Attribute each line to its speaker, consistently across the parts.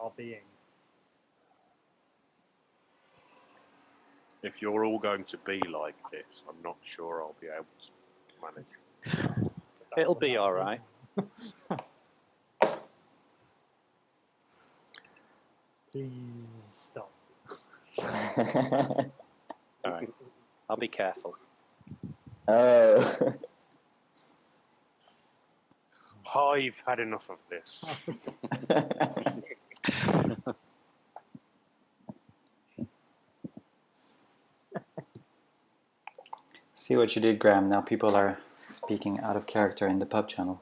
Speaker 1: our being.
Speaker 2: If you're all going to be like this, I'm not sure I'll be able to manage.
Speaker 3: It'll be all right.
Speaker 1: Please stop.
Speaker 3: All right. I'll be careful.
Speaker 4: Oh.
Speaker 2: I've had enough of this.
Speaker 5: See what you did, Graham. Now people are speaking out of character in the pub channel.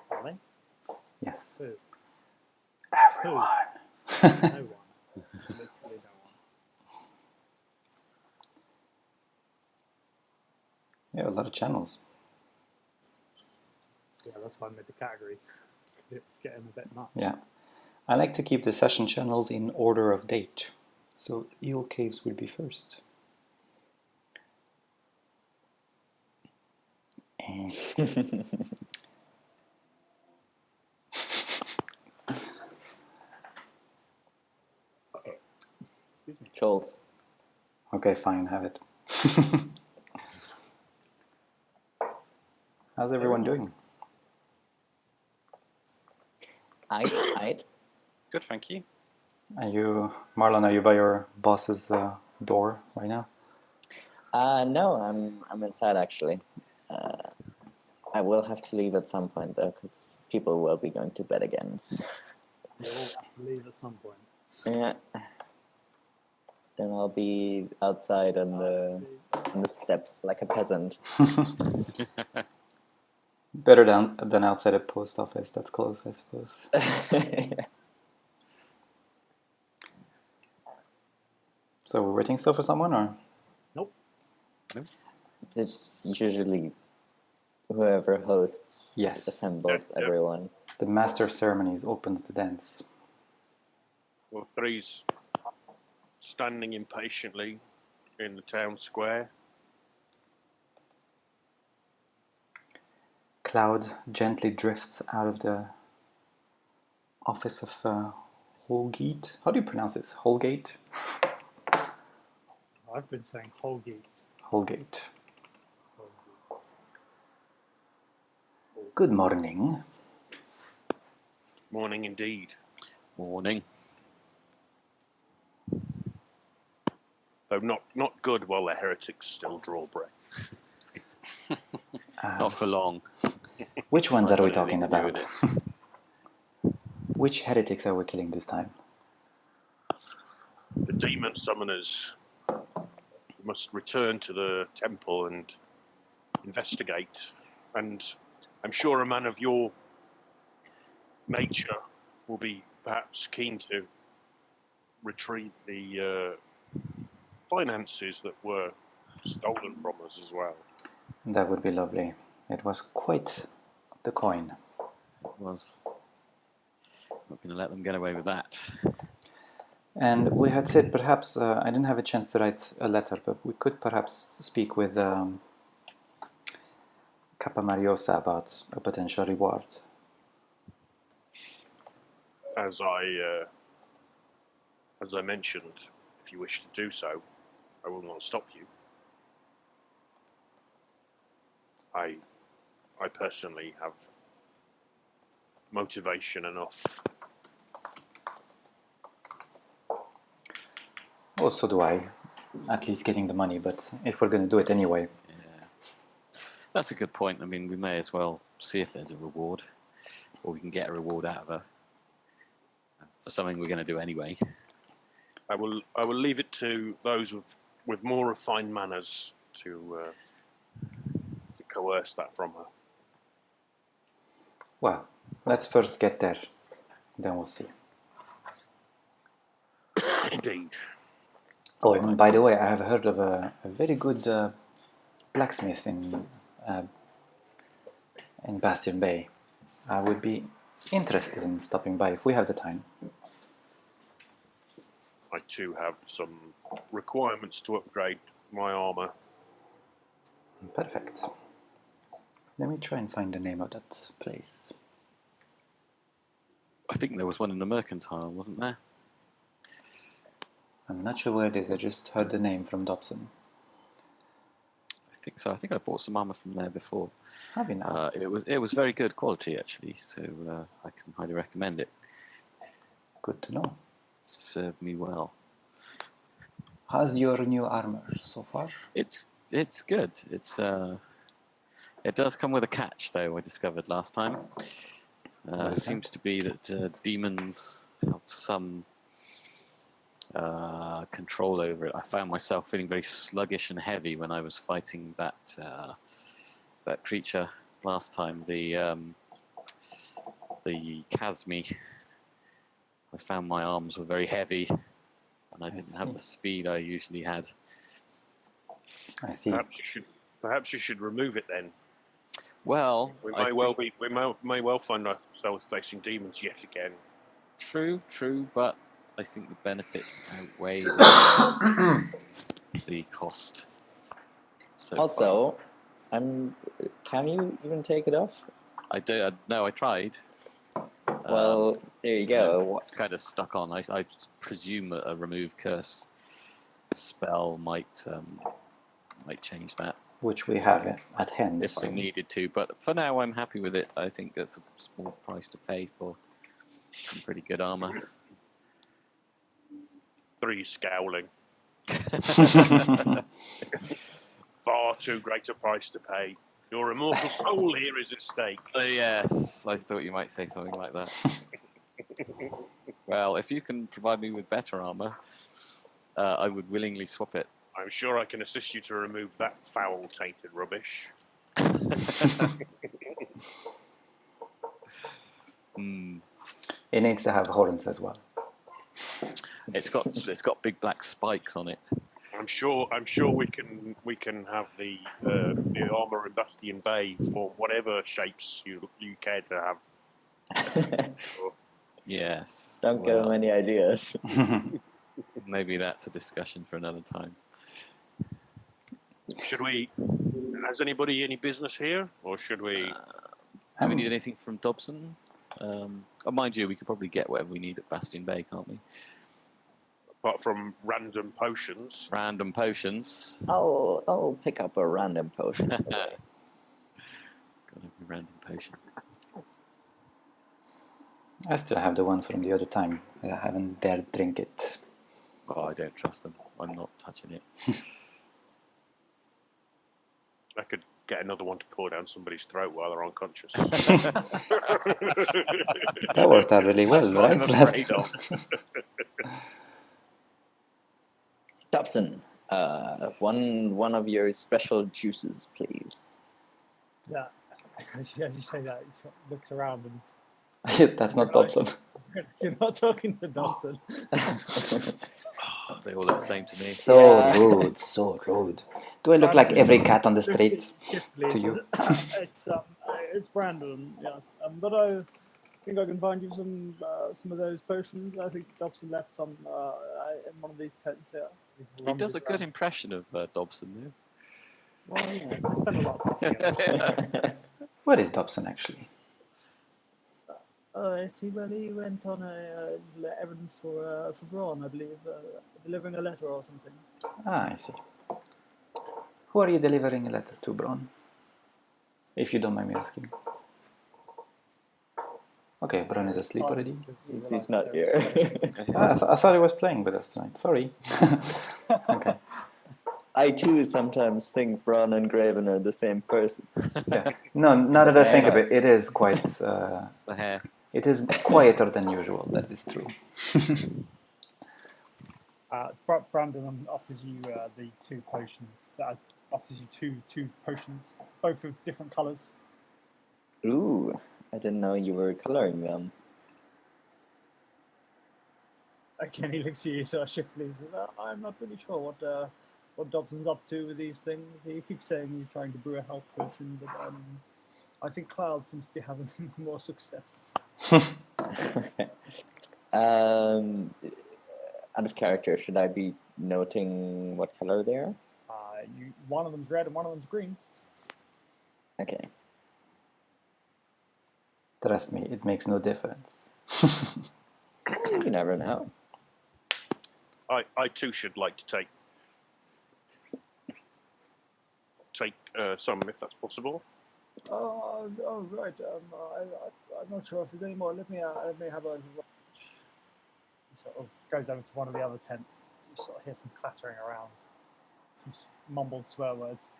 Speaker 1: Are they?
Speaker 5: Yes.
Speaker 1: Who?
Speaker 5: Everyone.
Speaker 1: No one. Literally no one.
Speaker 5: Yeah, a lot of channels.
Speaker 1: Yeah, that's why I made the categories. Because it was getting a bit much.
Speaker 5: Yeah. I like to keep the session channels in order of date. So Eel Caves would be first. And
Speaker 4: Trolls.
Speaker 5: okay, fine, have it. How's everyone doing?
Speaker 4: Aight.
Speaker 3: Good, thank you.
Speaker 5: Are you, Marlon? Are you by your boss's door right now?
Speaker 4: No, I'm inside actually. I will have to leave at some point though, because people will be going to bed again.
Speaker 1: We'll all have to leave at some point.
Speaker 4: Yeah. Then I'll be outside on the steps like a peasant.
Speaker 5: Better than outside a post office that's closed, I suppose. So we're waiting still for someone, or?
Speaker 1: Nope.
Speaker 4: It's usually whoever hosts
Speaker 5: Yes.
Speaker 4: assembles
Speaker 2: Yeah.
Speaker 4: everyone.
Speaker 5: The master of ceremonies opens the dance.
Speaker 2: Well, three's standing impatiently in the town square.
Speaker 5: Cloud gently drifts out of the office of Holgate. How do you pronounce this? Holgate?
Speaker 1: I've been saying Holgate.
Speaker 5: Holgate. Good morning.
Speaker 2: Morning indeed.
Speaker 3: Morning.
Speaker 2: Though not good while the heretics still draw breath.
Speaker 3: Not for long.
Speaker 5: Which ones
Speaker 3: I've
Speaker 5: are we
Speaker 3: got
Speaker 5: talking
Speaker 3: anything to do
Speaker 5: about? Which heretics are we killing this time?
Speaker 2: The demon summoners must return to the temple and investigate. And I'm sure a man of your nature will be perhaps keen to retrieve the finances that were stolen from us as well.
Speaker 5: That would be lovely. It was quite the coin.
Speaker 3: It was. Not going to let them get away with that.
Speaker 5: And we had said perhaps, I didn't have a chance to write a letter, but we could perhaps speak with Kappa Mariosa about a potential reward.
Speaker 2: As I mentioned, if you wish to do so, I will not stop you. I personally have motivation enough.
Speaker 5: Oh, so do I. At least getting the money, but if we're going to do it anyway.
Speaker 3: Yeah. That's a good point. I mean, we may as well see if there's a reward, or we can get a reward out of her for something we're going to do anyway.
Speaker 2: I will leave it to those with more refined manners to coerce that from her.
Speaker 5: Well, let's first get there, then we'll see.
Speaker 2: Indeed.
Speaker 5: Oh, and by the way, I have heard of a very good blacksmith in Bastion Bay. I would be interested in stopping by if we have the time.
Speaker 2: I too have some requirements to upgrade my armor.
Speaker 5: Perfect. Let me try and find the name of that place.
Speaker 3: think there was one in the Mercantile, wasn't there?
Speaker 5: I'm not sure where it is. I just heard the name from Dobson.
Speaker 3: I think so. I think I bought some armor from there before.
Speaker 5: Have you now?
Speaker 3: It was very good quality actually, so I can highly recommend it.
Speaker 5: Good to know.
Speaker 3: It's served me well.
Speaker 5: How's your new armor so far?
Speaker 3: It's good. It does come with a catch though. I discovered last time.
Speaker 5: What
Speaker 3: It
Speaker 5: is
Speaker 3: seems to be that demons have some control over it. I found myself feeling very sluggish and heavy when I was fighting that creature last time. The Chasmi. I found my arms were very heavy, and I didn't have the speed I usually had.
Speaker 5: I see.
Speaker 2: Perhaps you should remove it then.
Speaker 3: Well,
Speaker 2: We may well find ourselves facing demons yet again.
Speaker 3: True, but I think the benefits outweigh the cost. So
Speaker 4: Also, can you even take it off?
Speaker 3: I do. No, I tried.
Speaker 4: Well, there you go.
Speaker 3: It's kind of stuck on. I presume a remove curse spell might change that
Speaker 5: Which we have at hand.
Speaker 3: if I needed to. But for now, I'm happy with it. I think that's a small price to pay for some pretty good armor.
Speaker 2: 3 scowling. Far too great a price to pay. Your immortal soul here is at stake.
Speaker 3: Yes, I thought you might say something like that. Well, if you can provide me with better armor, I would willingly swap it.
Speaker 2: I'm sure I can assist you to remove that foul, tainted rubbish.
Speaker 5: It needs to have horns as well.
Speaker 3: It's got big black spikes on it.
Speaker 2: I'm sure we can have the armor in Bastion Bay for whatever shapes you care to have.
Speaker 3: Yes.
Speaker 4: Don't give them any ideas.
Speaker 3: Maybe that's a discussion for another time.
Speaker 2: Should we? Has anybody any business here, or should we?
Speaker 3: Do we need anything from Dobson? Mind you, we could probably get whatever we need at Bastion Bay, can't we?
Speaker 2: Apart from random potions.
Speaker 3: Random potions.
Speaker 4: I'll pick up a random potion.
Speaker 3: Got a random potion.
Speaker 5: I still have the one from the other time. I haven't dared drink it.
Speaker 3: Oh, I don't trust them. I'm not touching it.
Speaker 2: I could get another one to pour down somebody's throat while they're unconscious.
Speaker 5: That worked out really well, right?
Speaker 3: I'm afraid of.
Speaker 4: Dobson, one of your special juices, please.
Speaker 1: Yeah, as you say that, he sort of looks around and
Speaker 5: That's not Dobson.
Speaker 1: you're not talking to Dobson.
Speaker 3: They all look the same to me.
Speaker 5: So rude, so rude. Do I look like every cat on the street
Speaker 1: Typically,
Speaker 5: to you?
Speaker 1: it's Brandon, yes. But I think I can find you some of those potions. I think Dobson left some in one of these tents here.
Speaker 3: He does a good impression of Dobson, though.
Speaker 1: Well, yeah, I spent a lot of time together.
Speaker 5: Where is Dobson actually?
Speaker 1: See, well, he went on a errand for Braun, I believe, delivering a letter or something.
Speaker 5: Ah, I see. Who are you delivering a letter to, Braun? If you don't mind me asking. Okay, Braun is asleep already.
Speaker 4: He's not here.
Speaker 5: I thought he was playing with us tonight. Sorry. Okay.
Speaker 4: I too sometimes think Braun and Graven are the same person.
Speaker 5: Yeah. No, now that I think of it, it is quite...
Speaker 3: It's the hair.
Speaker 5: It is quieter than usual, that is true.
Speaker 1: Brandon offers you the 2 potions. Offers you two potions, both of different colours.
Speaker 4: Ooh, I didn't know you were coloring them.
Speaker 1: Again, he looks at you sort of shiftily and says, I'm not really sure what Dobson's up to with these things. He keeps saying he's trying to brew a health potion, but I think Cloud seems to be having more success.
Speaker 4: Out of character, should I be noting what color they are?
Speaker 1: One of them's red and one of them's green.
Speaker 4: Okay.
Speaker 5: Trust me, it makes no difference.
Speaker 4: You never know.
Speaker 2: I too should like to take some, if that's possible.
Speaker 1: Oh, right. I'm not sure if there's any more. Let me have a. He sort of goes over to one of the other tents. So you sort of hear some clattering around, some mumbled swear words.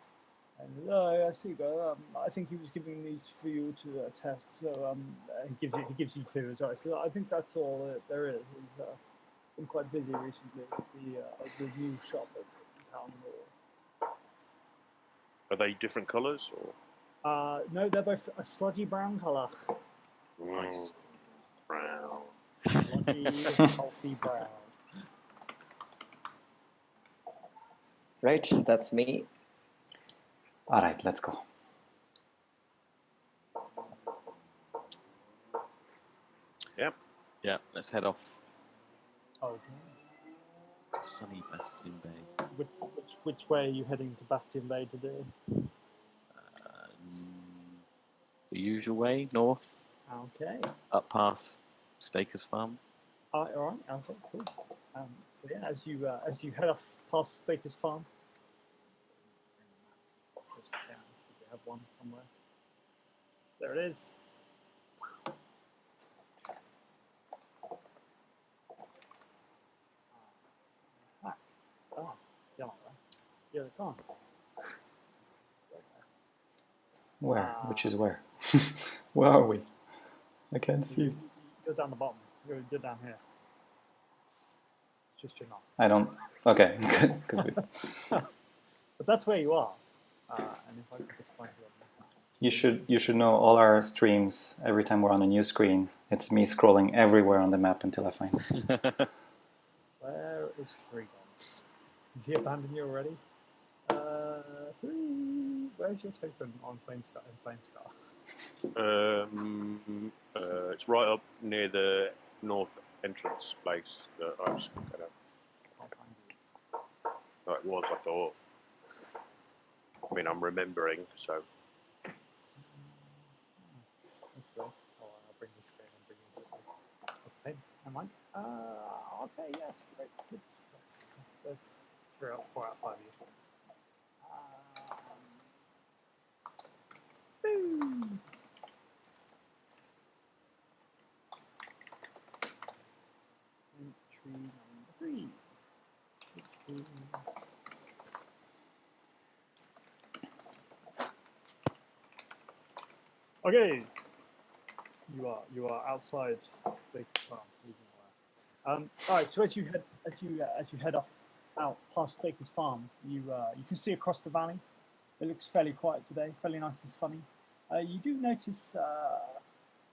Speaker 1: And I see. I think he was giving these for you to test. So he gives you two as well. So I think that's all there is. He's been quite busy recently with the new shop at town hall.
Speaker 2: Are they different colours or?
Speaker 1: No, they're both a sludgy brown colour.
Speaker 2: Nice. Brown.
Speaker 1: Sludgy, healthy brown.
Speaker 4: Right, that's me.
Speaker 5: All right, let's go.
Speaker 2: Yep.
Speaker 3: Yeah, let's head off
Speaker 1: Okay.
Speaker 3: to sunny Bastion Bay.
Speaker 1: Which way are you heading to Bastion Bay to do?
Speaker 3: The usual way, north,
Speaker 1: Okay.
Speaker 3: up past Staker's Farm.
Speaker 1: All right. Okay. Cool. So yeah, as you head off past Staker's Farm, you have one somewhere. There it is. Oh, yeah, you're the con.
Speaker 5: Where? Which is where? Where are we? I can't see.
Speaker 1: You're down the bottom. You're down here. It's just you're not.
Speaker 5: I don't. Okay, good. Good.
Speaker 1: But that's where you are. And if I could just find you on this map.
Speaker 5: You should know all our streams. Every time we're on a new screen, it's me scrolling everywhere on the map until I find this.
Speaker 1: Where is 3 gone? Has he abandoned you already? 3. Where's your token on Flamescar?
Speaker 2: It's right up near the north entrance place that I was kind of.
Speaker 1: Can't find you.
Speaker 2: No, it was. I thought. I mean, I'm remembering, so.
Speaker 1: That's good. Oh, I'll bring this screen and bring this up. That's a pain. Never mind. Okay, yes, great. Good success. There's 4 out of 5 of you. Boom! Entry number 3. Okay, you are outside the farm. All right. So as you head off out past Staker's Farm, you can see across the valley. It looks fairly quiet today, fairly nice and sunny. You do notice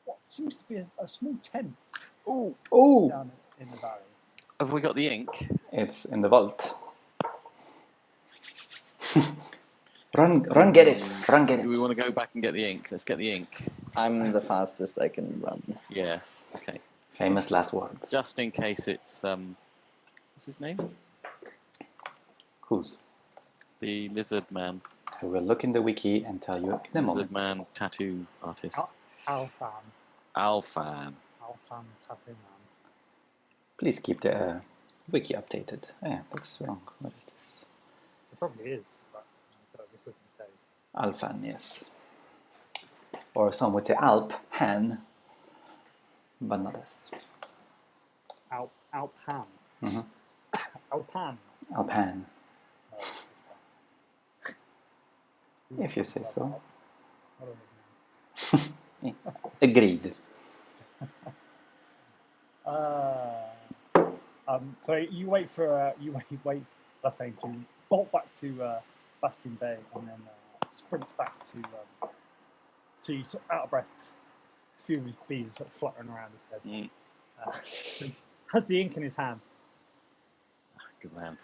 Speaker 1: what seems to be a small tent
Speaker 5: Oh!
Speaker 1: down in the valley.
Speaker 3: Have we got the ink?
Speaker 5: It's in the vault. Run, get it! Run, get
Speaker 3: Do we
Speaker 5: it!
Speaker 3: want to go back and get the ink? Let's get the ink.
Speaker 4: I'm the fastest I can run.
Speaker 3: Yeah. Okay.
Speaker 5: Famous last words.
Speaker 3: Just in case it's what's his name?
Speaker 5: Whose?
Speaker 3: The lizard man.
Speaker 5: I will look in the wiki and tell you in a
Speaker 3: Lizard
Speaker 5: moment.
Speaker 3: man tattoo artist.
Speaker 1: Alfan
Speaker 3: Alfan.
Speaker 1: Tattoo Man.
Speaker 5: Please keep the wiki updated. Yeah, that's wrong. What is this?
Speaker 1: It probably is, but we couldn't say.
Speaker 5: Alfan, yes. Or some would say Alp-Han, but not us.
Speaker 1: Alpan.
Speaker 5: Mm-hmm.
Speaker 1: Alpan.
Speaker 5: Alp-Han, if you say so.
Speaker 1: I don't know.
Speaker 5: Agreed.
Speaker 1: So you wait for the thing to bolt back to Bastion Bay and then sprints back to sort of out of breath. A few of his bees sort of fluttering around his head. Has the ink in his hand.
Speaker 3: Good man.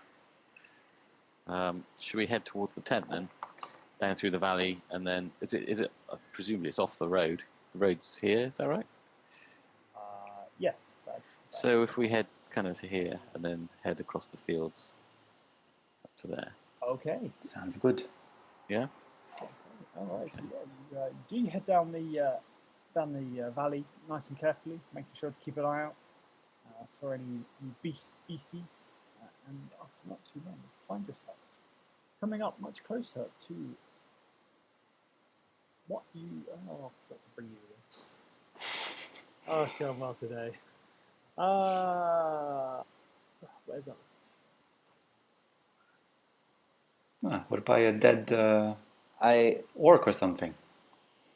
Speaker 3: Should we head towards the tent then? Down through the valley, and then is it? Presumably it's off the road. The road's here. Is that right?
Speaker 1: Yes. That's
Speaker 3: So if we head kind of to here and then head across the fields up to there.
Speaker 1: okay.
Speaker 5: Sounds good.
Speaker 3: Yeah.
Speaker 1: All right. So, yeah, do you head down the down the valley nice and carefully, making sure to keep an eye out for any beasties, and after not too long, find yourself coming up much closer to what you. Oh, I forgot to bring you this. Oh, it's going well today. Where's that?
Speaker 5: We're by a dead
Speaker 4: I
Speaker 5: orc or something.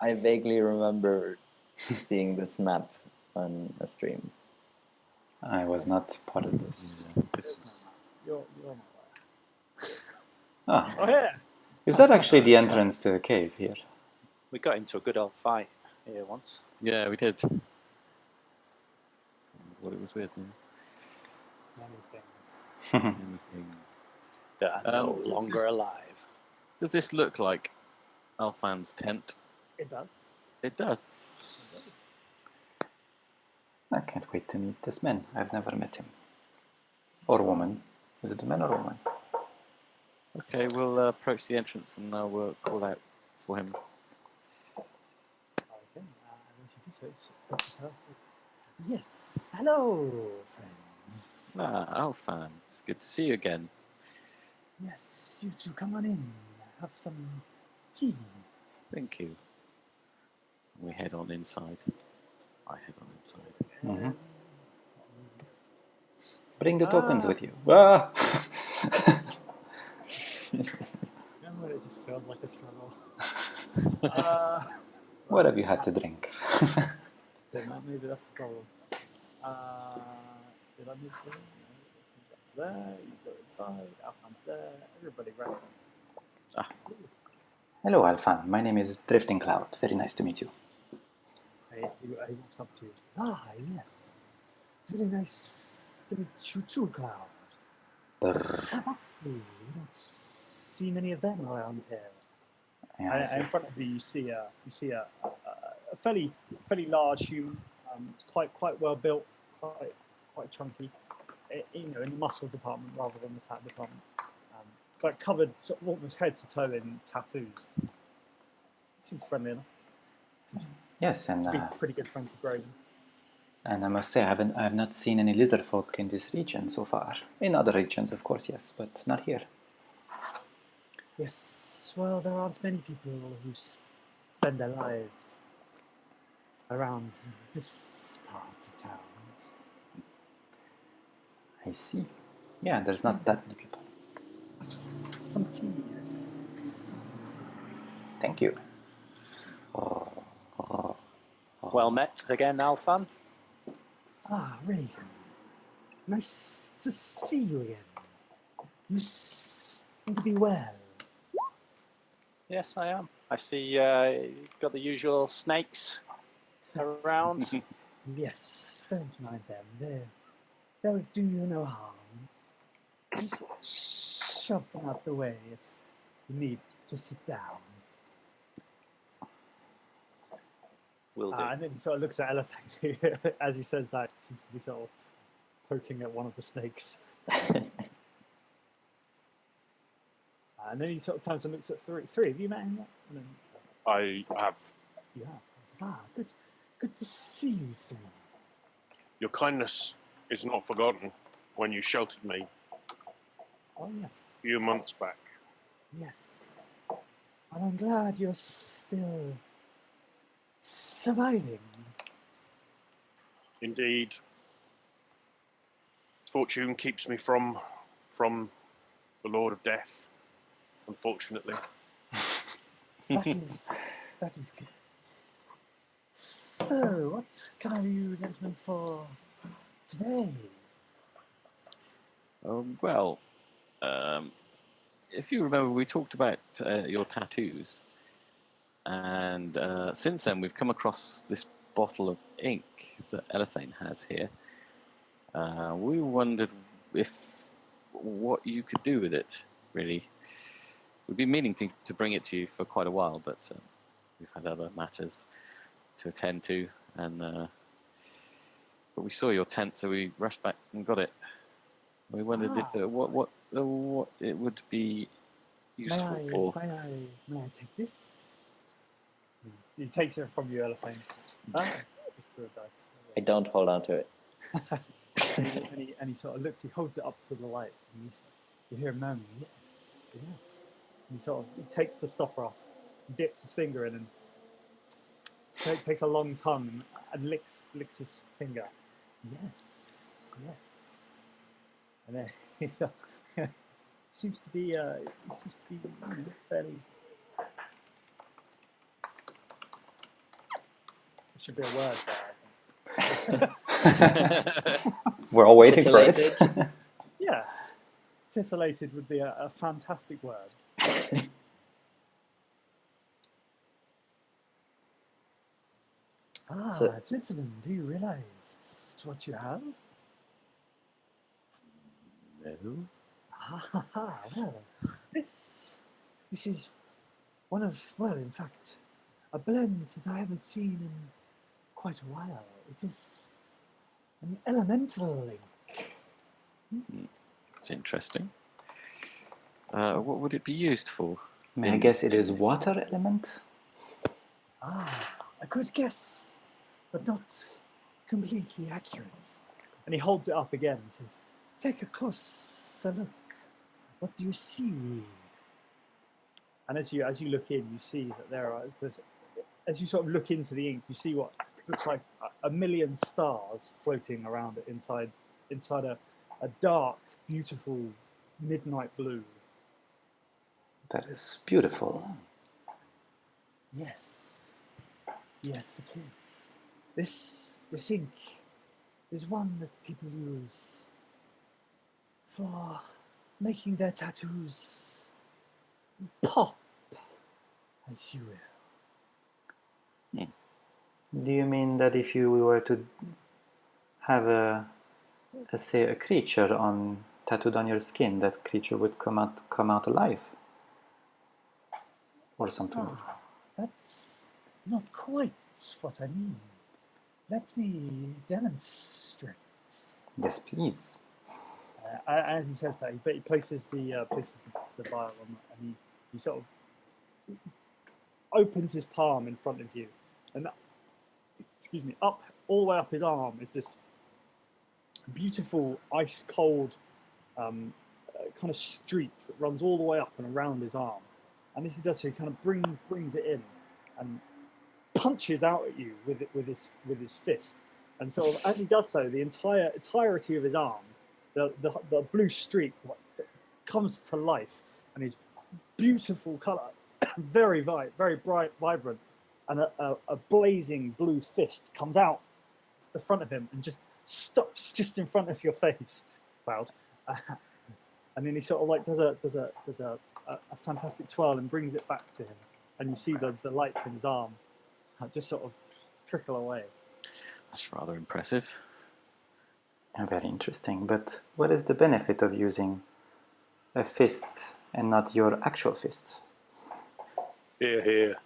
Speaker 4: I vaguely remember seeing this map on a stream.
Speaker 5: I was not part of this.
Speaker 3: This was,
Speaker 1: You're not
Speaker 5: Ah,
Speaker 1: there. Oh, yeah.
Speaker 5: is that actually the entrance to a cave here?
Speaker 6: We got into a good old fight here once.
Speaker 3: yeah, we did. What it was with.
Speaker 1: Many things.
Speaker 3: Many things.
Speaker 6: That are no
Speaker 3: Does
Speaker 6: longer
Speaker 3: this-
Speaker 6: alive.
Speaker 3: Does this look like Alfan's tent?
Speaker 1: It does.
Speaker 3: It does.
Speaker 1: It does.
Speaker 5: I can't wait to meet this man. I've never met him. Or woman. Is it a man or a woman?
Speaker 3: Okay, we'll approach the entrance and we'll call out for him.
Speaker 1: Okay, and as you do so, it's Dr. Sarah says, yes, hello, friends.
Speaker 3: Ah, Alfan, it's good to see you again.
Speaker 1: Yes, you two come on in. Have some tea.
Speaker 3: Thank you. We head on inside. I head on inside.
Speaker 5: Mhm. Bring the tokens with you. Ah!
Speaker 1: Remember, it just feels like a struggle.
Speaker 5: What have you had to drink?
Speaker 1: Maybe that's the problem. Did I move there? No, that's there. You go inside. Alphan's there. Everybody rest.
Speaker 5: Hello, Alfan. My name is Drifting Cloud. Very nice to meet you.
Speaker 1: He walks up to you. Yes. Really nice to meet you too, Cloud.
Speaker 5: Brr.
Speaker 1: Exactly. We don't see many of them around here.
Speaker 5: Yeah, I see.
Speaker 1: In front of you, you see a fairly large human, quite well built, quite chunky, in the muscle department rather than the fat department, but covered sort of almost head to toe in tattoos. Seems friendly enough.
Speaker 5: Yes, and
Speaker 1: To be pretty good friends with Graydon.
Speaker 5: I must say I have not seen any lizard folk in this region so far. In other regions, of course, yes, but not here.
Speaker 1: Yes, well, there aren't many people who spend their lives around this part of town.
Speaker 5: I see. Yeah, there's not that many people.
Speaker 1: Some tea, yes. Some tea.
Speaker 5: Thank you.
Speaker 6: Well met again, Alfan.
Speaker 1: Ah, Reagan. Nice to see you again. You seem to be well.
Speaker 6: Yes, I am. I see you've got the usual snakes around.
Speaker 1: Yes, don't mind them. They'll do you no harm. Just shove them out the way if you need to sit down.
Speaker 6: Will do.
Speaker 1: And then he sort of looks at Elephant as he says that. Seems to be sort of poking at one of the snakes. And then he sort of turns and looks at three. Have you met him yet? And then
Speaker 2: I have.
Speaker 1: you have. Good to see you three.
Speaker 2: Your kindness is not forgotten when you sheltered me
Speaker 1: Oh yes,
Speaker 2: a few months back.
Speaker 1: yes. And I'm glad you're still surviving.
Speaker 2: Indeed, fortune keeps me from the Lord of Death, unfortunately.
Speaker 1: That is good. So, what can I do, gentlemen, for today?
Speaker 3: Well, if you remember, we talked about your tattoos, and since then we've come across this bottle of ink that Elethane has here. We wondered what you could do with it, really. We've been meaning to bring it to you for quite a while, but we've had other matters to attend to, and but we saw your tent, so we rushed back and got it. We wondered if what it would be useful for.
Speaker 1: May I take this? He takes it from you, Elephant. Just threw a dice.
Speaker 4: I don't hold on to it.
Speaker 1: And he sort of looks. He holds it up to the light, and you hear him murmuring, "Yes, yes." And he takes the stopper off, dips his finger in, and takes a long tongue and licks his finger. Yes, yes. And then he seems to be fairly. There should be a word there, I think.
Speaker 5: We're all waiting for it.
Speaker 4: Titillated.
Speaker 1: Yeah, titillated would be a fantastic word.
Speaker 4: So-
Speaker 1: Gentlemen, do you realize what you have?
Speaker 3: No.
Speaker 1: Well, this is one of, well, in fact, a blend that I haven't seen in quite a while. It is an elemental link.
Speaker 3: It's interesting. What would it be used for?
Speaker 5: May I guess it is water element?
Speaker 1: A good guess, but not completely accurate. And he holds it up again and says, "Take a closer look. What do you see?" And as you look in, you see that as you sort of look into the ink, you see what looks like a million stars floating around it inside a dark, beautiful midnight blue.
Speaker 5: That is beautiful.
Speaker 1: Yes, yes, it is. This ink is one that people use for making their tattoos pop, as you will.
Speaker 5: Do you mean that if you were to have say a creature tattooed on your skin, that creature would come out alive? Or something different?
Speaker 1: That's not quite what I mean. Let me demonstrate.
Speaker 5: Yes, please.
Speaker 1: As he says that, he places the vial on, and he sort of opens his palm in front of you, and up all the way up his arm is this beautiful ice cold kind of streak that runs all the way up and around his arm. And as he does so, he kind of brings it in and punches out at you with his fist. And sort of as he does so, the entirety of his arm, the blue streak comes to life, and his beautiful color, very bright, vibrant, and a blazing blue fist comes out the front of him and just stops just in front of your face, Cloud. And then he sort of like does a fantastic twirl and brings it back to him, and you see the lights in his arm just sort of trickle away.
Speaker 3: That's rather impressive.
Speaker 5: Very interesting. But what is the benefit of using a fist and not your actual fist?
Speaker 2: Here, here.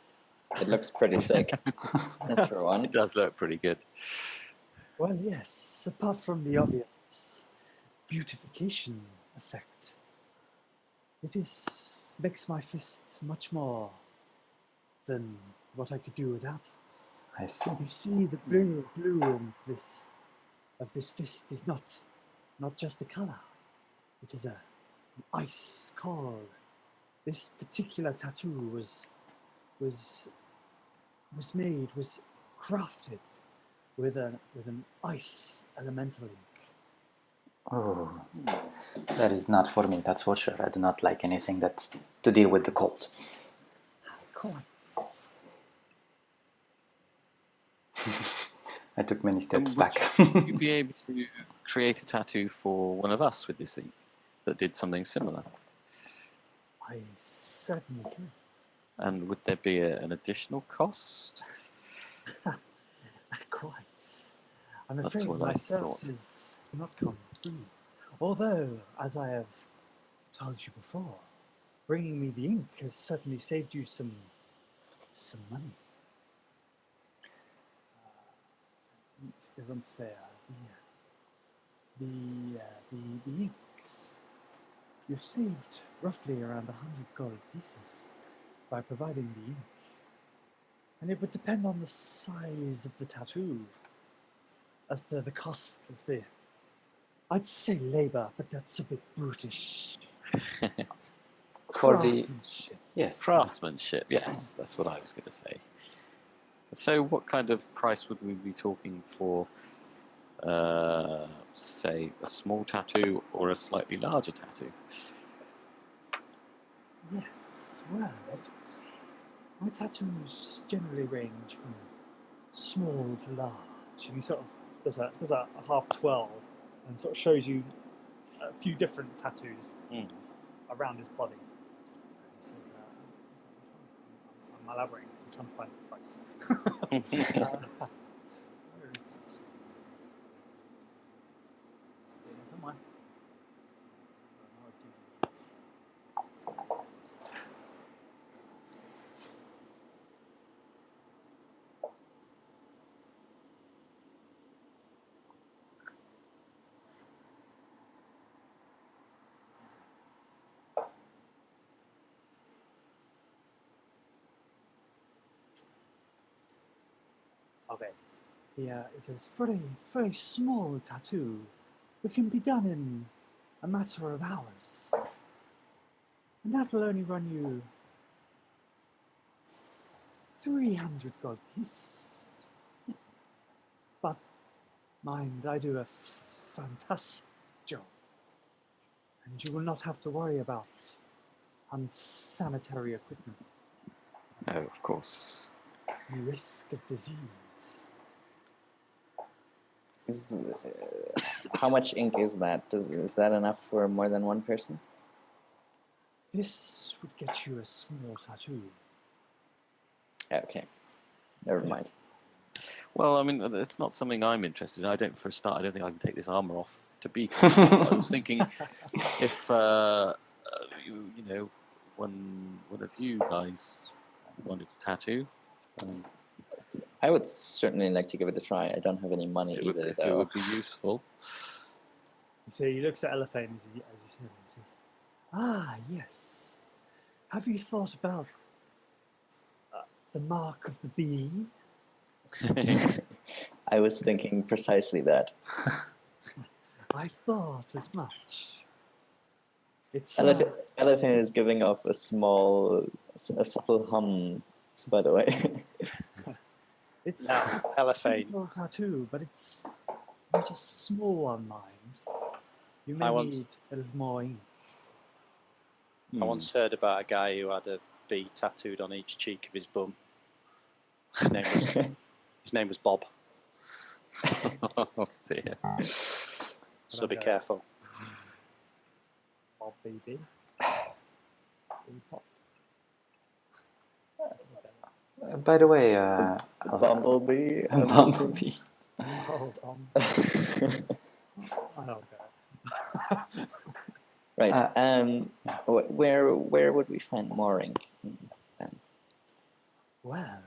Speaker 4: It looks pretty sick. That's for one.
Speaker 3: It does look pretty good.
Speaker 1: Well, yes, apart from the obvious beautification effect, it makes my fist much more than what I could do without it.
Speaker 5: I see.
Speaker 1: You see, the blue of this fist is not just a color. It is an ice cold. This particular tattoo was crafted with an ice elemental ink.
Speaker 5: Oh, that is not for me, that's for sure. I do not like anything that's to deal with the cold.
Speaker 1: Quite.
Speaker 5: I took many steps
Speaker 3: Would
Speaker 5: back.
Speaker 3: you be able to create a tattoo for one of us with this ink that did something similar?
Speaker 1: I certainly can.
Speaker 3: And would there be an additional cost?
Speaker 1: Quite. I'm
Speaker 3: That's
Speaker 1: afraid
Speaker 3: what
Speaker 1: my
Speaker 3: I
Speaker 1: services do not come free. Although, as I have told you before, bringing me the ink has certainly saved you some money. It goes on to say, the inks. You've saved roughly around 100 gold pieces by providing the ink. And it would depend on the size of the tattoo as to the cost of the... I'd say labor, but that's a bit brutish.
Speaker 5: For the
Speaker 1: Craftsmanship.
Speaker 5: yes,
Speaker 3: Craftsmanship, yes, that's what I was going to say. So, what kind of price would we be talking for, say, a small tattoo or a slightly larger tattoo?
Speaker 1: Yes, well, my tattoos generally range from small to large. And he sort of does a half 12 and sort of shows you a few different tattoos around his body. And he says, I'm elaborating because I'm trying to find the price. Where is that? There somewhere. Okay. Yeah, it says very small tattoo. It can be done in a matter of hours. And that will only run you 300 gold pieces. But mind, I do a fantastic job. And you will not have to worry about unsanitary equipment,
Speaker 3: Oh, of course.
Speaker 1: any risk of disease.
Speaker 4: How much ink is that? Is that enough for more than one person?
Speaker 1: This would get you a small tattoo.
Speaker 4: Okay, never mind.
Speaker 3: Well, I mean, it's not something I'm interested in. I don't think I can take this armor off to be. I was thinking if you know, one of you guys wanted a tattoo.
Speaker 4: I would certainly like to give it a try. I don't have any money
Speaker 3: If
Speaker 4: either,
Speaker 3: it
Speaker 4: though.
Speaker 3: would be useful.
Speaker 1: So he looks at Elephant as you said and says, "Ah, yes. Have you thought about the mark of the bee?"
Speaker 4: I was thinking precisely that.
Speaker 1: I thought as much. It's
Speaker 4: Elephant is giving off a subtle hum, by the way.
Speaker 1: it's
Speaker 6: Now,
Speaker 1: a
Speaker 6: Elephant.
Speaker 1: simple tattoo, but it's not a small one, mind. You may
Speaker 6: I once-
Speaker 1: need a little more ink.
Speaker 6: I once heard about a guy who had a bee tattooed on each cheek of his bum. His name was Bob.
Speaker 3: Oh dear.
Speaker 6: So be
Speaker 1: Okay.
Speaker 6: careful.
Speaker 1: Bob BB.
Speaker 5: By the way,
Speaker 4: Bumblebee.
Speaker 5: Bumblebee.
Speaker 1: Oh, okay.
Speaker 4: Right. Where would we find more ink?
Speaker 1: Well,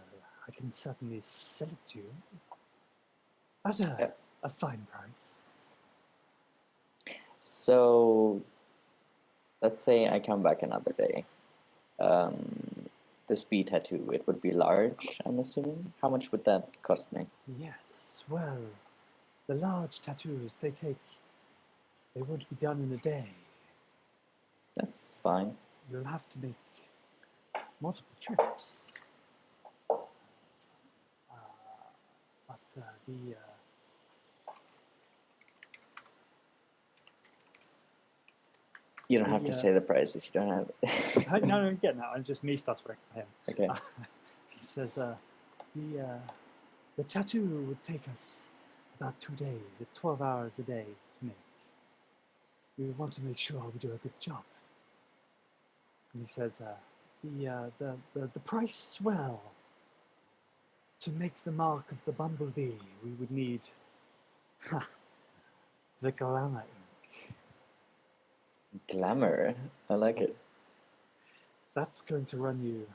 Speaker 1: I can certainly sell it to you at a fine price.
Speaker 4: So, let's say I come back another day. The speed tattoo, it would be large, I'm assuming. How much would that cost me?
Speaker 1: Yes, well, the large tattoos, they would be done in a day.
Speaker 4: That's fine.
Speaker 1: You'll have to make multiple trips. But
Speaker 4: You don't have to say the price if you don't have it.
Speaker 1: no, you get that. I'm just me stuttering for him.
Speaker 4: Okay.
Speaker 1: He says, the tattoo would take us about 2 days, 12 hours a day to make. We want to make sure we do a good job. And he says, the price, well, to make the mark of the bumblebee, we would need the glamour ink.
Speaker 4: Glamour. I like it.
Speaker 1: That's going to run you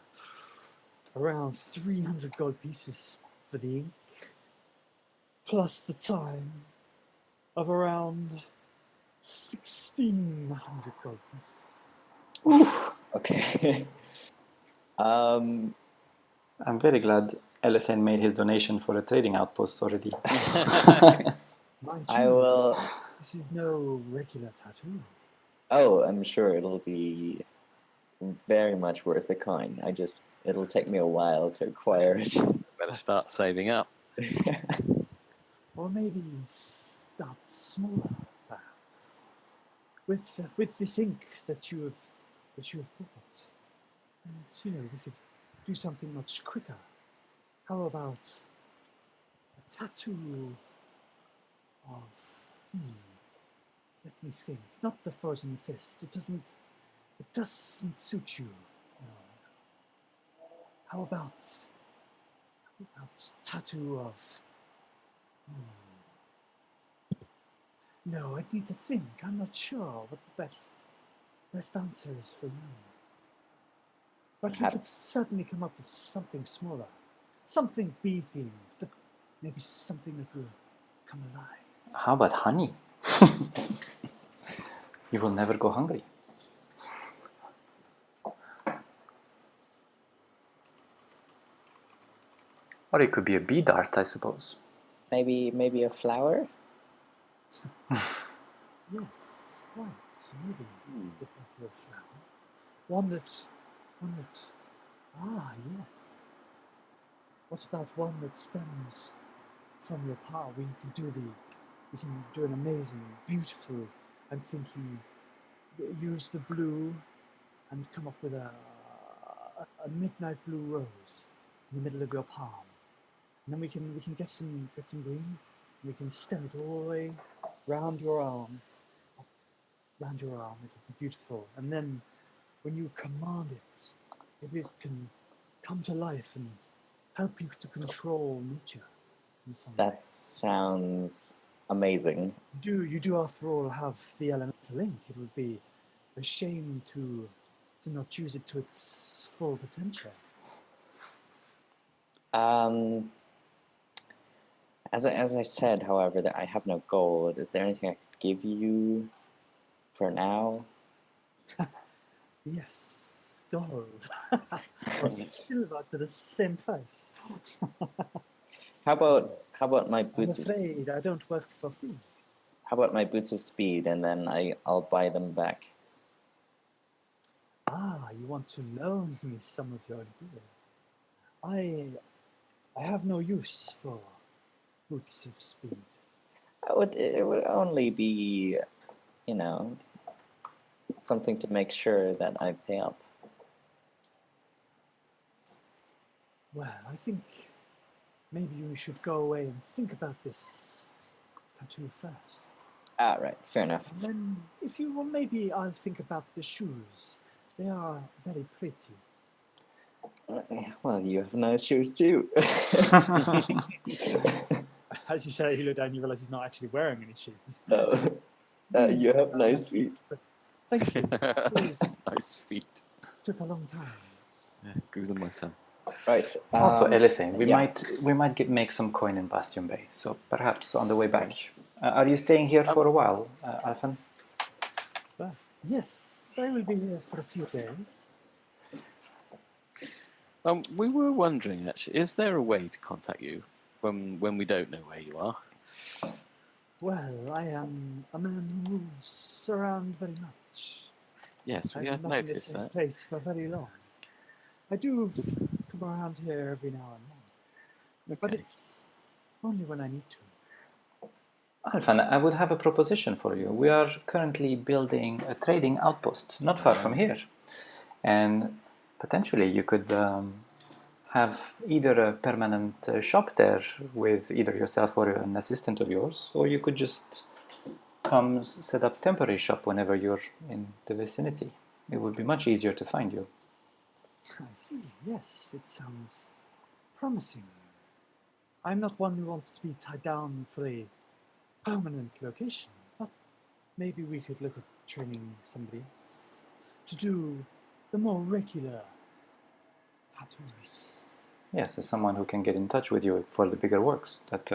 Speaker 1: around 300 gold pieces for the ink, plus the time of around 1,600 gold pieces.
Speaker 4: Okay.
Speaker 5: I'm very glad Elithan made his donation for a trading outpost already.
Speaker 1: Mind
Speaker 4: I
Speaker 1: you,
Speaker 4: will.
Speaker 1: this is no regular tattoo.
Speaker 4: Oh, I'm sure it'll be very much worth a coin. It'll take me a while to acquire it.
Speaker 3: Better start saving up.
Speaker 1: Or maybe start smaller, perhaps. With this ink that you have bought. And we could do something much quicker. How about a tattoo of let me think. Not the frozen fist. It doesn't suit you. No. How about tattoo of No, I need to think. I'm not sure what the best answer is for you. But we could certainly come up with something smaller. Something bee-themed, but maybe something that will come alive.
Speaker 5: How about honey? You will never go hungry. Or it could be a bee dart, I suppose.
Speaker 4: Maybe a flower?
Speaker 1: Yes, right. Maybe look into a flower. One that. Yes. What about one that stems from your palm? We can do an amazing, beautiful. I'm thinking, use the blue, and come up with a midnight blue rose in the middle of your palm. And then we can get some green. We can stem it all the way round your arm. Round your arm, it'll be beautiful. And then when you command it, maybe it can come to life and help you to control nature in some way.
Speaker 4: That sounds amazing.
Speaker 1: You do after all have the elemental ink. It would be a shame to not use it to its full potential.
Speaker 4: As I said, however, that I have no gold. Is there anything I could give you for now?
Speaker 1: Yes, gold. Or silver to the same price.
Speaker 4: How about my
Speaker 1: I'm
Speaker 4: boots?
Speaker 1: afraid I don't work for free.
Speaker 4: How about my boots of speed, and then I'll buy them back.
Speaker 1: You want to loan me some of your gear? I have no use for boots of speed.
Speaker 4: It would only be, something to make sure that I pay up.
Speaker 1: Well, I think maybe you should go away and think about this tattoo first.
Speaker 4: Right, fair enough.
Speaker 1: And then, if you will, maybe I'll think about the shoes. They are very pretty.
Speaker 4: Well, you have nice shoes too.
Speaker 1: As you say, you look down, you realize he's not actually wearing any shoes.
Speaker 4: You have nice feet.
Speaker 1: Thank you.
Speaker 3: Nice feet.
Speaker 1: Took a long time.
Speaker 3: Yeah, grew them myself.
Speaker 4: Right.
Speaker 5: Also, Elithan, we
Speaker 4: yeah.
Speaker 5: might make some coin in Bastion Bay. So perhaps on the way back. Are you staying here for a while, Alphan?
Speaker 1: Well, yes, I will be here for a few days.
Speaker 3: We were wondering, actually, is there a way to contact you when we don't know where you are?
Speaker 1: Well, I am a man who moves around very much.
Speaker 3: Yes, we
Speaker 1: I'm
Speaker 3: have
Speaker 1: not in the
Speaker 3: noticed
Speaker 1: same
Speaker 3: that.
Speaker 1: place for very long. I do come around here every now and then, but
Speaker 3: Okay.
Speaker 1: it's only when I need to.
Speaker 5: Alphan, I would have a proposition for you. We are currently building a trading outpost not far from here. And potentially you could have either a permanent shop there with either yourself or an assistant of yours, or you could just come set up temporary shop whenever you're in the vicinity. It would be much easier to find you.
Speaker 1: I see. Yes, it sounds promising. I'm not one who wants to be tied down for a permanent location, but maybe we could look at training somebody else to do the more regular tattoos.
Speaker 5: Yes, as someone who can get in touch with you for the bigger works that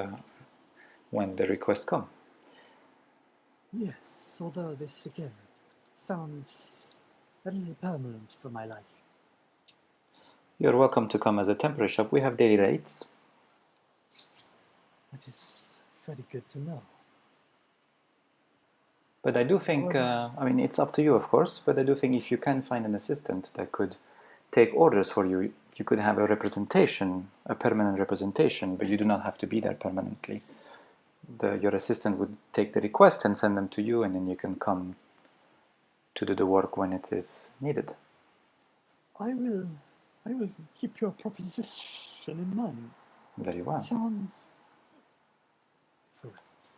Speaker 5: when the requests come.
Speaker 1: Yes, although this again sounds a little permanent for my liking.
Speaker 5: You're welcome to come as a temporary shop. We have daily rates.
Speaker 1: That is very good to know.
Speaker 5: But I do think, I mean, it's up to you, of course, but I do think if you can find an assistant that could take orders for you, you could have a representation, a permanent representation, but you do not have to be there permanently. Your assistant would take the request and send them to you, and then you can come to do the work when it is needed.
Speaker 1: I will keep your proposition in mind.
Speaker 5: Very well.
Speaker 1: Sounds excellent.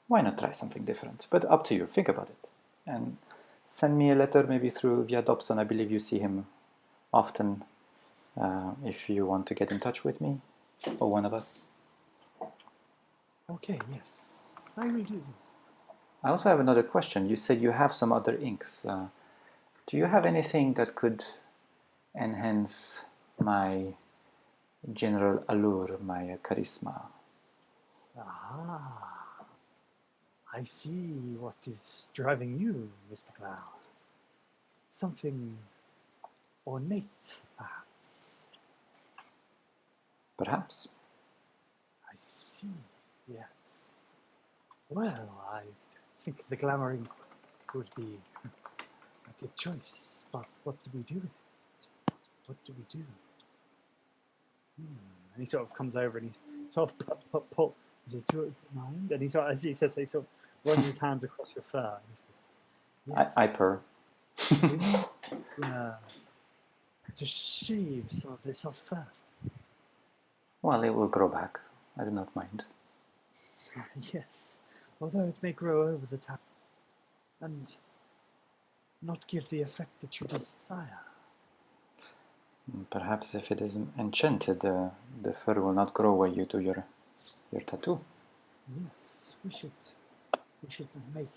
Speaker 5: Why not try something different? But up to you. Think about it. And send me a letter, maybe via Dobson. I believe you see him often. If you want to get in touch with me or one of us.
Speaker 1: Okay, yes, I will do this.
Speaker 5: I also have another question. You said you have some other inks. Do you have anything that could enhance my general allure, my charisma?
Speaker 1: Ah, I see what is driving you, Mr. Cloud. Something ornate, perhaps.
Speaker 5: Perhaps.
Speaker 1: I see, yes. Well, I think the glamoring would be a good choice, but what do we do with it? What do we do? And he sort of comes over and he sort of he says, "Do you mind?" And he sort of, as he says, he sort of runs his hands across your fur. And he says, "Yes,
Speaker 5: I purr.
Speaker 1: we need to shave some of this off first."
Speaker 5: Well, it will grow back. I do not mind.
Speaker 1: Yes, although it may grow over the top and not give the effect that you desire.
Speaker 5: Perhaps if it is enchanted, the fur will not grow where you do your tattoo.
Speaker 1: Yes, we should make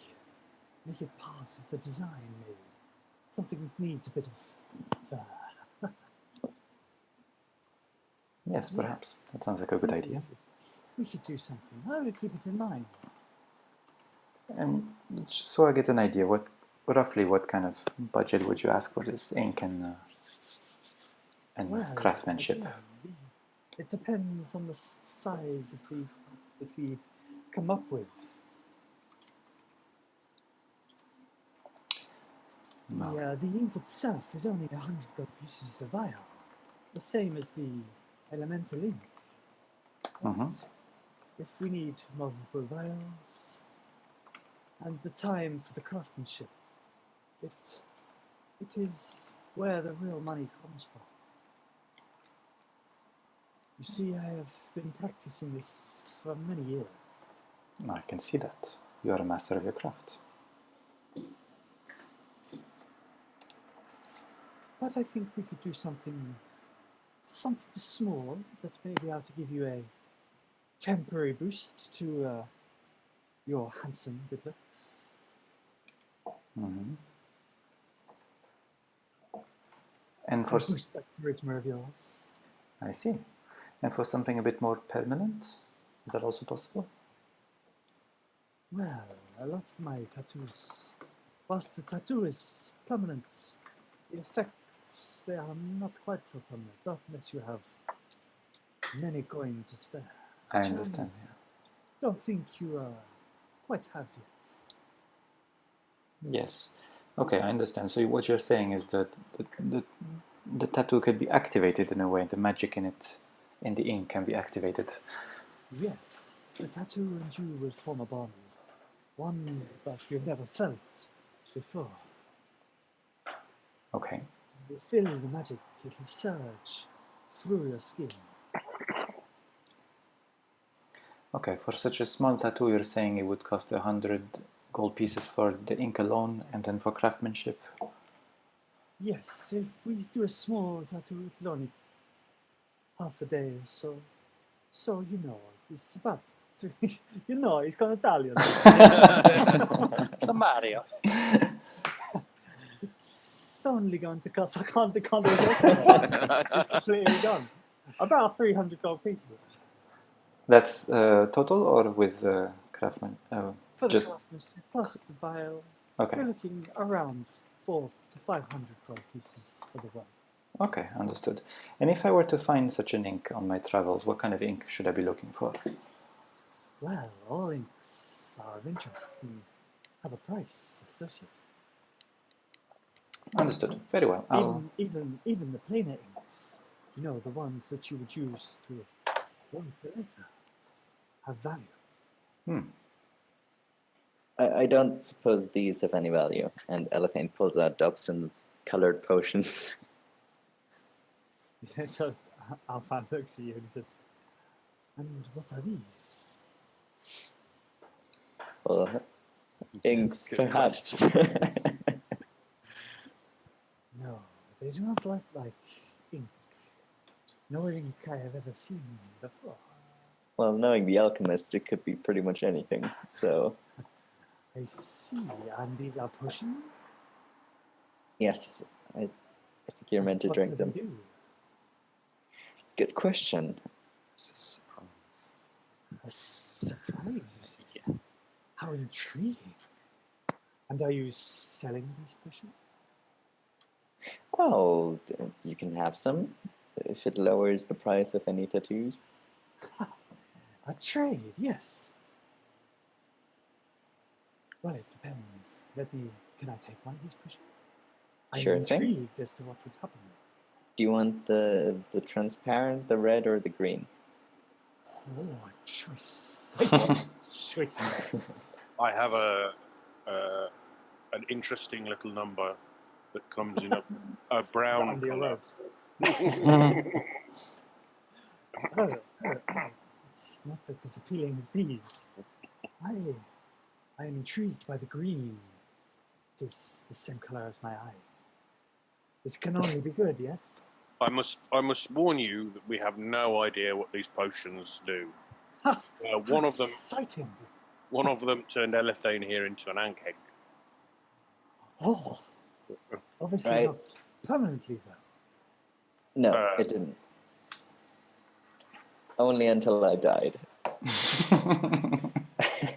Speaker 1: it part of the design, maybe. Something needs a bit of fur.
Speaker 5: Yes, perhaps. That sounds like a good idea.
Speaker 1: We could do something. I would keep it in mind.
Speaker 5: And so I get an idea, roughly what kind of budget would you ask for this ink and
Speaker 1: Well,
Speaker 5: craftsmanship?
Speaker 1: again, it depends on the size that we come up with.
Speaker 5: No.
Speaker 1: The ink itself is only 100 gold pieces a vial, the same as the elemental ink. But if we need multiple vials and the time for the craftsmanship, it is where the real money comes from. You see, I have been practicing this for many years.
Speaker 5: I can see that. You are a master of your craft.
Speaker 1: But I think we could do something small that may be able to give you a temporary boost to your handsome good looks.
Speaker 5: And for
Speaker 1: boost that charisma of yours.
Speaker 5: I see. And for something a bit more permanent, is that also possible?
Speaker 1: Well, a lot of my tattoos, whilst the tattoo is permanent, the effects, they are not quite so permanent, not unless you have many coins to spare.
Speaker 5: I understand, yeah.
Speaker 1: Don't think you quite have yet.
Speaker 5: Yes. Okay, I understand. So what you're saying is that the tattoo could be activated in a way, the magic in it, in the ink can be activated.
Speaker 1: Yes, the tattoo and you will form a bond. One that you've never felt before.
Speaker 5: Okay.
Speaker 1: You feel the magic, it will surge through your skin.
Speaker 5: Okay, for such a small tattoo, you're saying it would cost 100 gold pieces for the ink alone, and then for craftsmanship?
Speaker 1: Yes, if we do a small tattoo, it'll only half a day or so. So, you know, it's about 3... you know, he's gone Italian.
Speaker 6: So Mario.
Speaker 1: It's only going to cost... I can't do it. It's completely gone. About 300 gold pieces.
Speaker 5: That's total or with craftsman?
Speaker 1: For the
Speaker 5: Just
Speaker 1: craftsmanship, plus the vial.
Speaker 5: okay.
Speaker 1: We're looking around 400 to 500 gold pieces for the one.
Speaker 5: Okay, understood. And if I were to find such an ink on my travels, what kind of ink should I be looking for?
Speaker 1: Well, all inks are of interest and have a price associated.
Speaker 5: Understood. Very well. I'll...
Speaker 1: Even the plainer inks, you know, the ones that you would use to write a letter, have value.
Speaker 4: I don't suppose these have any value. And Elephant pulls out Dobson's colored potions.
Speaker 1: So Alfan looks at you and says, "And what are these?"
Speaker 4: Well, inks,
Speaker 3: Good
Speaker 4: perhaps.
Speaker 1: No, they do not look like ink. No ink I have ever seen before.
Speaker 4: Well, knowing the alchemist, it could be pretty much anything. So,
Speaker 1: I see, and these are potions?
Speaker 4: yes, I think you're meant to
Speaker 1: What
Speaker 4: drink
Speaker 1: do
Speaker 4: them.
Speaker 1: they do?
Speaker 4: Good question.
Speaker 3: It's a surprise.
Speaker 1: A surprise, you see.
Speaker 3: Yeah.
Speaker 1: How intriguing. And are you selling these potions?
Speaker 4: Well, you can have some if it lowers the price of any tattoos.
Speaker 1: A trade, yes. Well, it depends. Can I take one of these potions?
Speaker 4: Sure
Speaker 1: I'm
Speaker 4: thing.
Speaker 1: intrigued as to what would happen.
Speaker 4: Do you want the transparent, the red, or the green?
Speaker 1: Oh, a choice. Choice.
Speaker 2: I have an interesting little number that comes in a brown
Speaker 1: Under your
Speaker 2: colour.
Speaker 1: robes. Oh, it's not as appealing as these. I am intrigued by the green. It is the same color as my eye. This can only be good, yes?
Speaker 2: I must warn you that we have no idea what these potions do.
Speaker 1: Ha!
Speaker 2: One of them
Speaker 1: Exciting.
Speaker 2: turned Elethane here into an ankeg.
Speaker 1: Oh, obviously
Speaker 4: Right.
Speaker 1: not permanently though.
Speaker 4: No, it didn't. Only until I died.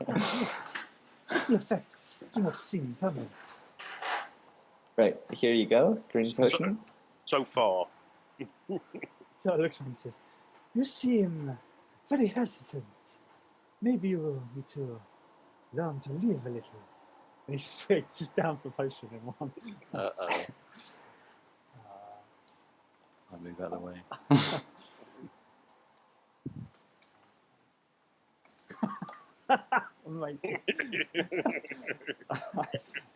Speaker 1: Yes. The effects do not seem permanent.
Speaker 4: Right, here you go, green potion.
Speaker 2: So far,
Speaker 1: So it looks at me and says, "You seem very hesitant. Maybe you will need to learn to live a little." And he just downs the potion in one.
Speaker 3: Uh-oh. I'll move out of the way.
Speaker 1: Amazing.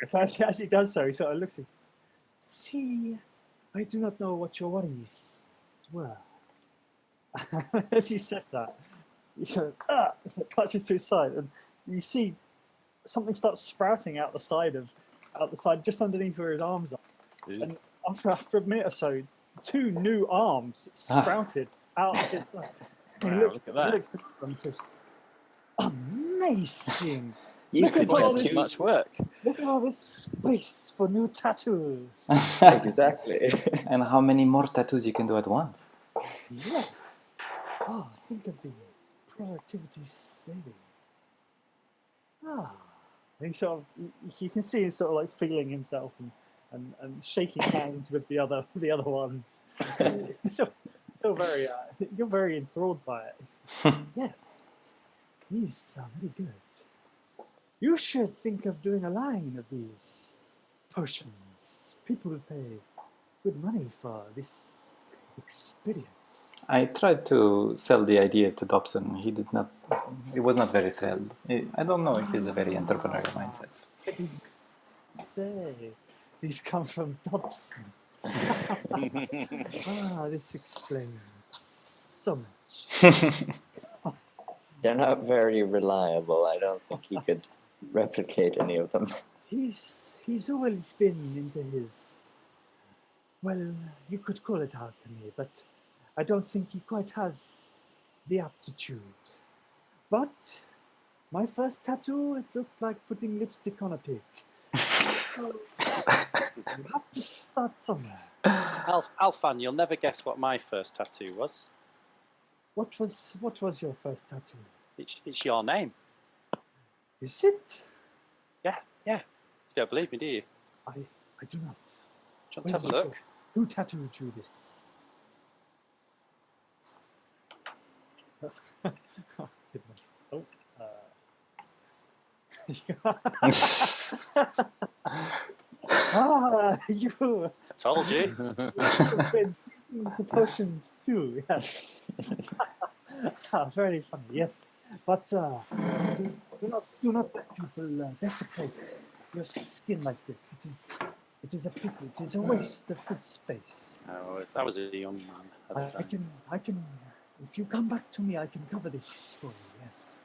Speaker 1: So as he does so, he sort of looks at, "See, I do not know what your worries were." As he says that, he sort of clutches to his side, and you see something starts sprouting out the side, just underneath where his arms are.
Speaker 3: Ooh.
Speaker 1: And after a minute or so, 2 new arms sprouted out of his side. And he
Speaker 3: Wow,
Speaker 1: looks,
Speaker 3: look at that.
Speaker 1: He looks at them and says, "Amazing!
Speaker 4: You
Speaker 1: Look
Speaker 4: could
Speaker 1: at all
Speaker 3: Twice
Speaker 1: this-
Speaker 3: too much work.
Speaker 1: Look at all this space for new tattoos."
Speaker 4: Exactly.
Speaker 5: And how many more tattoos you can do at once?
Speaker 1: Yes. Oh, think of the productivity saving. Ah. And he sort of, you can see him sort of like feeling himself and shaking hands with the other ones. So very, you're very enthralled by it. Yes, these are very good. You should think of doing a line of these potions. People will pay good money for this experience.
Speaker 5: I tried to sell the idea to Dobson. He did not. He was not very thrilled. I don't know if he's a very entrepreneurial mindset.
Speaker 1: I didn't say these come from Dobson. This explains so much.
Speaker 4: They're not very reliable. I don't think he could replicate any of them.
Speaker 1: He's always been into his, well, you could call it alchemy, but I don't think he quite has the aptitude. But my first tattoo, it looked like putting lipstick on a pig. So you have to start somewhere.
Speaker 6: Alfan, you'll never guess what my first tattoo was.
Speaker 1: What was your first tattoo?
Speaker 6: It's your name.
Speaker 1: Is it?
Speaker 6: Yeah. You don't believe me, do you?
Speaker 1: I do not.
Speaker 6: Do you want
Speaker 1: Where
Speaker 6: to have a
Speaker 1: did you
Speaker 6: look?
Speaker 1: go? Who tattooed you this? Oh, goodness. Oh. You
Speaker 6: Told you.
Speaker 1: you've been drinking the potions too, yes. Very funny, yes. But do not let people desecrate your skin like this. It is a pity. It is a waste of good space.
Speaker 6: Oh, if that was a young man at the time.
Speaker 1: I can. If you come back to me, I can cover this for you. Yes.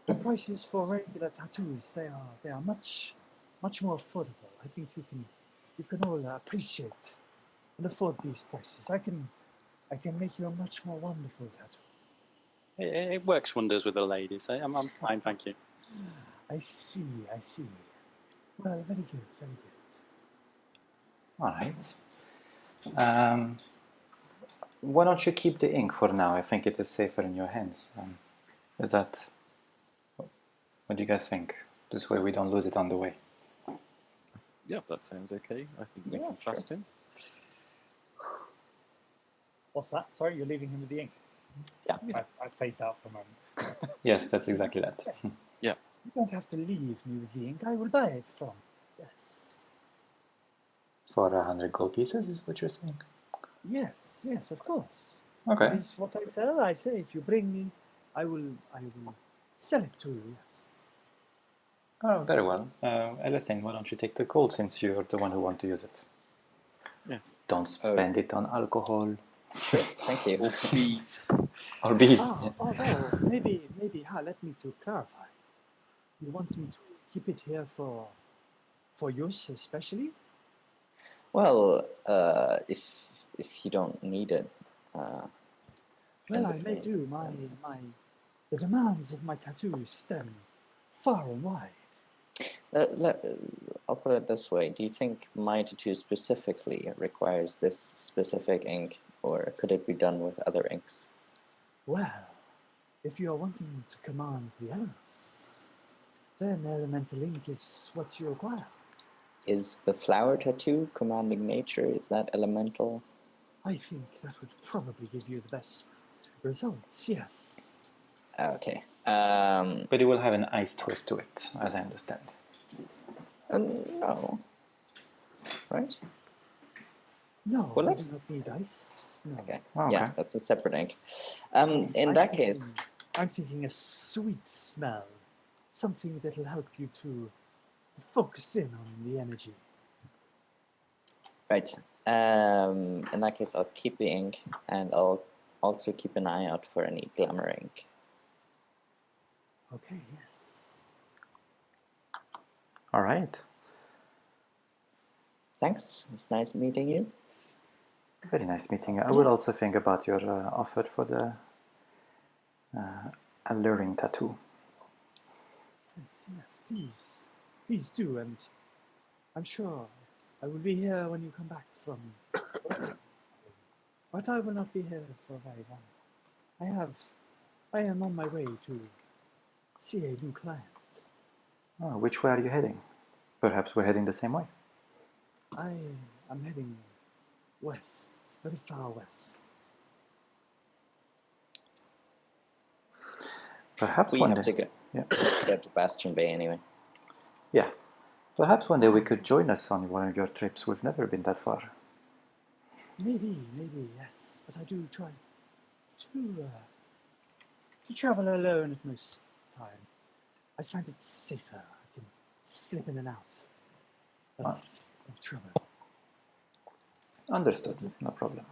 Speaker 1: The prices for regular tattoos they are much more affordable. I think you can all appreciate and afford these prices. I can make you a much more wonderful tattoo.
Speaker 6: It works wonders with the ladies. I'm fine, thank you.
Speaker 1: I see. Well, very good, very good.
Speaker 5: All right. Why don't you keep the ink for now? I think it is safer in your hands. Is that... What do you guys think? This way we don't lose it on the way.
Speaker 3: Yeah, that sounds okay. I think we
Speaker 4: Yeah,
Speaker 3: can
Speaker 4: sure.
Speaker 3: trust him.
Speaker 1: What's that? Sorry, you're leaving him with the ink.
Speaker 4: Yeah.
Speaker 1: I phased out for a moment.
Speaker 5: Yes, that's exactly that.
Speaker 1: You don't have to leave me with the ink. I will buy it from. Yes.
Speaker 5: For 100 gold pieces is what you're saying?
Speaker 1: Yes, of course.
Speaker 5: Okay.
Speaker 1: It is what I sell. I say, if you bring me, I will sell it to you. Yes.
Speaker 5: Oh, very well. Elethane, why don't you take the gold since you're the one who wants to use it?
Speaker 3: Yeah.
Speaker 5: Don't spend it on alcohol
Speaker 4: Sure, thank you.
Speaker 3: Or beads.
Speaker 5: or bees.
Speaker 1: Well, maybe. Let me to clarify. You want me to keep it here for use, especially?
Speaker 4: Well, if you don't need it,
Speaker 1: Well,
Speaker 4: and
Speaker 1: I may do. The demands of my tattoos stem far and wide.
Speaker 4: I'll put it this way. Do you think my tattoo specifically requires this specific ink, or could it be done with other inks?
Speaker 1: Well, if you are wanting to command the elements, then elemental ink is what you require.
Speaker 4: Is the flower tattoo commanding nature? Is that elemental?
Speaker 1: I think that would probably give you the best results, yes.
Speaker 4: Okay.
Speaker 5: But it will have an ice twist to it, as I understand.
Speaker 4: No. Right?
Speaker 1: No,
Speaker 4: Will
Speaker 1: I
Speaker 4: it?
Speaker 1: do not need ice. No.
Speaker 4: Okay.
Speaker 5: Oh,
Speaker 4: Yeah,
Speaker 5: okay.
Speaker 4: that's a separate ink. In that case,
Speaker 1: I'm thinking a sweet smell. Something that'll help you to focus in on the energy.
Speaker 4: right. In that case, I'll keep the ink, and I'll also keep an eye out for any glamour ink.
Speaker 1: Okay, yes.
Speaker 5: All right.
Speaker 4: Thanks. It's nice meeting you.
Speaker 5: Very nice meeting you. I will also
Speaker 1: Yes.
Speaker 5: think about your offer for the alluring tattoo.
Speaker 1: Yes, please. Please do, and I'm sure I will be here when you come back from... But I will not be here for very long. I am on my way to see a new client.
Speaker 5: Oh, which way are you heading? Perhaps we're heading the same way.
Speaker 1: I am heading west, very far west.
Speaker 5: Perhaps
Speaker 4: We
Speaker 5: one
Speaker 4: have
Speaker 5: day.
Speaker 4: to
Speaker 5: Yeah.
Speaker 4: get to Bastion Bay anyway.
Speaker 5: Yeah. Perhaps one day we could join us on one of your trips. We've never been that far.
Speaker 1: Maybe, yes. But I do try to travel alone at most time. I find it safer. I can slip in and out of trouble.
Speaker 5: Understood. No problem.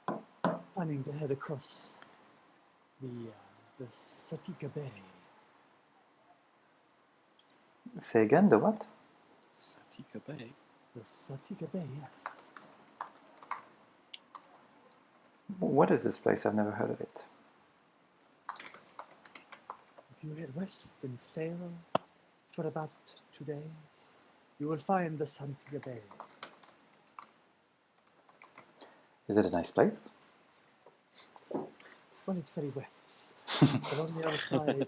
Speaker 1: I'm planning to head across the Satika Bay.
Speaker 5: Say again, the what?
Speaker 3: Satika Bay.
Speaker 1: The Satika Bay, yes.
Speaker 5: What is this place? I've never heard of it.
Speaker 1: If you head west and sail for about 2 days, you will find the Satika Bay.
Speaker 5: Is it a nice place?
Speaker 1: Well, it's very wet. But on the other side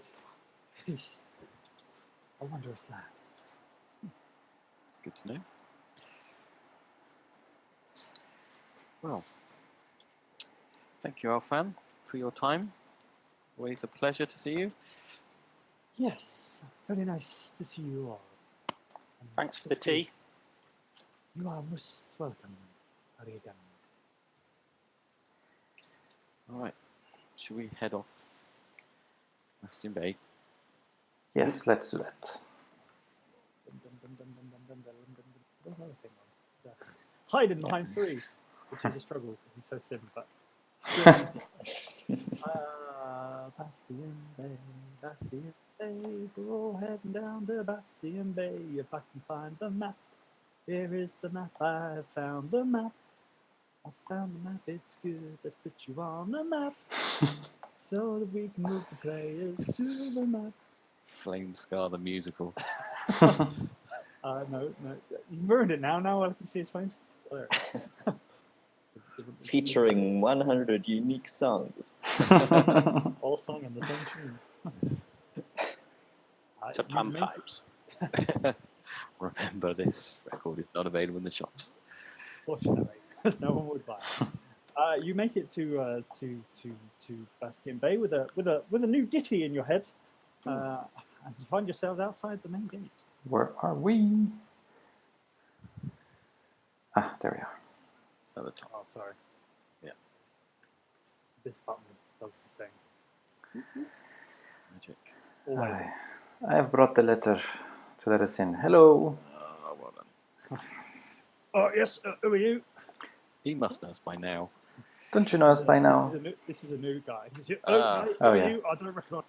Speaker 1: is a wondrous land.
Speaker 3: It's good to know. Well, thank you, Alfan, for your time. Always a pleasure to see you.
Speaker 1: Yes, very nice to see you all. And
Speaker 6: Thanks for the tea.
Speaker 1: You are most welcome, Arigan.
Speaker 3: All right. Should we head off Bastion Bay?
Speaker 5: Yes, let's do that.
Speaker 1: Hiding behind 3, which is a struggle because he's so thin, but still. Bastion Bay, we're all heading down to Bastion Bay. If I can find the map, here is the map. I have found the map. I found the map, it's good. Let's put you on the map so that we can move the players to the map.
Speaker 3: Flame Scar the musical.
Speaker 1: No, you ruined it now. Now I can see his flames. There.
Speaker 4: Featuring 100 unique songs.
Speaker 1: All sung in the same tune.
Speaker 6: To panpipes.
Speaker 3: Remember, this record is not available in the shops.
Speaker 1: Fortunately, because no one would buy it. You make it to Bastion Bay with a new ditty in your head, and you find yourselves outside the main gate.
Speaker 5: Where are we? Ah, there we are.
Speaker 3: At the top.
Speaker 1: Oh, sorry.
Speaker 3: Yeah.
Speaker 1: This button does the thing.
Speaker 3: Magic.
Speaker 1: Always.
Speaker 5: I have brought the letter to let us in. Hello.
Speaker 3: Oh, well then.
Speaker 1: Oh yes. Who are you?
Speaker 3: He must know us by now.
Speaker 5: Don't you know us by now?
Speaker 1: This is a new guy. Who
Speaker 5: Oh,
Speaker 1: are
Speaker 5: yeah.
Speaker 1: you? I don't recognise.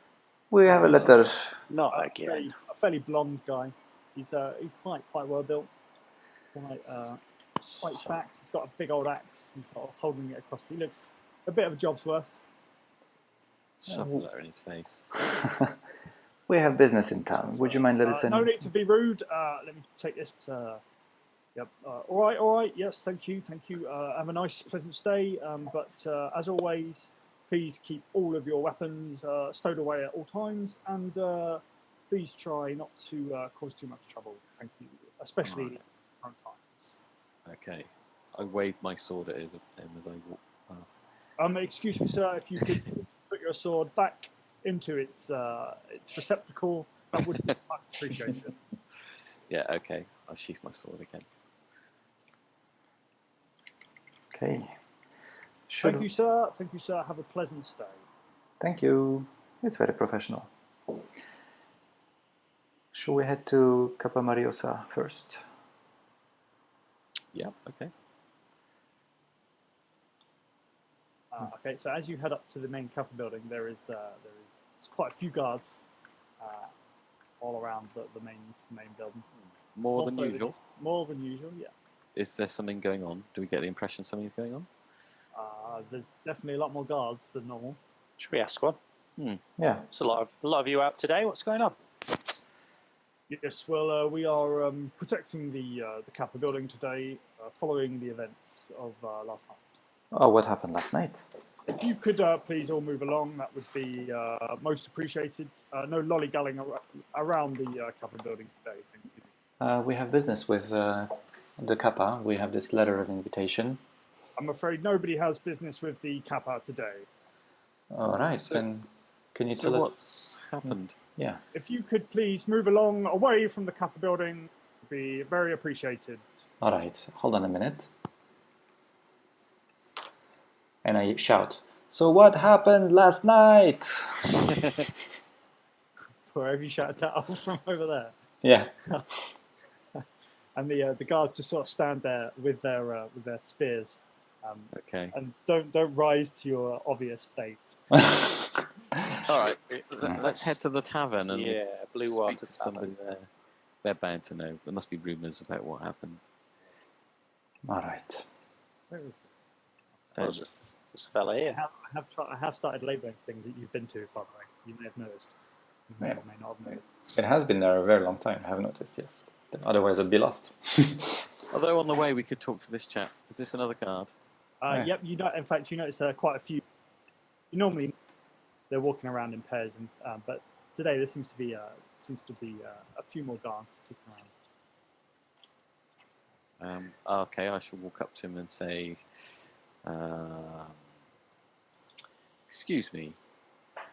Speaker 5: We have a letter.
Speaker 6: Not again.
Speaker 1: A fairly blonde guy. He's quite well built. Quite stacked. He's got a big old axe. He's sort of holding it across. He looks a bit of a job's worth.
Speaker 3: Shove the letter in his face.
Speaker 5: We have business in town. Would you mind letting us in?
Speaker 1: No need to be rude. Let me take this. Yep. All right. Yes. Thank you. Have a nice, pleasant stay. But as always, please keep all of your weapons stowed away at all times, and please try not to cause too much trouble. Thank you, especially in current times.
Speaker 3: Okay. I wave my sword at him as I walk past.
Speaker 1: Excuse me, sir. If you could put your sword back into its receptacle, that would be much appreciated.
Speaker 3: Yeah, okay. I'll sheath my sword again.
Speaker 5: Okay.
Speaker 1: Thank you, sir. Have a pleasant stay.
Speaker 5: Thank you. It's very professional. Shall we head to Capa Mariosa first?
Speaker 3: Yeah, okay.
Speaker 1: Okay, so as you head up to the main Kappa building, there is quite a few guards all around the main building.
Speaker 3: More than usual?
Speaker 1: More than usual, yeah.
Speaker 3: Is there something going on? Do we get the impression something's going on?
Speaker 1: There's definitely a lot more guards than normal.
Speaker 6: Should we ask one?
Speaker 5: Yeah.
Speaker 6: There's a lot of you out today. What's going on?
Speaker 1: Yes, well, we are protecting the Kappa building today, following the events of last night.
Speaker 5: Oh, what happened last night?
Speaker 1: If you could please all move along, that would be most appreciated. No lollygalling around the Kappa building today. Thank you.
Speaker 5: We have business with the Kappa. We have this letter of invitation.
Speaker 1: I'm afraid nobody has business with the Kappa today.
Speaker 5: All right,
Speaker 3: So-
Speaker 5: then can you
Speaker 3: So
Speaker 5: tell us?
Speaker 3: what's happened?
Speaker 5: Yeah.
Speaker 1: If you could please move along away from the Kappa building, it would be very appreciated.
Speaker 5: All right, hold on a minute. And I shout, so what happened last night?
Speaker 1: Wherever you shouted that out from over there.
Speaker 5: Yeah.
Speaker 1: And the guards just sort of stand there with their spears.
Speaker 3: Okay.
Speaker 1: And don't rise to your obvious fate.
Speaker 6: All right.
Speaker 3: Let's head to the tavern and
Speaker 6: Blue
Speaker 3: speak
Speaker 6: Water
Speaker 3: to somebody
Speaker 6: Tavern.
Speaker 3: there. They're bound to know. There must be rumours about what happened.
Speaker 5: All right.
Speaker 1: Where is it?
Speaker 6: There's a fella here.
Speaker 1: I have started labelling things that you've been to, by the way. You may have noticed. You may or may not have noticed.
Speaker 5: It has been there a very long time, I have noticed, yes. Otherwise I'd be lost.
Speaker 3: Although on the way we could talk to this chap. Is this another guard?
Speaker 1: Yep, in fact, you notice quite a few. Normally, they're walking around in pairs, but today there seems to be a few more guards kicking around.
Speaker 3: Okay, I shall walk up to him and say, Excuse me.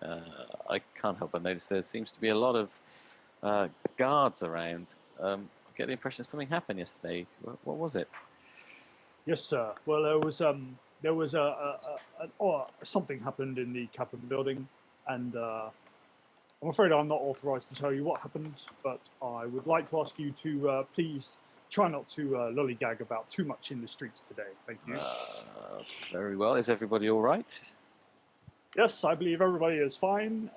Speaker 3: I can't help but notice there seems to be a lot of guards around. I get the impression something happened yesterday. What was it?
Speaker 1: Yes, sir. Well, there was something happened in the Capitol building, and I'm afraid I'm not authorized to tell you what happened, but I would like to ask you to please try not to lollygag about too much in the streets today. Thank you.
Speaker 3: Very well. Is everybody all right?
Speaker 1: Yes, I believe everybody is fine.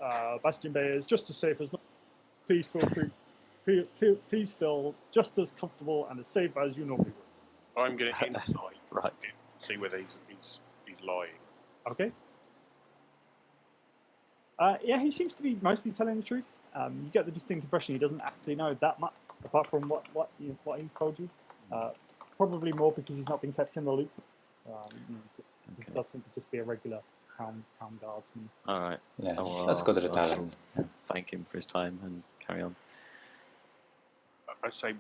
Speaker 1: Bastion Bay is just as safe as not. Please feel free. Please feel just as comfortable and as safe as you normally would.
Speaker 2: I'm going to inside
Speaker 3: Right.
Speaker 2: see whether he's lying.
Speaker 1: Okay. Yeah, he seems to be mostly telling the truth. You get the distinct impression he doesn't actually know that much, apart from what he's told you. Probably more because he's not been kept in the loop. Just does seem to just be a regular town guardsman.
Speaker 3: All right.
Speaker 5: Yeah,
Speaker 3: well,
Speaker 5: let's go to the
Speaker 3: I
Speaker 5: tavern.
Speaker 3: shall thank him for his time and carry on.
Speaker 2: I say,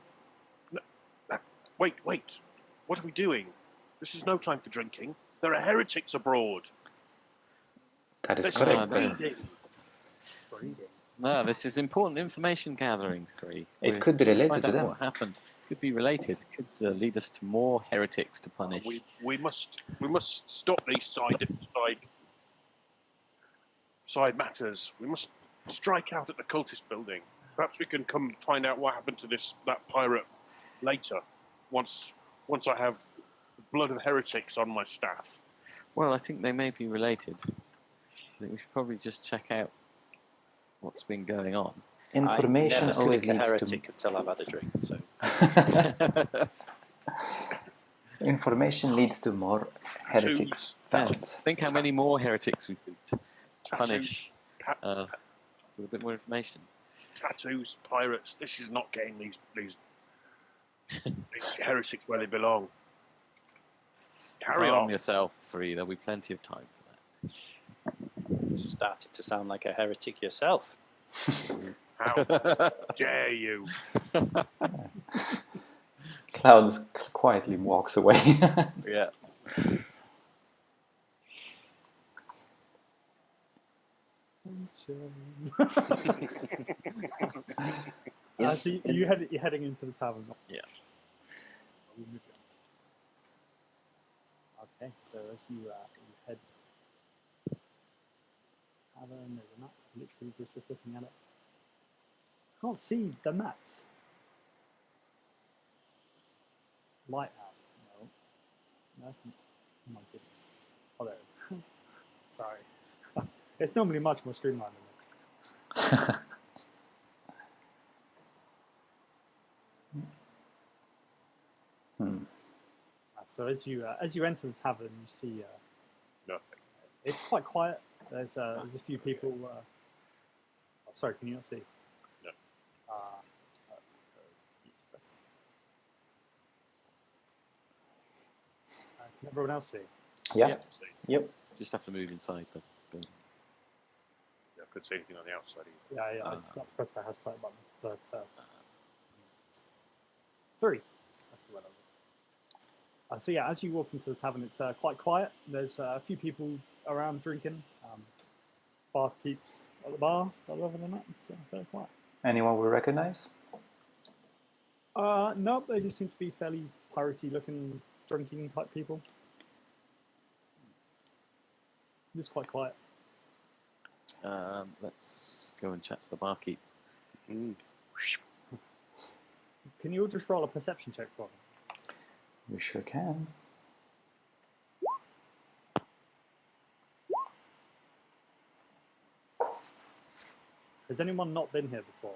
Speaker 2: wait. What are we doing? This is no time for drinking. There are heretics abroad.
Speaker 5: That is
Speaker 2: Let's
Speaker 5: correct.
Speaker 2: stay
Speaker 5: But
Speaker 2: breeding.
Speaker 3: No, this is important information gathering, 3.
Speaker 5: it could be related
Speaker 3: Find
Speaker 5: to
Speaker 3: out
Speaker 5: them.
Speaker 3: what happened. Could be related. Could lead us to more heretics to punish.
Speaker 2: We must stop these side matters. We must strike out at the cultist building. Perhaps we can come find out what happened to that pirate later. Once I have the blood of heretics on my staff.
Speaker 3: Well, I think they may be related. I think we should probably just check out what's been going on.
Speaker 5: Information
Speaker 6: I never
Speaker 5: always
Speaker 6: sleep a
Speaker 5: leads
Speaker 6: heretic until I've had a drink. So
Speaker 5: to information leads to more heretics found.
Speaker 3: Yes. Think how many more heretics we could punish with a bit more information.
Speaker 2: Tattoos, pirates. This is not getting these heretics where they belong. Carry
Speaker 3: Calm
Speaker 2: on.
Speaker 3: yourself, 3. There'll be plenty of time for that.
Speaker 6: started to sound like a heretic yourself.
Speaker 2: How dare you?
Speaker 5: Clouds quietly walks away.
Speaker 3: Yeah.
Speaker 1: So you're heading into the tavern.
Speaker 3: Yeah.
Speaker 1: Okay, so as you head tavern, there's a map. Literally was just looking at it. Can't see the maps. Lighthouse. No. Oh my goodness. Oh, there it is. Sorry. It's normally much more streamlined than this. So as you enter the tavern, you see
Speaker 2: Nothing.
Speaker 1: it's quite quiet. There's a few people. Oh, sorry, can you not see?
Speaker 2: No.
Speaker 1: Can everyone else see?
Speaker 5: Yeah. Yep.
Speaker 3: Just have to move inside the building.
Speaker 2: Yeah, I couldn't see anything on the outside either.
Speaker 1: Yeah. I've not pressed the has sight button. But 3. That's the one. So yeah, as you walk into the tavern, it's quite quiet. There's a few people around drinking. Bar keeps at the bar, but other than that, it's very quiet.
Speaker 5: Anyone we recognize?
Speaker 1: No, they just seem to be fairly piratey looking, drinking type people. It's quite quiet.
Speaker 3: Let's go and chat to the barkeep.
Speaker 1: Can you all just roll a perception check for me?
Speaker 5: We sure can.
Speaker 1: Has anyone not been here before,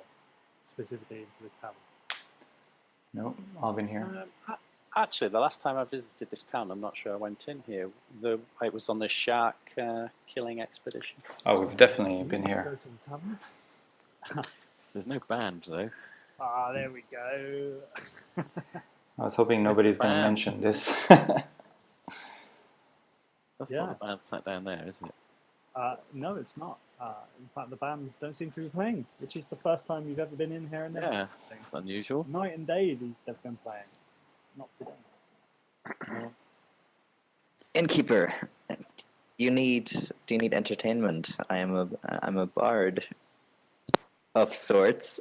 Speaker 1: specifically into this tavern?
Speaker 5: No, I've been here.
Speaker 6: Actually, the last time I visited this town, I'm not sure I went in here. It was on the shark killing expedition.
Speaker 5: Oh, we've definitely been
Speaker 1: Go
Speaker 5: here.
Speaker 1: to the tavern.
Speaker 3: There's no band, though.
Speaker 1: Ah, there we go.
Speaker 5: I was hoping nobody's going to
Speaker 3: band.
Speaker 5: mention this.
Speaker 3: That's
Speaker 1: Yeah.
Speaker 3: not the band sat down there, isn't it?
Speaker 1: No, it's not. In fact, the bands don't seem to be playing, which is the first time you've ever been in here and there.
Speaker 3: Yeah, it's unusual.
Speaker 1: Night and day they've been playing. Not today.
Speaker 4: Innkeeper, do you need entertainment? I'm a bard of sorts.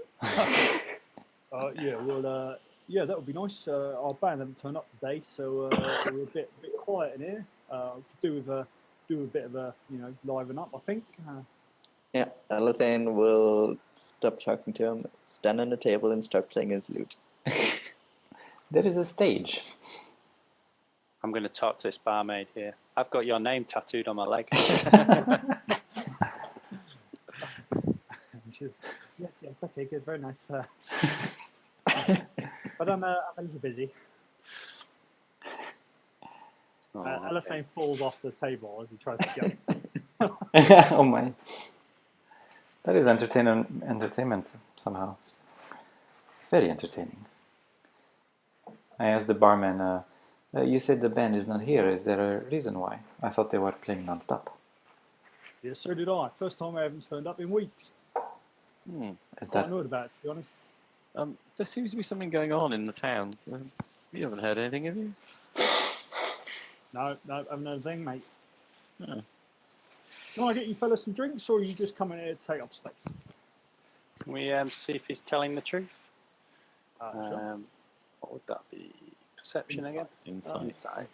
Speaker 1: Yeah, that would be nice. Our band haven't turned up today, so we're a bit quiet in here. Do a bit of a liven up, I think.
Speaker 4: Yeah, Elethane will stop talking to him, stand on the table, and start playing his lute.
Speaker 5: There is a stage.
Speaker 6: I'm going to talk to this barmaid here. I've got your name tattooed on my leg.
Speaker 1: Yes, okay, good, very nice. But I'm a little busy. Elephant falls off the table as he tries to jump.
Speaker 5: Oh my. That is entertainment somehow. Very entertaining. I asked the barman, you said the band is not here. Is there a reason why? I thought they were playing non-stop.
Speaker 1: Yes, so did I. First time I haven't turned up in weeks.
Speaker 5: Is
Speaker 1: Quite
Speaker 5: that
Speaker 1: annoyed about it, to be honest.
Speaker 3: There seems to be something going on in the town. You haven't heard anything, have you?
Speaker 1: No, I haven't heard a thing, mate.
Speaker 3: Oh.
Speaker 1: Can I get you fellas some drinks, or are you just coming here to take up space?
Speaker 6: Can we see if he's telling the truth?
Speaker 1: Sure.
Speaker 6: What would that be? Perception again?
Speaker 3: Insight.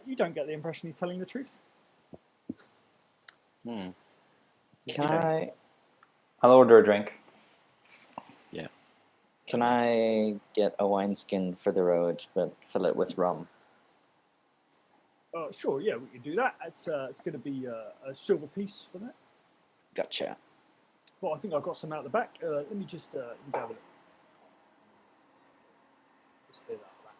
Speaker 1: You don't get the impression he's telling the truth.
Speaker 4: Can
Speaker 5: I'll order a drink.
Speaker 3: Yeah.
Speaker 4: Can I get a wineskin for the road, but fill it with rum?
Speaker 1: Sure, yeah, we can do that. It's going to be a silver piece for that.
Speaker 4: Gotcha.
Speaker 1: But I think I've got some out the back. Let me just have a look. Just clear that back.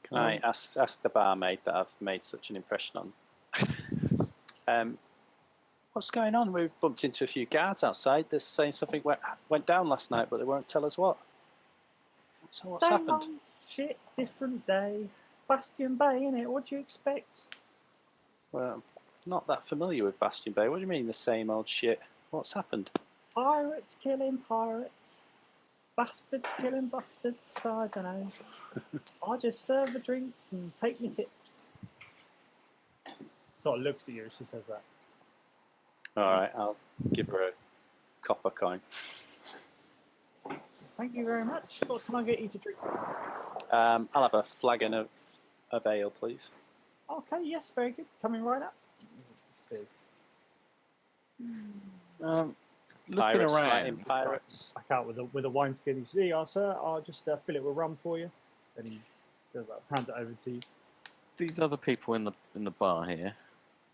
Speaker 6: Can I ask the barmaid that I've made such an impression on? What's going on? We bumped into a few guards outside. They're saying something went down last night, but they won't tell us what. So what's
Speaker 1: Same
Speaker 6: happened?
Speaker 1: old shit, different day. It's Bastion Bay, innit? What do you expect?
Speaker 6: Well, not that familiar with Bastion Bay. What do you mean the same old shit? What's happened?
Speaker 1: Pirates killing pirates. Bastards killing bastards. So I don't know. I just serve the drinks and take my tips. Sort of looks at you as she says that.
Speaker 6: All right, I'll give her a copper coin.
Speaker 1: Thank you very much. What can I get you to drink?
Speaker 6: I'll have a flagon of ale, please.
Speaker 1: Okay, yes, very good. Coming right up.
Speaker 3: Looking
Speaker 6: Pirates
Speaker 3: around.
Speaker 6: fighting pirates.
Speaker 1: Back out with a wineskin. He says, "Yeah, sir, I'll just fill it with rum for you." Then he goes up, hands it over to you.
Speaker 3: These other people in the bar here.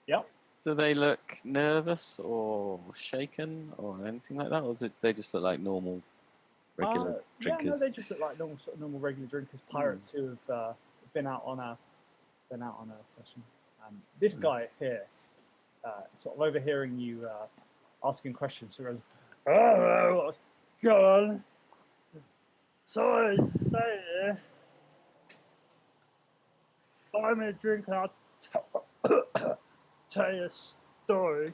Speaker 1: Yep.
Speaker 3: Do they look nervous or shaken or anything like that, or they just look like normal, regular drinkers?
Speaker 1: Yeah, no, they just look like normal regular drinkers. Pirates who have been out on a session. This guy here, sort of overhearing you asking questions, so goes, "Oh, what's going on? So I say, buy me a drink and I'll tell you a story."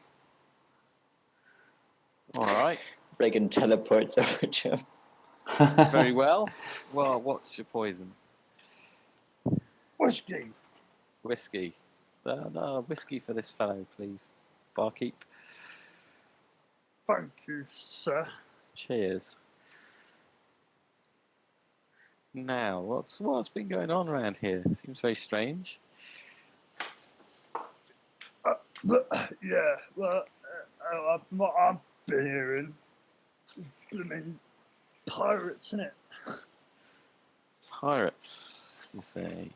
Speaker 3: All right.
Speaker 4: Reagan teleports over to him.
Speaker 3: Very well. Well, what's your poison?
Speaker 1: Whiskey.
Speaker 3: Whiskey. No, whiskey for this fellow, please. Barkeep.
Speaker 1: Thank you, sir.
Speaker 3: Cheers. Now, what's been going on around here? Seems very strange.
Speaker 1: Yeah, well, from what I've been hearing, blooming pirates, innit?
Speaker 3: Pirates, you say?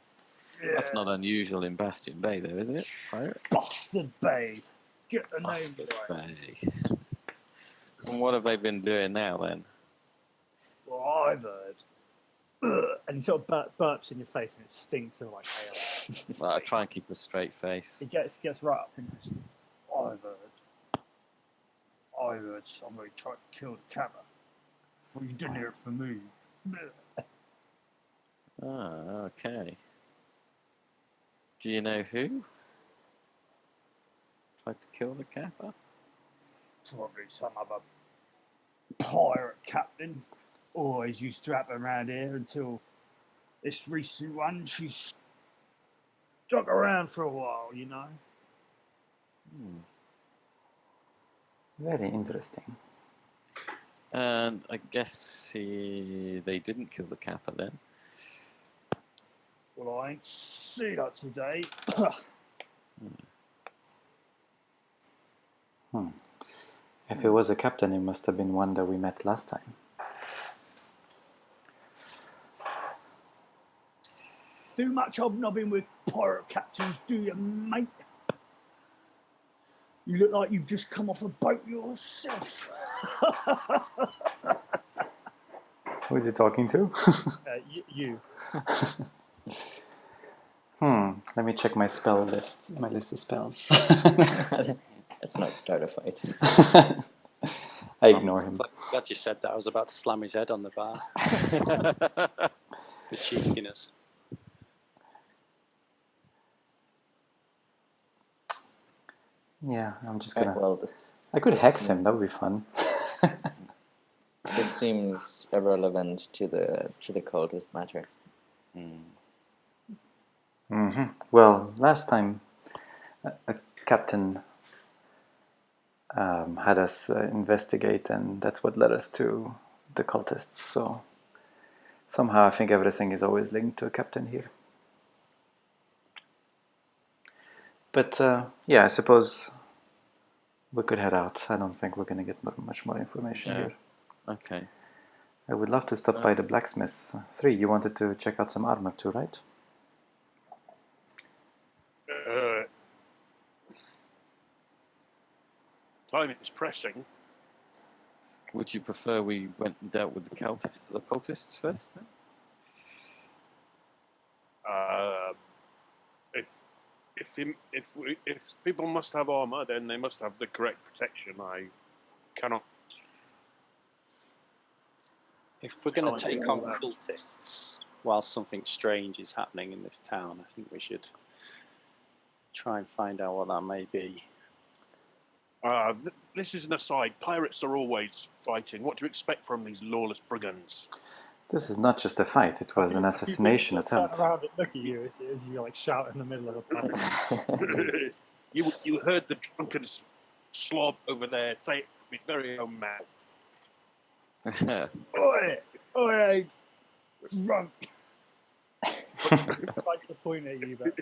Speaker 1: Yeah.
Speaker 3: That's not unusual in Bastion Bay, though, is it? Pirates?
Speaker 1: Bastard Bay. Get the
Speaker 3: Bastard
Speaker 1: name right.
Speaker 3: Bay. And what have they been doing now, then?
Speaker 1: Well, I've heard. And he sort of burps in your face and it stinks of like ale.
Speaker 3: Well, I try and keep a straight face.
Speaker 1: He gets right up and goes, I heard somebody tried to kill the capper. Well, you didn't hear it from me.
Speaker 3: Ah, okay. Do you know who tried to kill the Kappa?
Speaker 1: Probably some other pirate captain always used to happen around here until this recent one. She's stuck around for a while, you know.
Speaker 5: Very interesting.
Speaker 3: And I guess they didn't kill the Kappa then.
Speaker 1: Well, I ain't seen her today.
Speaker 5: If it was a captain, it must have been one that we met last time.
Speaker 1: Do much hobnobbing with pirate captains, do you, mate? You look like you've just come off a boat yourself.
Speaker 5: Who is he talking to?
Speaker 1: You.
Speaker 5: Let me check my spell list. My list of spells.
Speaker 4: Let's not start a fight.
Speaker 5: I ignore him.
Speaker 6: Glad you said that. I was about to slam his head on the bar. For cheekiness.
Speaker 5: Yeah, I'm just
Speaker 4: Right,
Speaker 5: gonna.
Speaker 4: well,
Speaker 5: I could hex him. That would be fun.
Speaker 4: this seems irrelevant to the cultist matter.
Speaker 5: Well, last time a captain had us investigate, and that's what led us to the cultists. So somehow I think everything is always linked to a captain here. But yeah, I suppose we could head out. I don't think we're going to get much more information here.
Speaker 3: Okay.
Speaker 5: I would love to stop by the blacksmith's. 3, you wanted to check out some armor too, right?
Speaker 2: Time is pressing.
Speaker 3: Would you prefer we went and dealt with the cultists first? Then?
Speaker 2: If people must have armor, then they must have the correct protection. I cannot.
Speaker 6: If we're going to take on cultists while something strange is happening in this town, I think we should try and find out what that may be.
Speaker 2: This is an aside. Pirates are always fighting. What do you expect from these lawless brigands?
Speaker 5: This is not just a fight, it was an assassination attempt.
Speaker 1: Turn around and look at you as you like shout in the middle of a battle.
Speaker 2: You heard the drunken slob over there say it from his very own mouth.
Speaker 1: Oi! Oi! Drunk! Tries to point at you, but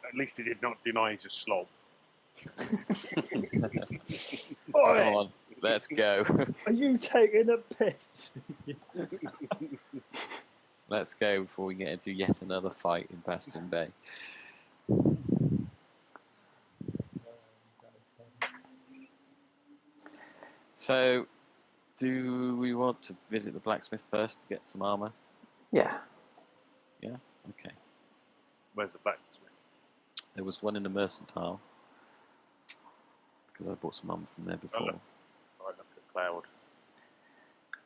Speaker 2: At least he did not deny he's a slob.
Speaker 1: Oi!
Speaker 3: Come on, let's go.
Speaker 1: Are you taking a piss?
Speaker 3: Let's go before we get into yet another fight in Bastion Bay. So, do we want to visit the blacksmith first to get some armor?
Speaker 5: Yeah.
Speaker 3: Yeah? Okay.
Speaker 2: Where's the blacksmith?
Speaker 3: There was one in the mercantile. Because I bought some armor from there before.
Speaker 2: I look at Cloud.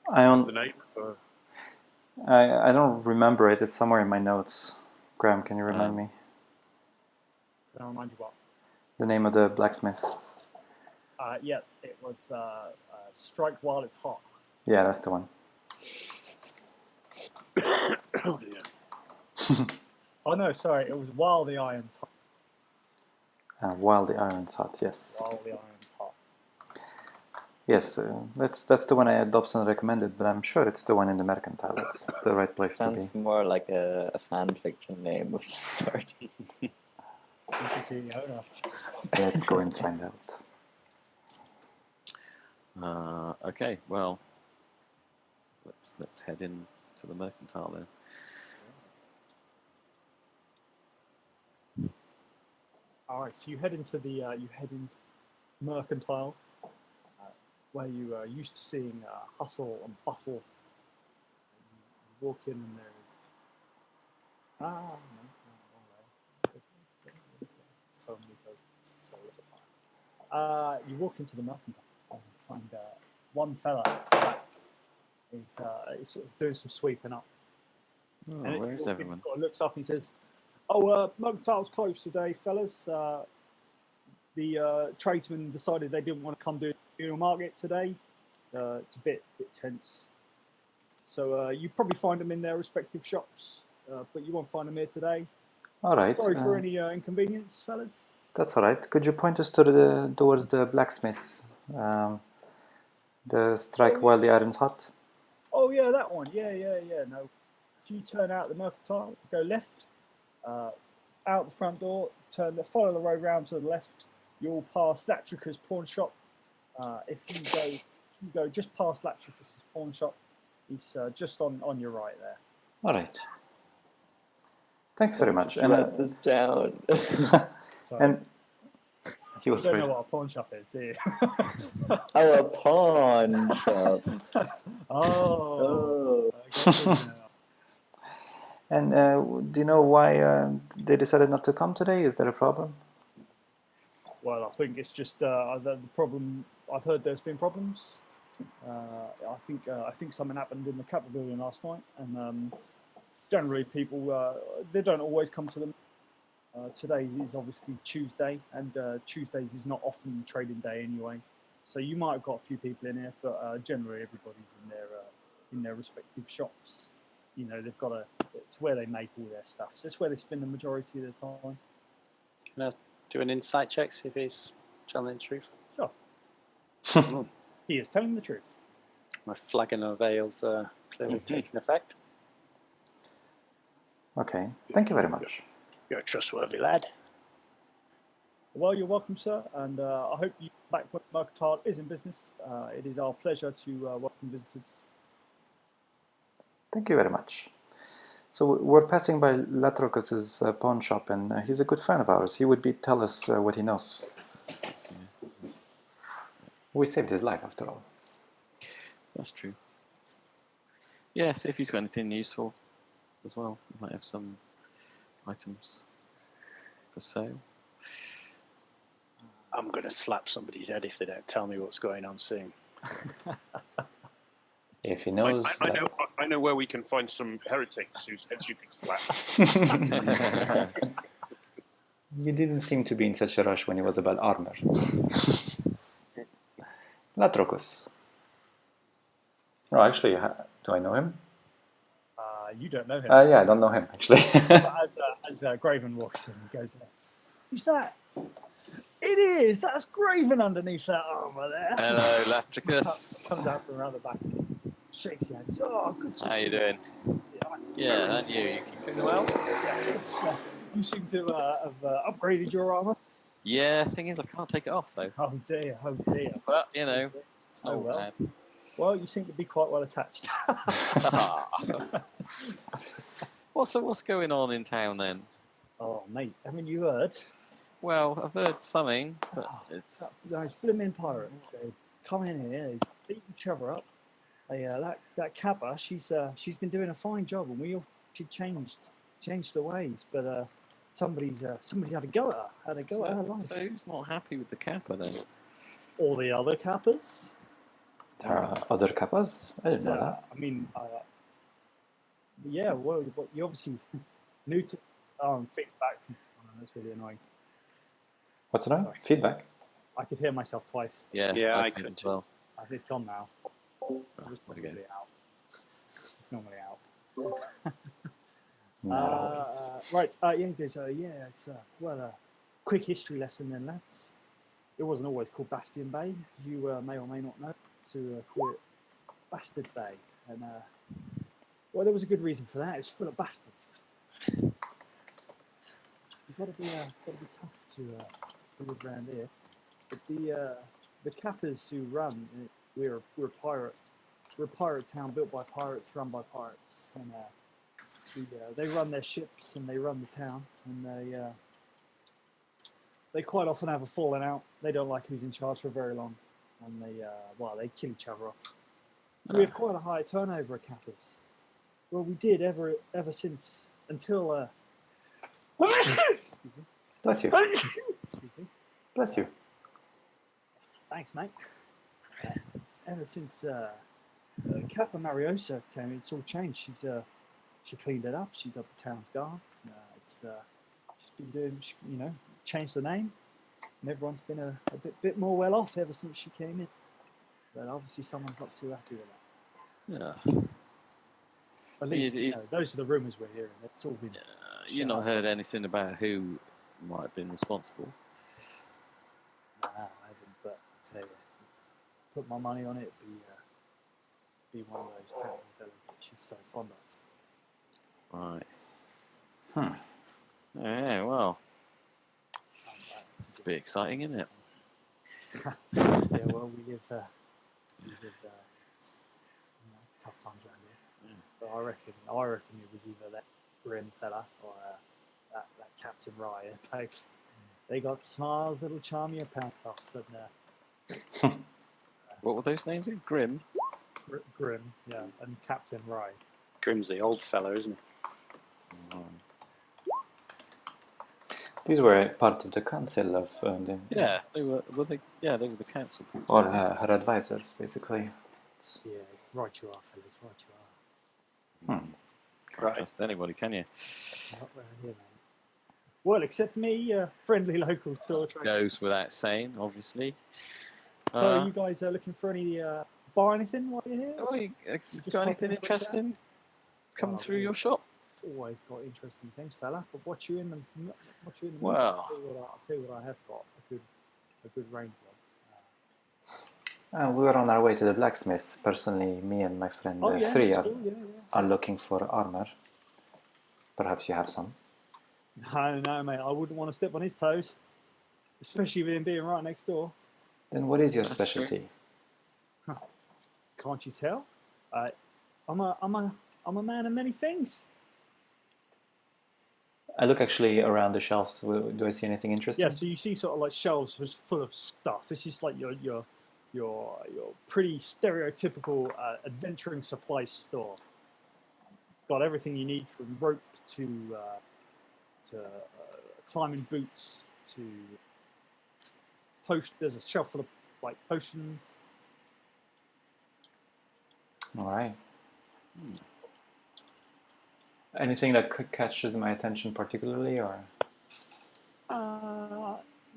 Speaker 5: The
Speaker 2: The name?
Speaker 5: I don't remember it. It's somewhere in my notes. Graham, can you remind me?
Speaker 1: Can I remind you what?
Speaker 5: The name of the blacksmith.
Speaker 1: Yes, it was Strike While It's Hot.
Speaker 5: Yeah, that's the one.
Speaker 2: Oh dear.
Speaker 1: Oh no, sorry, it was While the Iron's Hot.
Speaker 5: While the Iron's Hot, yes.
Speaker 1: While the Iron's Hot.
Speaker 5: Yes, that's the one Dobson recommended, but I'm sure it's the one in the mercantile. It's the right place to be.
Speaker 4: Sounds more like a fan fiction name of some sort.
Speaker 1: Interesting owner.
Speaker 5: Let's go and find out.
Speaker 3: Okay, well, let's head in to the mercantile then.
Speaker 1: All right, so you head into mercantile, where you are used to seeing hustle and bustle. You walk in and there is so many folks, so little time. You walk into the mercantile and find one fella is sort of doing some sweeping up.
Speaker 3: Oh,
Speaker 1: And
Speaker 3: where is everyone?
Speaker 1: Looks up and he says, "Oh, mercantile's closed today, fellas. the tradesmen decided they didn't want to come do a market today. It's a bit tense. So you probably find them in their respective shops, but you won't find them here today.
Speaker 5: All right.
Speaker 1: Sorry for any inconvenience, fellas.
Speaker 5: That's all right. Could you point us towards the blacksmiths? The strike while the iron's hot?
Speaker 1: Oh, yeah, that one. Yeah. No. If you turn out the mercantile, go left, out the front door, follow the road round to the left, you'll pass Latrica's pawn shop. If you go just past Latrica's pawn shop, he's just on your right there.
Speaker 5: All right. Thanks very much.
Speaker 4: Just write this down.
Speaker 1: So,
Speaker 5: And he
Speaker 1: you
Speaker 5: was
Speaker 1: don't
Speaker 5: thrilled.
Speaker 1: know what a pawn shop is, do you?
Speaker 4: Oh, a pawn shop.
Speaker 1: Oh. Okay,
Speaker 5: And do you know why they decided not to come today? Is there a problem?
Speaker 1: well, I think it's just the problem. I've heard there's been problems. I think something happened in the Capitol building last night, and generally people they don't always come to them. Today is obviously Tuesday, and Tuesdays is not often trading day anyway. So you might have got a few people in here, but generally everybody's in their respective shops. You know, they've got it's where they make all their stuff. So it's where they spend the majority of their time.
Speaker 6: Can I do an insight check, see if he's telling the truth?
Speaker 1: Sure. He is telling the truth.
Speaker 6: My flagon of ale's clearly taking effect.
Speaker 5: Okay. Thank you very much.
Speaker 6: You're a trustworthy lad.
Speaker 1: Well, you're welcome, sir, and I hope you back when Mercantile is in business. It is our pleasure to welcome visitors.
Speaker 5: Thank you very much. So we're passing by Latrocus's pawn shop, and he's a good friend of ours. He would tell us what he knows. We saved his life, after all.
Speaker 3: That's true. Yes, if he's got anything useful as well, he might have some items for sale.
Speaker 6: I'm going to slap somebody's head if they don't tell me what's going on soon.
Speaker 5: If he knows...
Speaker 2: I know where we can find some heretics whose heads you can slap.
Speaker 5: You didn't seem to be in such a rush when it was about armor. Latrocus. Oh, actually, do I know him?
Speaker 1: You don't know him.
Speaker 5: Yeah, I don't know him, actually.
Speaker 1: But as Graven walks in, he goes, "Who's that?" "It is. That's Graven underneath that armor there."
Speaker 3: Hello, Latricus.
Speaker 1: Comes out from around the back, shakes your hands. "Oh, good to
Speaker 3: How
Speaker 1: see
Speaker 3: you doing? Yeah, and you keeping well?
Speaker 1: Yes. You seem to have upgraded your armor.
Speaker 3: Yeah, thing is, I can't take it off though.
Speaker 1: Oh dear.
Speaker 3: But you know, it's not
Speaker 1: Oh, well.
Speaker 3: bad.
Speaker 1: Well, you seem to be quite well attached.
Speaker 3: What's going on in town then?
Speaker 1: Oh, mate, haven't you heard?
Speaker 3: Well, I've heard something, but it's
Speaker 1: Those blooming pirates. They come in here, they beat each other up. That Kappa, she's been doing a fine job, and she changed the ways, but somebody had a go at her. Had a go at her life.
Speaker 3: So who's not happy with the Kappa then?
Speaker 1: All the other Kappas.
Speaker 5: There are other kappas? I didn't know that.
Speaker 1: I mean, yeah. Well, you obviously new to feedback from. Oh, that's really annoying.
Speaker 5: What's that?
Speaker 1: Sorry.
Speaker 5: Feedback?
Speaker 1: I could hear myself twice.
Speaker 3: Yeah,
Speaker 6: I
Speaker 3: could
Speaker 6: could
Speaker 3: as well.
Speaker 1: I think it's gone now.
Speaker 3: Oh,
Speaker 1: It's
Speaker 3: there we go.
Speaker 1: probably out. It's normally out.
Speaker 5: No.
Speaker 1: Right. Yeah, there's it's quick history lesson then, lads. It wasn't always called Bastion Bay, as you may or may not know. To call it Bastard Bay, and well, there was a good reason for that. It's full of bastards. You've got to be tough to live around here. But the Kappas who run, we're a pirate. We're a pirate town built by pirates, run by pirates, and they run their ships and they run the town, and they quite often have a falling out. They don't like who's in charge for very long, and they kill each other off. So we have quite a high turnover of Kappas. Well, we did ever since until.
Speaker 5: Bless you.
Speaker 1: Excuse me.
Speaker 5: Bless you.
Speaker 1: Thanks, mate. Ever since Kappa Mariosa came, it's all changed. She cleaned it up. She got the town's guard. She's been doing, changed the name. and everyone's been a bit more well off ever since she came in. But obviously, someone's not too happy with that.
Speaker 3: Yeah.
Speaker 1: At least, those are the rumours we're hearing. It's all been.
Speaker 3: You've not heard anything about who might have been responsible?
Speaker 1: Nah, I haven't. But I tell you, put my money on it. Be one of those pattern fellas that she's so fond of.
Speaker 3: Right. Yeah. Well, it's a bit exciting, isn't it?
Speaker 1: Yeah. Well, we live tough times around here.
Speaker 3: Yeah.
Speaker 1: But I reckon it was either that grim fella or that Captain Rye. They got smiles that'll charm your pants off. But
Speaker 3: What were those names? Grim.
Speaker 1: Grim, yeah, and Captain Rye.
Speaker 6: Grim's the old fella, isn't he?
Speaker 5: These were part of the council of the...
Speaker 3: Yeah, they were. Were they? Yeah, they were the council people.
Speaker 5: Or her advisors, basically.
Speaker 1: Yeah, right you are, fellas, right you are.
Speaker 3: Can't trust anybody, can you?
Speaker 1: Not round here, mate. Well, except me, friendly local store trader.
Speaker 3: Goes without saying, obviously.
Speaker 1: So you guys are looking for any, buy anything while you're here?
Speaker 3: Oh, you
Speaker 1: just
Speaker 3: got
Speaker 1: popping
Speaker 3: anything
Speaker 1: for a chat?
Speaker 3: interesting coming through
Speaker 1: well,
Speaker 3: your shop?
Speaker 1: Always got interesting things, fella. But what you in the
Speaker 3: Well.
Speaker 1: I'll tell you what I have got. A good range of.
Speaker 5: We were on our way to the blacksmith. Personally, me and my friend three are looking for armor. Perhaps you have some.
Speaker 1: No, mate. I wouldn't want to step on his toes, especially with him being right next door.
Speaker 5: Then what is your
Speaker 3: That's
Speaker 5: specialty?
Speaker 1: Can't you tell? I'm a man of many things.
Speaker 5: I look actually around the shelves. Do I see anything interesting?
Speaker 1: Yeah, so you see sort of like shelves just full of stuff. This is like your pretty stereotypical adventuring supply store. Got everything you need from rope to climbing boots to potion. There's a shelf full of like potions.
Speaker 5: All right. Anything that catches my attention particularly, or?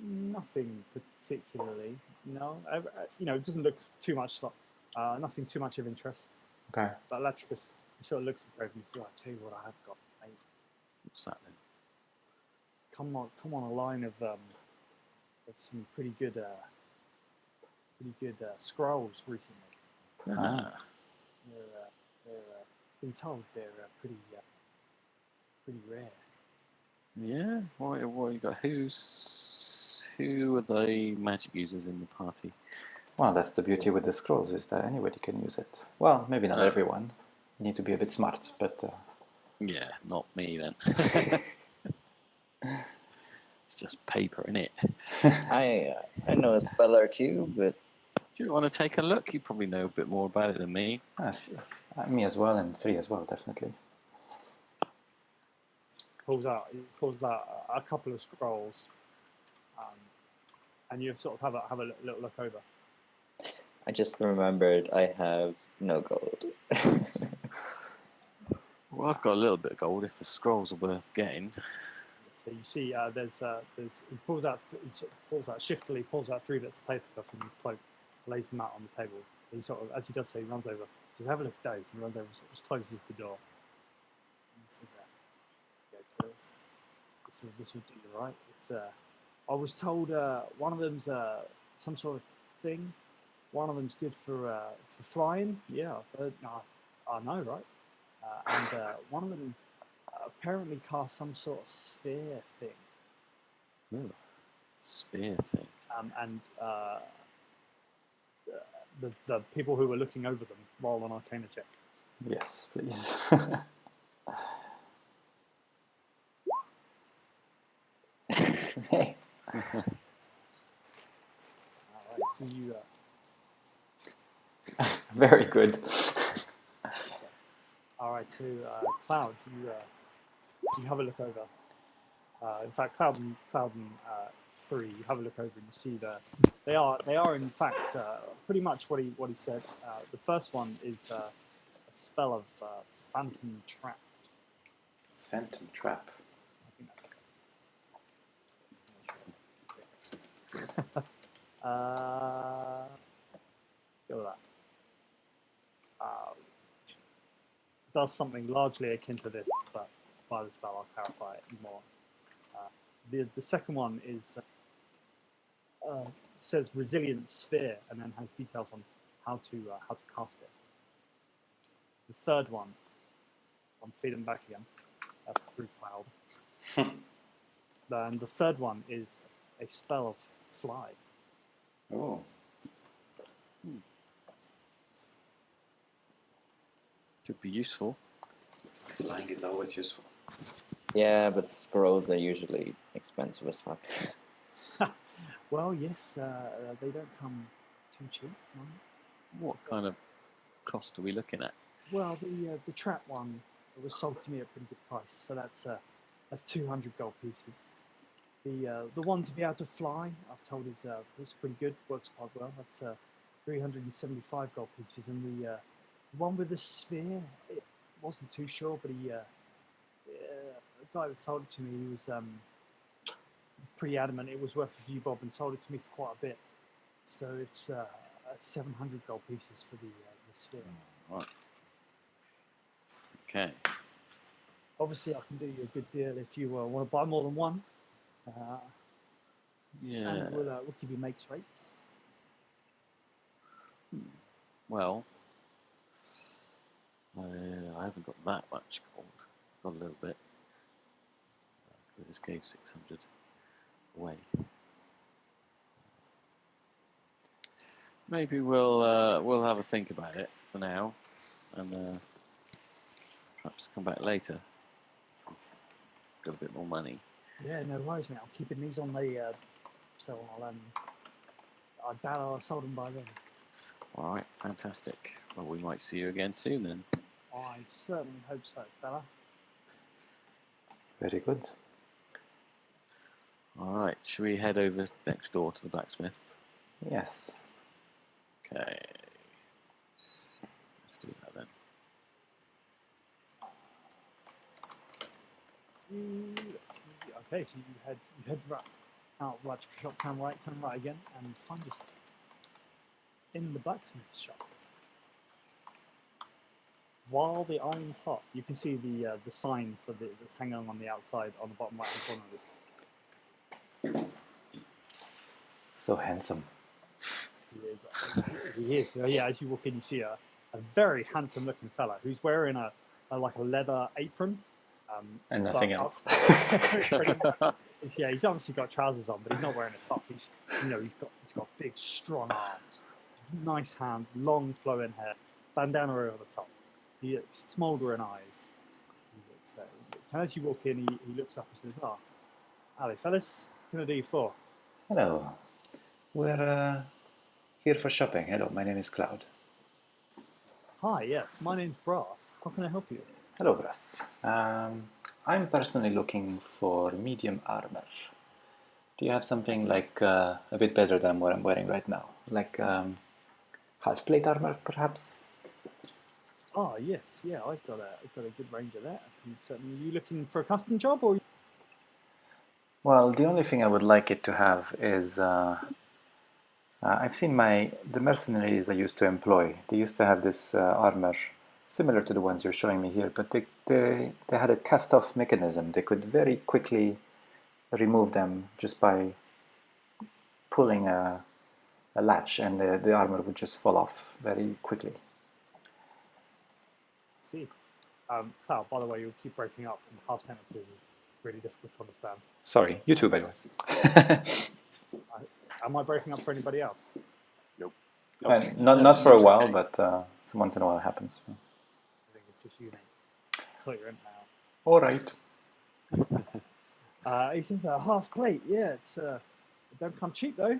Speaker 1: Nothing particularly. No, it doesn't look too much like nothing too much of interest.
Speaker 5: Okay.
Speaker 1: But Electricus, he sort of looks at Greg and says, "I tell you what, I have got, mate.
Speaker 3: What's that then?
Speaker 1: Come on, a line of some pretty good scrolls recently.
Speaker 3: Ah.
Speaker 1: They're been told they're pretty rare.
Speaker 3: Yeah. What you got? Who are the magic users in the party?
Speaker 5: Well, that's the beauty with the scrolls, is that anybody can use it. Well, maybe not everyone. You need to be a bit smart, but...
Speaker 3: Yeah, not me then. It's just paper, innit?
Speaker 4: I know a spell or two, but
Speaker 3: Do you want to take a look? You probably know a bit more about it than me.
Speaker 5: me as well, and 3 as well, definitely.
Speaker 1: Pulls out a couple of scrolls, and you sort of have a little look over.
Speaker 4: I just remembered I have no gold.
Speaker 3: Well, I've got a little bit of gold if the scrolls are worth getting.
Speaker 1: So you see, he pulls out shiftily, pulls out 3 bits of paper from his cloak, lays them out on the table. He sort of, as he does so, he runs over, says, "Have a look at those," and runs over, sort of just closes the door. And he says, "Go, fellas. This will do you right. It's I was told one of them's some sort of thing. One of them's good for flying. Yeah, I've heard. No, I know, right? And one of them apparently casts some sort of sphere thing.
Speaker 3: Ooh, spear thing.
Speaker 1: And the people who were looking over them roll an Arcana check.
Speaker 5: Yes, please. Hey.
Speaker 1: Alright, so you...
Speaker 5: Very good.
Speaker 1: Alright, so Cloud, you have a look over. In fact, Cloud and 3, you have a look over and you see that they are in fact pretty much what he said. The first one is a spell of Phantom Trap.
Speaker 5: Phantom Trap.
Speaker 1: I think that's Go with that. Does something largely akin to this, but by the spell I'll clarify it more. The second one is says Resilient Sphere, and then has details on how to cast it. The third one, I'm feeding back again. That's through Cloud. And the third one is a spell of Fly.
Speaker 5: Oh.
Speaker 3: Could be useful.
Speaker 5: Flying is always useful.
Speaker 4: Yeah, but scrolls are usually expensive as fuck.
Speaker 1: Well, yes, they don't come too cheap. Right?
Speaker 3: What kind of cost are we looking at?
Speaker 1: Well, the trap one was sold to me at a pretty good price, so that's 200 gold pieces. The one to be able to fly, I've told is pretty good, works quite well. That's 375 gold pieces, and the one with the sphere, it wasn't too sure, but the guy that sold it to me, he was pretty adamant it was worth a few bob, and sold it to me for quite a bit. So it's 700 gold pieces for the sphere.
Speaker 3: Right. Okay.
Speaker 1: Obviously, I can do you a good deal if you want to buy more than one.
Speaker 3: Yeah.
Speaker 1: And we'll give you mates rates.
Speaker 3: Well, I haven't got that much gold. Got a little bit. I just gave 600 away. Maybe we'll have a think about it for now, and perhaps come back later. If we've got a bit more money.
Speaker 1: Yeah, no worries, mate. I'm keeping these on the so I doubt I'll sold them by then.
Speaker 3: All right, fantastic. Well, we might see you again soon then.
Speaker 1: I certainly hope so, fella.
Speaker 5: Very good.
Speaker 3: All right, should we head over next door to the blacksmith?
Speaker 5: Yes.
Speaker 3: Okay. Let's do that then.
Speaker 1: Okay, so you head out right to shop, turn right again, and find yourself in the blacksmith's shop. While the iron's hot, you can see the sign for that's hanging on the outside on the bottom right hand corner of this.
Speaker 5: So handsome.
Speaker 1: He is. So yeah, as you walk in, you see a very handsome-looking fella who's wearing a leather apron.
Speaker 5: And nothing else.
Speaker 1: Yeah, he's obviously got trousers on, but he's not wearing a top. He's got big, strong arms, nice hands, long flowing hair, bandana over the top. He looks smouldering eyes. So as you walk in, he looks up and says, "Oh, howdy, fellas. What can I do you for?"
Speaker 5: Hello. We're here for shopping. Hello, my name is Cloud.
Speaker 1: Hi, yes, my name's Brass. How can I help you?
Speaker 5: Hello, Brass. I'm personally looking for medium armor. Do you have something like a bit better than what I'm wearing right now? Like half plate armor, perhaps?
Speaker 1: Oh, yes, yeah, I've got a good range of that. Certainly, are you looking for a custom job or?
Speaker 5: Well, the only thing I would like it to have is I've seen the mercenaries I used to employ. They used to have this armor similar to the ones you're showing me here, but they had a cast-off mechanism. They could very quickly remove them just by pulling a latch, and the armor would just fall off very quickly.
Speaker 1: See, Cloud, by the way, you'll keep breaking up in half sentences. Is really difficult to understand.
Speaker 5: Sorry, you too, by the way.
Speaker 1: Am I breaking up for anybody else?
Speaker 2: Nope.
Speaker 5: Not for a while, but once in a while it happens.
Speaker 1: I think it's just you, mate. So you're in now.
Speaker 5: All right.
Speaker 1: He says half plate. Yeah, it don't come cheap though,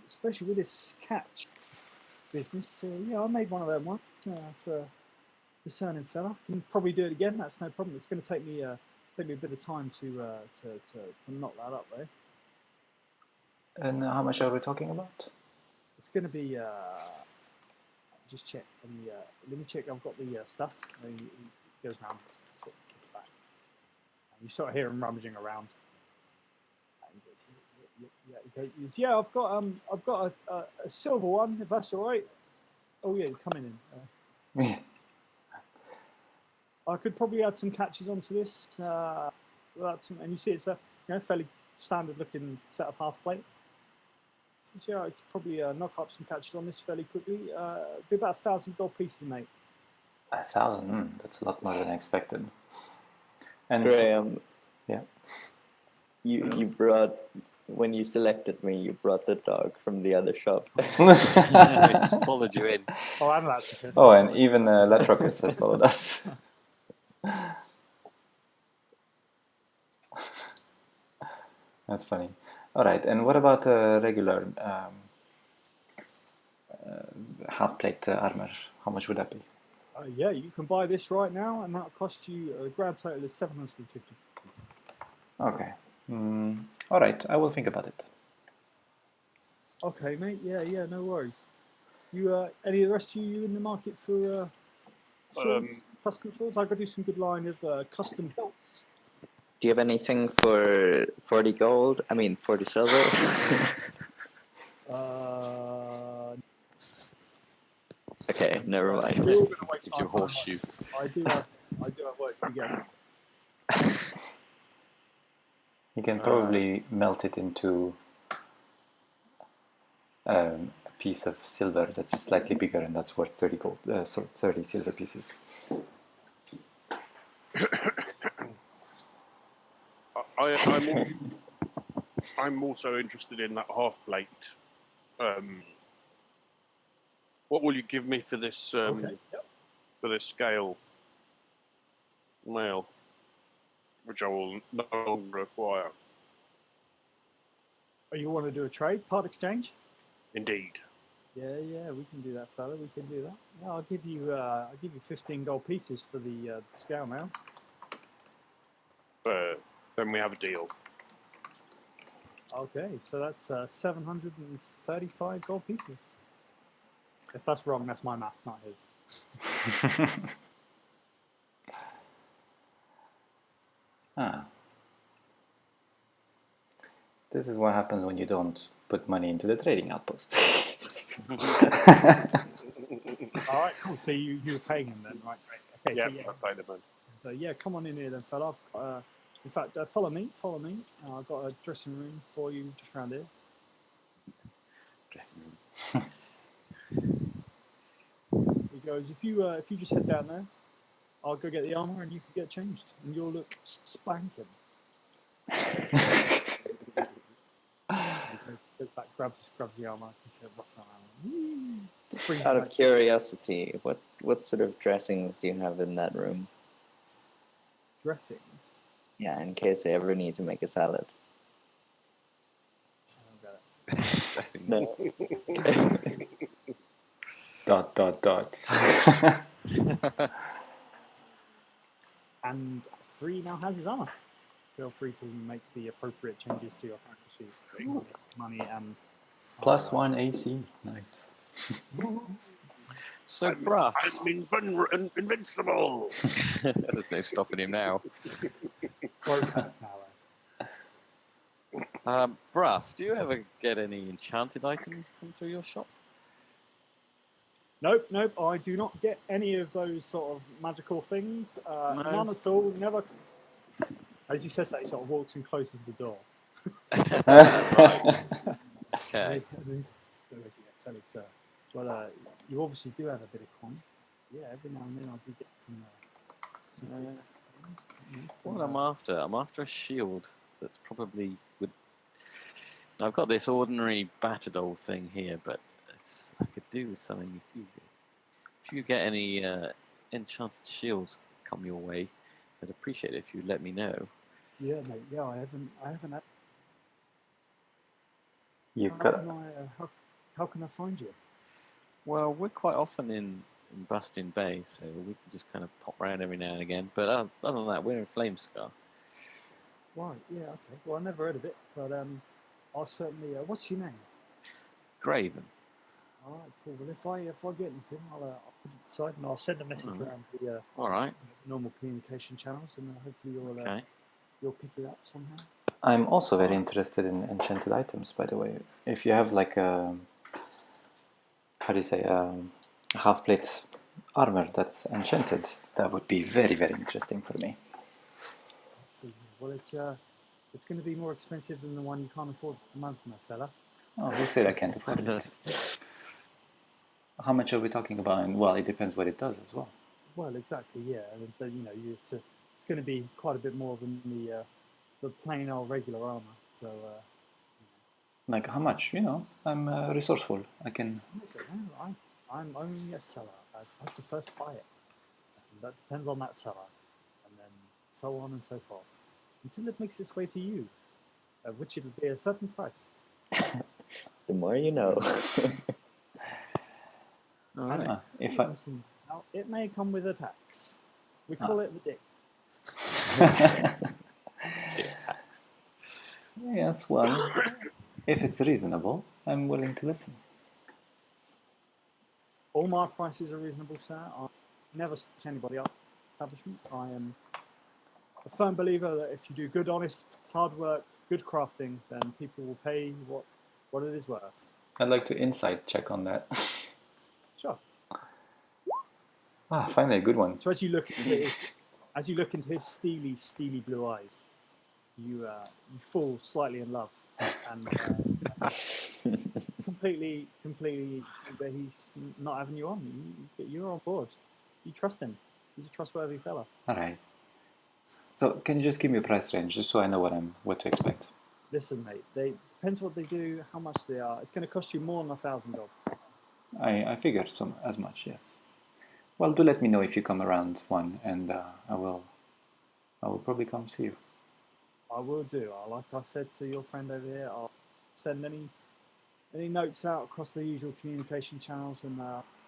Speaker 1: especially with this catch business. Yeah, I made one of them once for a discerning fella. Can probably do it again. That's no problem. It's going to take me a bit of time to knock that up though.
Speaker 5: And how much are we talking about?
Speaker 1: It's going to be just check. Let me check. I've got the stuff. He goes around to the back. And you sort of hear him rummaging around. Yeah, I've got a silver one, if that's all right. Oh yeah, you're coming in. I could probably add some catches onto this. And you see, it's a fairly standard-looking set of half plate. So yeah, I could probably knock up some catches on this fairly quickly. Be about 1,000 gold pieces, mate.
Speaker 5: 1,000. That's a lot more than I expected. And
Speaker 4: Graham,
Speaker 5: yeah.
Speaker 4: you brought, when you selected me, you brought the dog from the other shop.
Speaker 3: It's followed you in.
Speaker 1: Oh, and that's
Speaker 5: Oh, and even Latrocus has followed us. That's funny. All right, and what about regular half-plate armor? How much would that be?
Speaker 1: Yeah, you can buy this right now, and that'll cost you a grand total of 750 pieces.
Speaker 5: Okay. All right, I will think about it.
Speaker 1: Okay, mate. Yeah, no worries. You, any of the rest of you in the market for swords, custom swords? I could do some good line of custom belts.
Speaker 4: Do you have anything for 40 gold? I mean, 40 silver? Okay, never mind.
Speaker 1: We're all going to waste
Speaker 3: It's
Speaker 1: our
Speaker 3: your
Speaker 1: time.
Speaker 3: horseshoe.
Speaker 1: I do have work to get.
Speaker 5: You can probably melt it into a piece of silver that's slightly bigger, and that's worth 30 gold. 30 silver pieces.
Speaker 2: I'm also interested in that half plate. What will you give me for this?
Speaker 1: Okay. Yep.
Speaker 2: For this scale mail, which I will no longer require.
Speaker 1: Oh, you want to do a trade, part exchange?
Speaker 2: Indeed.
Speaker 1: Yeah, we can do that, fella. We can do that. Yeah, I'll give you 15 gold pieces for the scale mail.
Speaker 2: Then we have a deal.
Speaker 1: Okay, so that's 735 gold pieces. If that's wrong, that's my maths, not his.
Speaker 5: This is what happens when you don't put money into the trading outpost.
Speaker 1: All right, cool. So you're paying him then, right? Okay,
Speaker 2: Yeah,
Speaker 1: so yeah.
Speaker 2: I pay the money.
Speaker 1: So yeah, come on in here then, fella. In fact, follow me. I've got a dressing room for you just around here.
Speaker 3: Dressing room.
Speaker 1: He goes, if you just head down there, I'll go get the armor and you can get changed, and you'll look spanking. Goes back, grabs the armor. He said, "What's that armor?"
Speaker 4: Just out of curiosity, what sort of dressings do you have in that room?
Speaker 1: Dressings.
Speaker 4: Yeah, in case I ever need to make a salad.
Speaker 1: I don't get it.
Speaker 3: Dressing
Speaker 4: No. ...
Speaker 1: And 3 now has his armor. Feel free to make the appropriate changes to your character sheet. Money and
Speaker 5: +1 AC. Nice.
Speaker 3: So, Brass.
Speaker 2: I'm invincible.
Speaker 3: There's no stopping him now. Brass, do you ever get any enchanted items come through your shop?
Speaker 1: Nope. I do not get any of those sort of magical things.
Speaker 3: No.
Speaker 1: None at all. Never. As he says that, he sort of walks and closes the door.
Speaker 3: Okay.
Speaker 1: Well, you obviously do have a bit of coin. Yeah, every now and then I do get some.
Speaker 3: What I'm after a shield that's probably would. I've got this ordinary battered old thing here, but I could do with something. If you get any enchanted shields come your way, I'd appreciate it if you let me know.
Speaker 1: Yeah, mate. Yeah, I haven't had. How can I find you?
Speaker 3: Well, we're quite often in Bastion Bay, so we can just kind of pop around every now and again. But other than that, we're in Flamescar.
Speaker 1: Right. Yeah. Okay. Well, I never heard of it, but I'll certainly. What's your name?
Speaker 3: Graven.
Speaker 1: All right. Cool. Well, if I get anything, I'll put it aside and I'll send a message around the
Speaker 3: all right.
Speaker 1: normal communication channels, and hopefully you'll pick it up somehow.
Speaker 5: I'm also very interested in enchanted items, by the way. If you have like a, how do you say, half plate armor that's enchanted, that would be very, very interesting for me.
Speaker 1: Let's see. Well, it's going to be more expensive than the one you can't afford at the moment, my fella.
Speaker 5: Oh, who said I can't afford it? How much are we talking about? And well, it depends what it does as well.
Speaker 1: Well, exactly, yeah. But it's going to be quite a bit more than the plain old regular armor. So,
Speaker 5: Like how much? You know, I'm resourceful. I can.
Speaker 1: I'm only a seller. I have to first buy it. And that depends on that seller, and then so on and so forth, until it makes its way to you, which it will be a certain price.
Speaker 4: The more you know.
Speaker 3: All right.
Speaker 5: If I,
Speaker 1: Listen, now, it may come with a tax. We call it the dick.
Speaker 5: yes, well, if it's reasonable, I'm willing to listen.
Speaker 1: All my prices are reasonable, sir. I never stitch anybody up establishment. I am a firm believer that if you do good, honest, hard work, good crafting, then people will pay what it is worth.
Speaker 5: I'd like to insight check on that.
Speaker 1: Sure.
Speaker 5: Ah, finally a good one.
Speaker 1: So as you look into his steely blue eyes, you fall slightly in love, and completely that he's not having you on. You're on board. You trust him. He's a trustworthy fella.
Speaker 5: All right. So can you just give me a price range, just so I know what to expect?
Speaker 1: Listen, mate. Depends what they do, how much they are. It's going to cost you more than $1,000.
Speaker 5: I figured as much, yes. Well, do let me know if you come around one, and I will probably come see you.
Speaker 1: I will do. Like I said to your friend over here, I'll send any notes out across the usual communication channels, and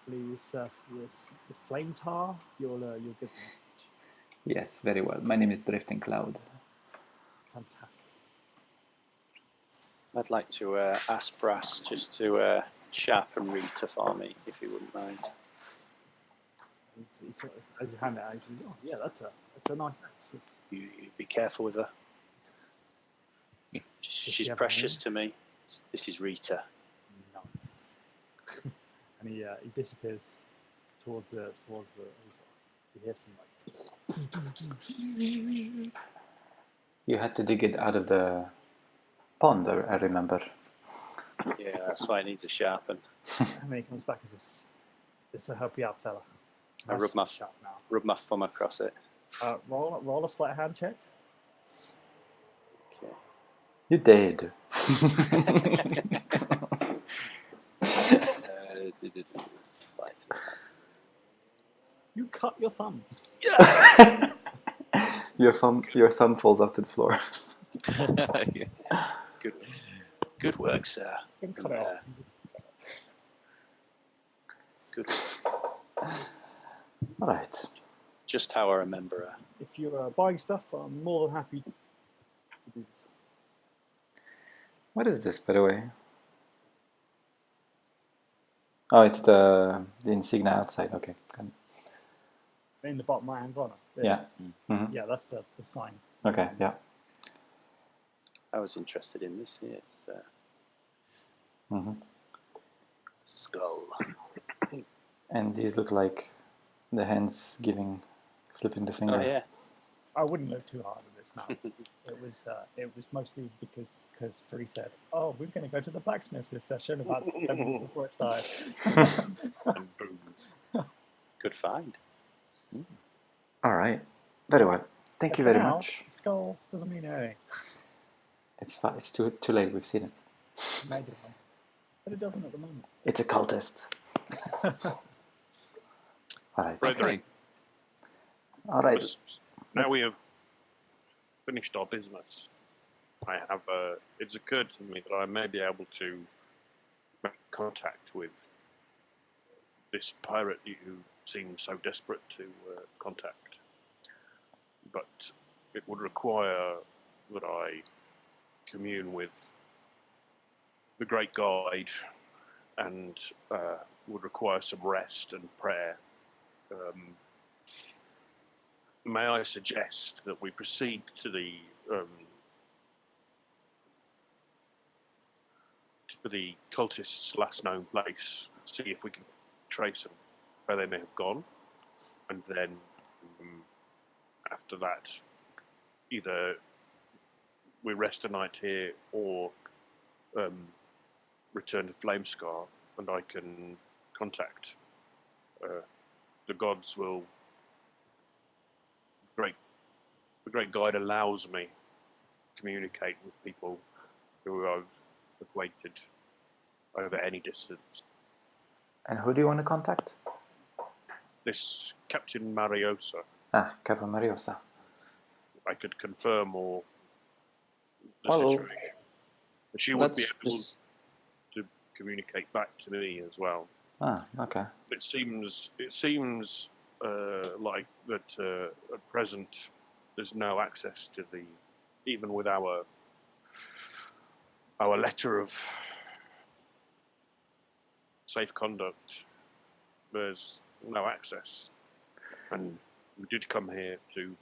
Speaker 1: please, this the flame tar, you'll get them.
Speaker 5: Yes, very well. My name is Drifting Cloud.
Speaker 1: Fantastic.
Speaker 6: I'd like to ask Brass just to sharpen Rita for me, if he wouldn't mind.
Speaker 1: He sort of, as you hand it out, he says, "Oh, yeah, that's a nice name."
Speaker 6: You be careful with her. She's precious to me. This is Rita.
Speaker 1: Nice. And he disappears towards the. You hear some like.
Speaker 5: You had to dig it out of the pond, I remember.
Speaker 6: Yeah, that's why it needs a sharpen.
Speaker 1: And then he comes back and says, "This will help you out, fella."
Speaker 6: I rub my thumb across it.
Speaker 1: Roll a sleight of hand check.
Speaker 6: Okay.
Speaker 5: You did.
Speaker 1: You cut your thumb.
Speaker 5: Your thumb falls off to the floor.
Speaker 6: Good work, sir.
Speaker 1: You can cut it off.
Speaker 6: Good work.
Speaker 5: All right.
Speaker 6: Just how I remember her.
Speaker 1: If you're buying stuff, I'm more than happy to do this.
Speaker 5: What is this, by the way? Oh, it's the insignia outside. Okay.
Speaker 1: In the bottom right hand corner.
Speaker 5: Yeah. Mm-hmm.
Speaker 1: Yeah, that's the sign.
Speaker 5: Okay. Yeah.
Speaker 6: I was interested in this here. It's
Speaker 5: Mm-hmm.
Speaker 6: skull.
Speaker 5: And these look like the hands flipping the finger.
Speaker 6: Oh yeah.
Speaker 1: I wouldn't look too hard at this now. It was mostly because 3 said, "Oh, we're going to go to the blacksmith's this session about 10 minutes before it started."
Speaker 6: And boom. Good find.
Speaker 5: All right. Very well. Thank you very much.
Speaker 1: Skull doesn't mean anything.
Speaker 5: It's too late. We've seen it.
Speaker 1: Maybe, but it doesn't at the moment.
Speaker 5: It's a cultist. All right.
Speaker 2: Brethren,
Speaker 5: All right.
Speaker 2: now we have finished our business. I have. It's occurred to me that I may be able to make contact with this pirate you seem so desperate to contact, but it would require that I commune with the great guide, and would require some rest and prayer. May I suggest that we proceed to the to the cultists' last known place, see if we can trace them, where they may have gone, and then after that, either we rest a night here or return to Flamescar, and I can contact the gods. Will the great guide allows me to communicate with people who I've acquainted over any distance.
Speaker 5: And who do you want to contact?
Speaker 2: This Captain Mariosa,
Speaker 5: Ah, Capa Mariosa.
Speaker 2: I could confirm or the
Speaker 4: Well,
Speaker 2: situation. But she would be
Speaker 4: Let's
Speaker 2: able
Speaker 4: just
Speaker 2: to communicate back to me as well.
Speaker 5: Ah, okay.
Speaker 2: It seems like that at present there's no access to the, even with our letter of safe conduct, there's no access. And we did come here to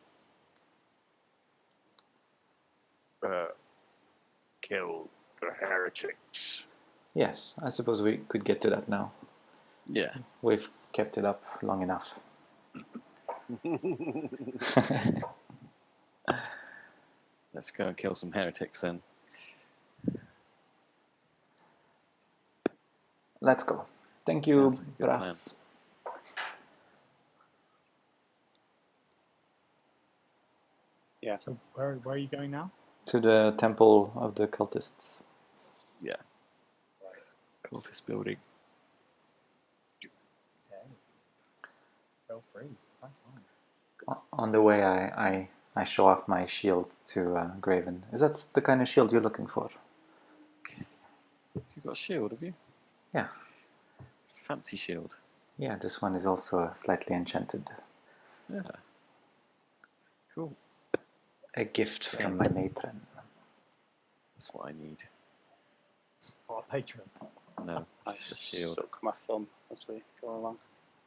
Speaker 2: kill the heretics.
Speaker 5: Yes, I suppose we could get to that now.
Speaker 3: Yeah.
Speaker 5: We've kept it up long enough.
Speaker 3: Let's go and kill some heretics then.
Speaker 5: Let's go. Thank you,
Speaker 3: Sounds like a good
Speaker 5: Brass.
Speaker 1: So where are you going now?
Speaker 5: To the temple of the cultists.
Speaker 3: Yeah. Cultist building.
Speaker 1: Okay. Feel free. Have fun.
Speaker 5: On the way, I show off my shield to Graven. Is that the kind of shield you're looking for?
Speaker 3: You've got a shield, have you?
Speaker 5: Yeah.
Speaker 3: Fancy shield.
Speaker 5: Yeah, this one is also slightly enchanted.
Speaker 3: Yeah. Cool.
Speaker 5: A gift from my matron.
Speaker 3: That's what I need.
Speaker 1: Or a patron.
Speaker 3: No,
Speaker 6: I
Speaker 3: just a shield.
Speaker 6: suck my thumb as we go along.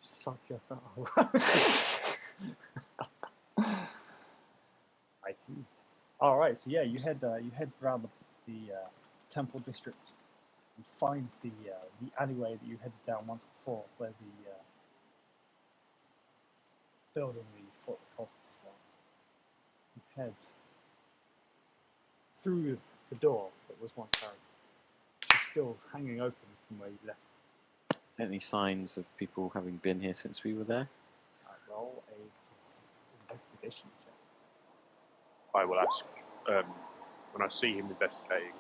Speaker 1: Suck your thumb. I see. All right. So yeah, you head around the temple district and find the alleyway that you headed down once before, where the building where you fought the cultists were. You head through the door that was once carried, which is still hanging open from where you left.
Speaker 3: Any signs of people having been here since we were there?
Speaker 1: Roll a investigation check.
Speaker 2: I will ask when I see him investigating.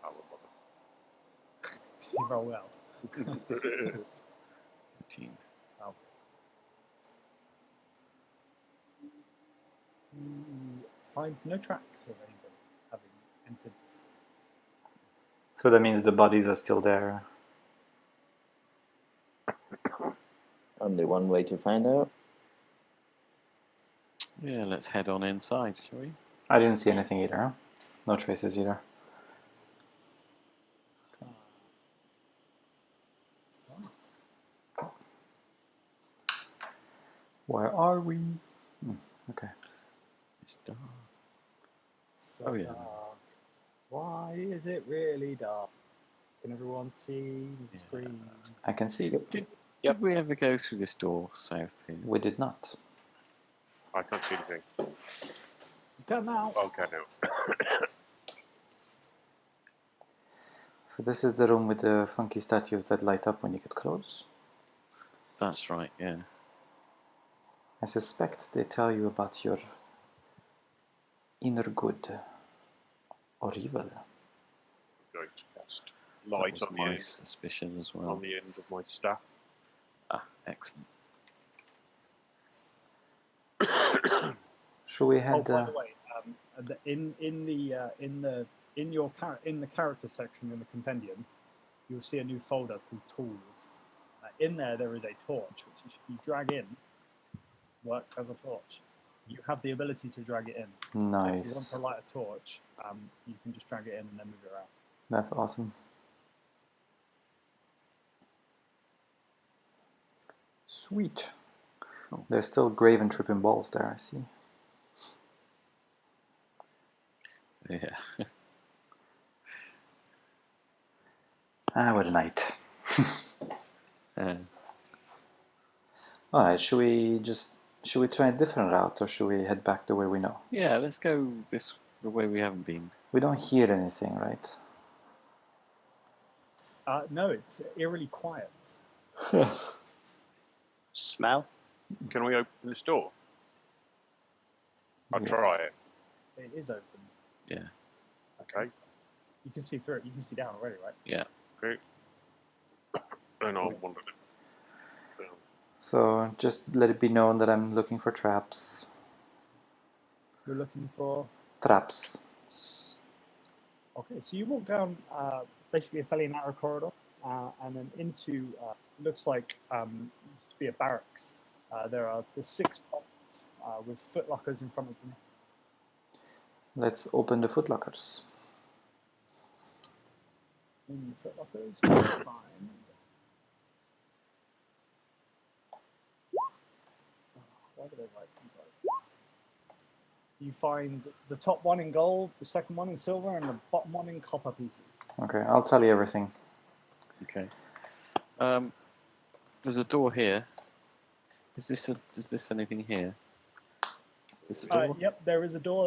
Speaker 2: I will
Speaker 1: You roll well.
Speaker 2: bother.
Speaker 3: 15.
Speaker 1: Wow. You find no tracks of anybody having entered this.
Speaker 5: So that means the bodies are still there.
Speaker 4: only one way to find out.
Speaker 3: Yeah, let's head on inside, shall we?
Speaker 5: I didn't see anything either. Huh? No traces either. Where are we? Okay.
Speaker 3: It's dark.
Speaker 1: So
Speaker 3: Oh, yeah.
Speaker 1: dark. Why is it really dark? Can everyone see the
Speaker 3: Yeah.
Speaker 1: screen?
Speaker 5: I can see.
Speaker 3: Did we ever go through this door south here?
Speaker 5: We did not.
Speaker 2: I can't see anything.
Speaker 1: Come out.
Speaker 2: Okay, now.
Speaker 5: So this is the room with the funky statues that light up when you get close.
Speaker 3: That's right, yeah.
Speaker 5: I suspect they tell you about your inner good or evil.
Speaker 2: I'm going to cast
Speaker 3: That
Speaker 2: light
Speaker 3: was
Speaker 2: on the
Speaker 3: my
Speaker 2: end,
Speaker 3: suspicion as
Speaker 2: on
Speaker 3: well.
Speaker 2: the end of my staff.
Speaker 3: Ah, excellent.
Speaker 5: Should we
Speaker 1: Oh,
Speaker 5: head?
Speaker 1: by the way, in the character section in the compendium, you'll see a new folder called Tools. In there is a torch, which if you drag in, works as a torch. You have the ability to drag it in. So if you want
Speaker 5: Nice.
Speaker 1: to light a torch, you can just drag it in and then move it around.
Speaker 5: That's awesome. Sweet.
Speaker 3: Cool.
Speaker 5: There's still graven tripping balls there, I see.
Speaker 3: Yeah.
Speaker 5: Ah, what a night.
Speaker 3: Uh,
Speaker 5: Alright, should we try a different route, or should we head back the way we know?
Speaker 3: yeah, let's go the way we haven't been.
Speaker 5: We don't hear anything, right?
Speaker 1: No, it's eerily quiet.
Speaker 6: Smell?
Speaker 2: Can we open this door? I'll
Speaker 5: Yes.
Speaker 2: try it.
Speaker 1: It is open.
Speaker 3: Yeah,
Speaker 2: Okay.
Speaker 1: You can see through it. You can see down already, right?
Speaker 3: yeah.
Speaker 2: Okay. And I'll wander it.
Speaker 5: So just let it be known that I'm looking for traps.
Speaker 1: You're looking for.
Speaker 5: Traps.
Speaker 1: Okay, so you walk down basically a fairly narrow corridor, and then into looks like used to be a barracks. There are the 6 pods with footlockers in front of them.
Speaker 5: Let's open the footlockers.
Speaker 1: In the footlockers, you will find. Why do they write things like? You find the top one in gold, the second one in silver, and the bottom one in copper pieces.
Speaker 5: Okay, I'll tell you everything.
Speaker 3: Okay. There's a door here. Is this anything here? Is this a door?
Speaker 1: Yep, there is a door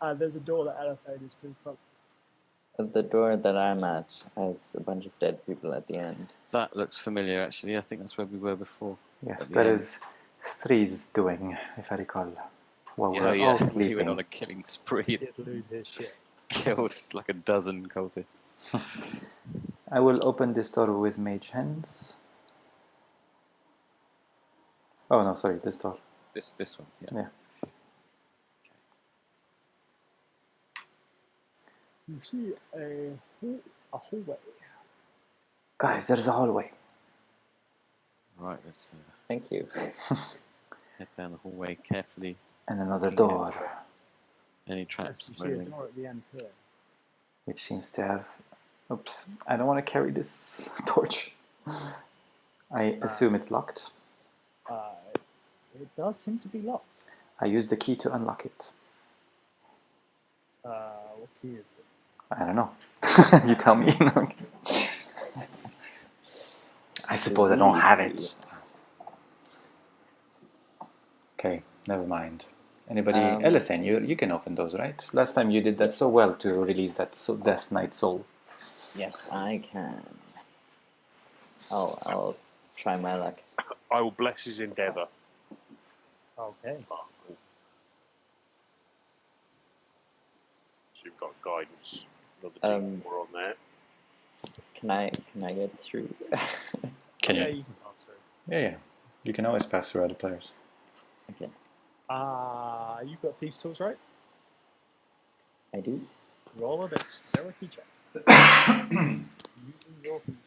Speaker 1: there. There's a door that elevates to the front.
Speaker 4: The door that I'm at has a bunch of dead people at the end.
Speaker 3: That looks familiar, actually. I think that's where we were before.
Speaker 5: Yes,
Speaker 3: At the
Speaker 5: that
Speaker 3: end.
Speaker 5: is Three's doing, if I recall. While
Speaker 3: Yeah,
Speaker 5: we're
Speaker 3: yeah.
Speaker 5: all
Speaker 3: He
Speaker 5: sleeping.
Speaker 3: went on a killing spree.
Speaker 1: He did lose his shit.
Speaker 3: Killed like a dozen cultists.
Speaker 5: I will open this door with mage hands. Oh no, sorry, this door.
Speaker 3: This one. Yeah.
Speaker 5: Yeah.
Speaker 1: You see a hallway.
Speaker 5: Guys, there's a hallway.
Speaker 3: Right. Let's
Speaker 4: Thank you.
Speaker 3: head down the hallway carefully.
Speaker 5: And another door,
Speaker 3: Any
Speaker 1: Yes,
Speaker 3: traps?
Speaker 1: you see a
Speaker 3: moving?
Speaker 1: door at the end here.
Speaker 5: which seems to have... Oops, I don't want to carry this torch. I assume it's locked.
Speaker 1: It does seem to be locked.
Speaker 5: I use the key to unlock it.
Speaker 1: What key is it?
Speaker 5: I don't know. You tell me. I suppose I don't have it. Okay, never mind. Anybody? Elithane, you can open those, right? Last time you did that so well to release that Death Knight soul.
Speaker 4: Yes, I can. I'll try my luck.
Speaker 2: I will bless his endeavour.
Speaker 1: Okay.
Speaker 2: So you've got guidance. Another D4 on there.
Speaker 4: Can I get through?
Speaker 5: Can
Speaker 1: Yeah,
Speaker 5: you?
Speaker 1: you can pass through.
Speaker 5: Yeah. You can always pass through other players.
Speaker 4: Okay,
Speaker 1: You've got thieves' tools, right?
Speaker 4: I do.
Speaker 1: Roll a dexterity check. Using your thieves'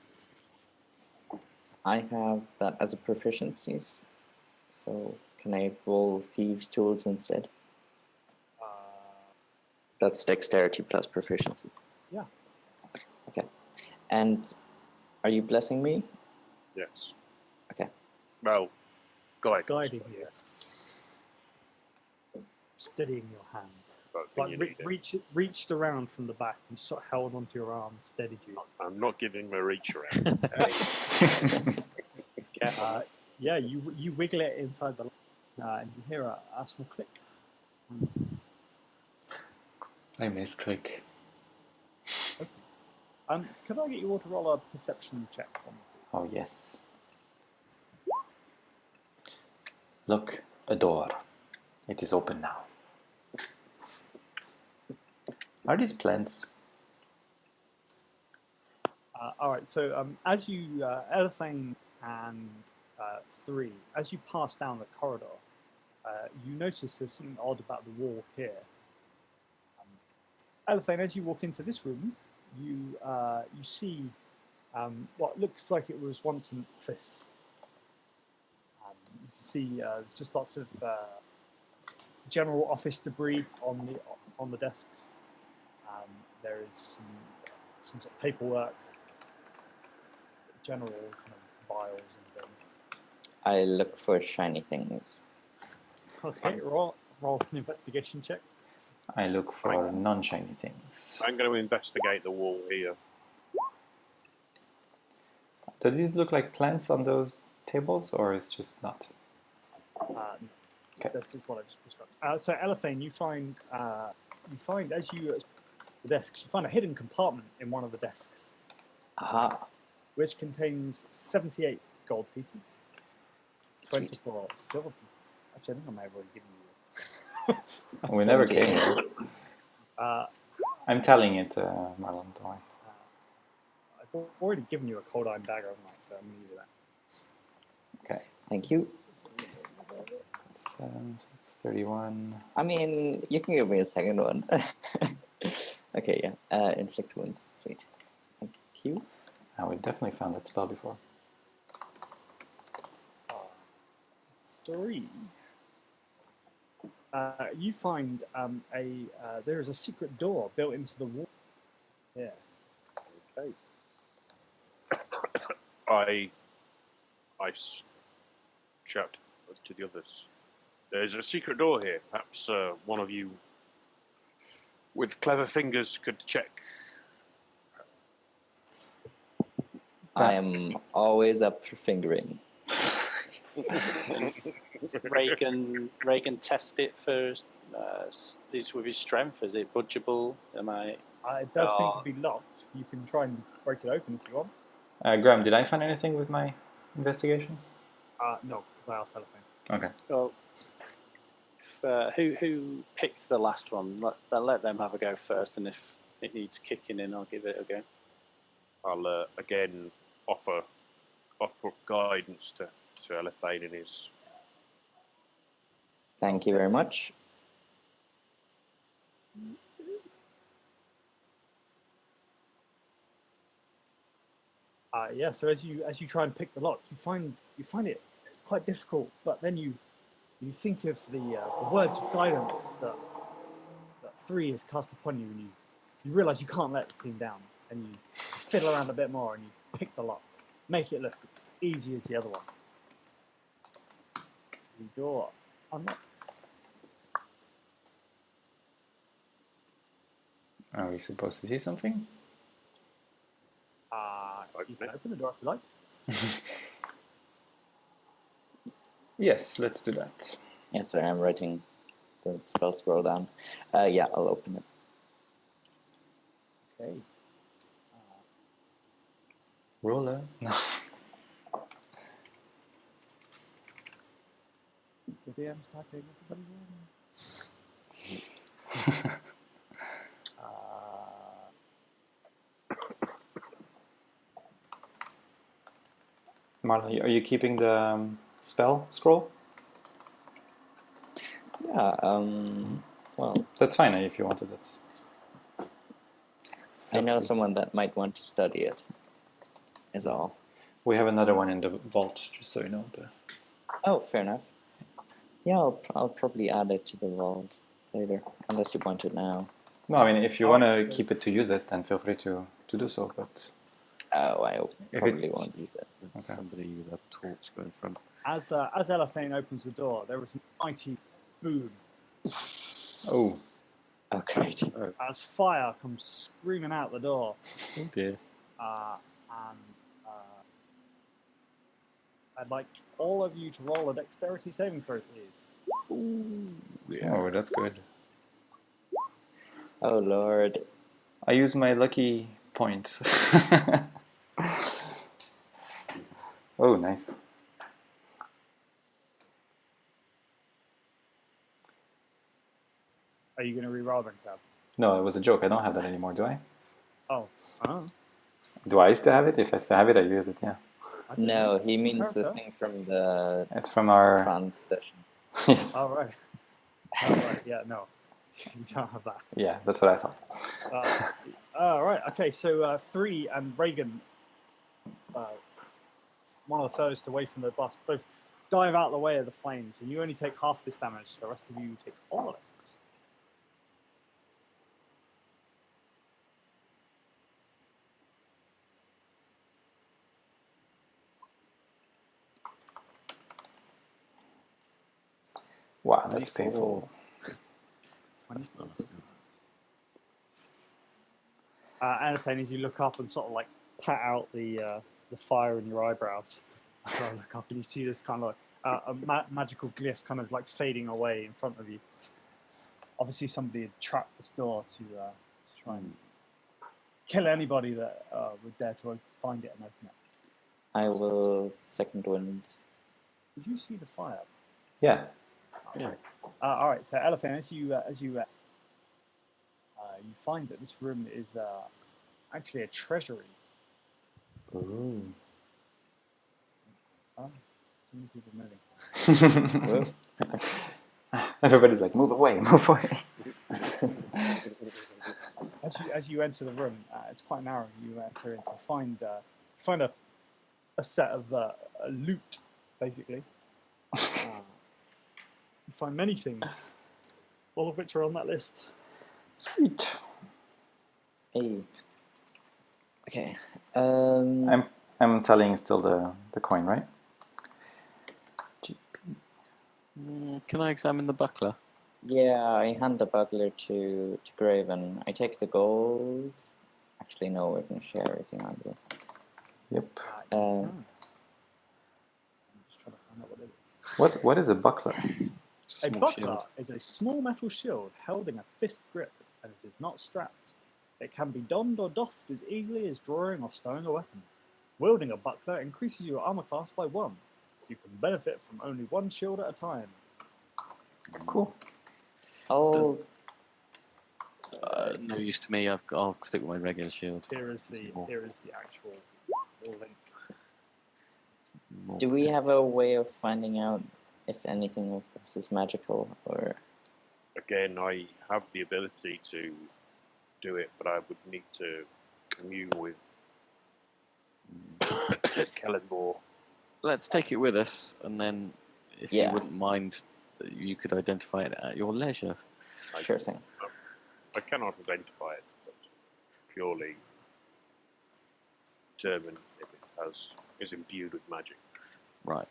Speaker 1: tools.
Speaker 4: I have that as a proficiency. So can I roll thieves' tools instead? That's dexterity plus proficiency.
Speaker 1: Yeah.
Speaker 4: Okay. And are you blessing me?
Speaker 2: Yes.
Speaker 4: Okay.
Speaker 2: Well, guide.
Speaker 1: Guiding you. Steadying your hand.
Speaker 2: That's
Speaker 1: It's
Speaker 2: the
Speaker 1: like
Speaker 2: thing you need.
Speaker 1: reached around from the back and sort of held onto your arm, steadied you.
Speaker 2: I'm not giving him a reach around. Okay? Careful.
Speaker 1: Yeah, you wiggle it inside the and you hear a small click.
Speaker 5: I misclick.
Speaker 1: Could I get you all to roll a perception check for me?
Speaker 5: Oh, yes. Look, a door. It is open now. Are these plants?
Speaker 1: All right. So as you, Elithane and 3, as you pass down the corridor, you notice there's something odd about the wall here. Elithane, as you walk into this room, you see what looks like it was once an office. You see there's just lots of general office debris on the desks. There is some sort of paperwork, general kind of files and things.
Speaker 4: I look for shiny things.
Speaker 1: Okay, roll an investigation check.
Speaker 5: I look for non-shiny things.
Speaker 2: I'm going to investigate the wall here.
Speaker 5: Do these look like plants on those tables, or is just not?
Speaker 1: Okay. That's just what I just described. So Elephane, you find as you the desks, you find a hidden compartment in one of the desks,
Speaker 4: Aha.
Speaker 1: which contains 78 gold pieces,
Speaker 4: Sweet.
Speaker 1: 24 silver pieces. Actually, I think I may have already given you this.
Speaker 5: We never
Speaker 4: 78.
Speaker 5: came here.
Speaker 1: Uh,
Speaker 5: I'm telling it, Marlon. Don't worry.
Speaker 1: I've already given you a cold iron dagger, haven't I? So I'm going to give you that.
Speaker 5: Okay.
Speaker 4: Thank you.
Speaker 5: 7, 6, 31.
Speaker 4: I mean, you can give me a second one. Okay, yeah. Inflict wounds. Sweet. Thank you.
Speaker 5: We definitely found that spell before.
Speaker 1: 3. You find there is a secret door built into the wall. Yeah.
Speaker 2: Okay. I shout to the others. There's a secret door here. Perhaps one of you with clever fingers could check.
Speaker 4: I am always up for fingering.
Speaker 6: Reagan test it for with his strength. Is it budgeable?
Speaker 1: It does seem to be locked. You can try and break it open if you want.
Speaker 5: Graham, did I find anything with my investigation?
Speaker 1: No, I asked Elephant.
Speaker 5: Okay.
Speaker 6: Well, who picked the last one? Let them have a go first, and if it needs kicking in, I'll give it a go.
Speaker 2: I'll again offer guidance to Elephane in his.
Speaker 4: Thank you very much.
Speaker 1: Yeah. So as you try and pick the lock, you find it's quite difficult. But then you think of the words of guidance that 3 has cast upon you, and you realise you can't let the team down, and you fiddle around a bit more, and you pick the lock, make it look easy as the other one. The door unlocks.
Speaker 5: Are we supposed to see something?
Speaker 1: You can open the door if you like.
Speaker 5: Yes, let's do that.
Speaker 4: Yes, sir. I'm writing the spell scroll down. Yeah, I'll open it.
Speaker 1: Okay.
Speaker 5: Roller? No.
Speaker 1: The DM's typing.
Speaker 5: Marlon, are you keeping the spell scroll?
Speaker 4: Yeah, well,
Speaker 5: That's fine if you wanted it.
Speaker 4: I know
Speaker 5: free.
Speaker 4: someone that might want to study it, is all.
Speaker 5: We have another one in the vault, just so you know. But...
Speaker 4: Oh, fair enough. Yeah, I'll probably add it to the vault later, unless you want it now.
Speaker 5: No, I mean, if you want to keep it to use it, then feel free to do so, but...
Speaker 4: Oh, I
Speaker 5: If
Speaker 4: probably
Speaker 5: it's-
Speaker 4: won't use it.
Speaker 3: There's
Speaker 5: Okay.
Speaker 3: somebody with a torch going from.
Speaker 1: As Elephane opens the door, there is a mighty boom
Speaker 5: Oh,
Speaker 4: Oh, great.
Speaker 1: as fire comes screaming out the door.
Speaker 3: Oh dear.
Speaker 1: And I'd like all of you to roll a dexterity saving throw, please.
Speaker 5: oh, that's good.
Speaker 4: Oh, Lord.
Speaker 5: I use my lucky point. Oh, nice.
Speaker 1: Are you going to re-roll them, Tab?
Speaker 5: No, it was a joke. I don't have that anymore, do I?
Speaker 1: Oh.
Speaker 5: Do I still have it? If I still have it, I use it, yeah.
Speaker 1: I don't
Speaker 4: No,
Speaker 1: know.
Speaker 4: he
Speaker 1: Some
Speaker 4: means the
Speaker 1: character.
Speaker 4: thing from the
Speaker 5: It's from our...
Speaker 4: trans session.
Speaker 5: Yes.
Speaker 1: Oh, right. Oh, right. Yeah, no. You don't have that.
Speaker 5: Yeah, that's what I thought.
Speaker 1: Let's see. Right. Okay, so 3 and Reagan, one of the furthest away from the bus, both dive out of the way of the flames, and you only take half this damage. The rest of you take all of it.
Speaker 5: Wow, that's
Speaker 1: 24.
Speaker 5: painful.
Speaker 1: 24. And as you look up and sort of like pat out the the fire in your eyebrows. So I look up and you see this kind of like a magical glyph kind of like fading away in front of you. Obviously, somebody had trapped this door to try and kill anybody that would dare to find it and open it.
Speaker 4: I will second wind.
Speaker 1: Did you see the fire?
Speaker 5: Yeah.
Speaker 3: Yeah.
Speaker 1: All right. So, Elephant, as you find that this room is actually a treasury.
Speaker 5: Ooh.
Speaker 1: Oh, too many people moving.
Speaker 5: Everybody's like, move away, move away.
Speaker 1: As you enter the room, it's quite narrow. You enter in to find a set of loot, basically. You find many things, all of which are on that list.
Speaker 5: Sweet.
Speaker 4: Hey. Okay.
Speaker 5: I'm tallying still the coin, right?
Speaker 3: Can I examine the buckler?
Speaker 4: Yeah, I hand the buckler to Graven. I take the gold. Actually, no, we're gonna share everything, aren't we?
Speaker 5: Yep.
Speaker 1: I'm just trying to find out what it is.
Speaker 5: What is a buckler?
Speaker 1: A
Speaker 3: Small
Speaker 1: buckler
Speaker 3: shield.
Speaker 1: is a small metal shield held in a fist grip, and it is not strapped. It can be donned or doffed as easily as drawing or stowing a weapon. Wielding a buckler increases your armor class by 1. You can benefit from only one shield at a time.
Speaker 5: Cool.
Speaker 4: Oh,
Speaker 3: No use to me. I'll stick with my regular shield.
Speaker 1: Here is the actual link.
Speaker 3: More
Speaker 4: do we
Speaker 3: protect.
Speaker 4: have a way of finding out if anything of this is magical, or
Speaker 2: Again, I have the ability to do it, but I would need to commune with Kellenmore.
Speaker 3: Let's take it with us, and then if
Speaker 4: Yeah.
Speaker 3: you wouldn't mind, you could identify it at your leisure.
Speaker 4: sure thing?
Speaker 2: I cannot identify it, but purely determine if it is imbued with magic.
Speaker 3: Right.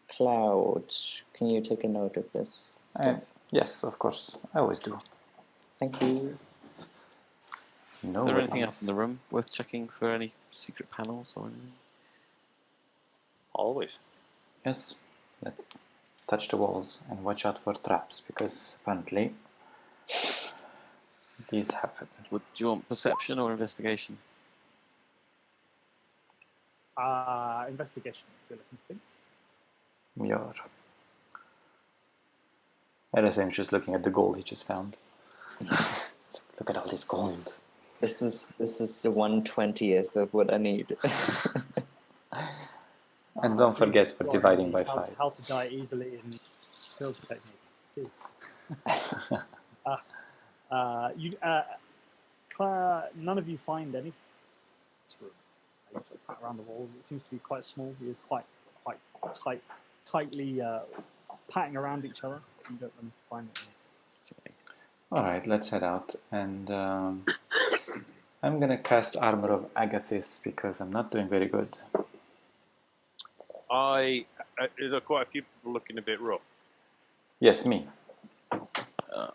Speaker 4: Cloud, can you take a note of this stuff?
Speaker 5: Yes, of course. I always do.
Speaker 4: Thank you.
Speaker 5: No
Speaker 3: Is there anything
Speaker 5: weapons.
Speaker 3: else in the room worth checking for any secret panels or anything?
Speaker 6: Always.
Speaker 5: Yes. Let's touch the walls and watch out for traps, because apparently these happen.
Speaker 3: Do you want perception or investigation?
Speaker 1: Investigation. If you're looking for things.
Speaker 5: We are. LSM's just looking at the gold he just found. Look at all this gold.
Speaker 4: This is the 1/20th of what I need.
Speaker 5: And don't forget we're
Speaker 1: Well,
Speaker 5: dividing by
Speaker 1: how
Speaker 5: 5.
Speaker 1: how to die easily in build technique too. None of you find anything in this room. You sort of pat around the walls. It seems to be quite small. You're quite tightly patting around each other. You don't manage to find anything.
Speaker 5: Alright, let's head out. And I'm gonna cast Armor of Agathis because I'm not doing very good.
Speaker 2: There are quite a few people looking a bit rough.
Speaker 5: Yes, me.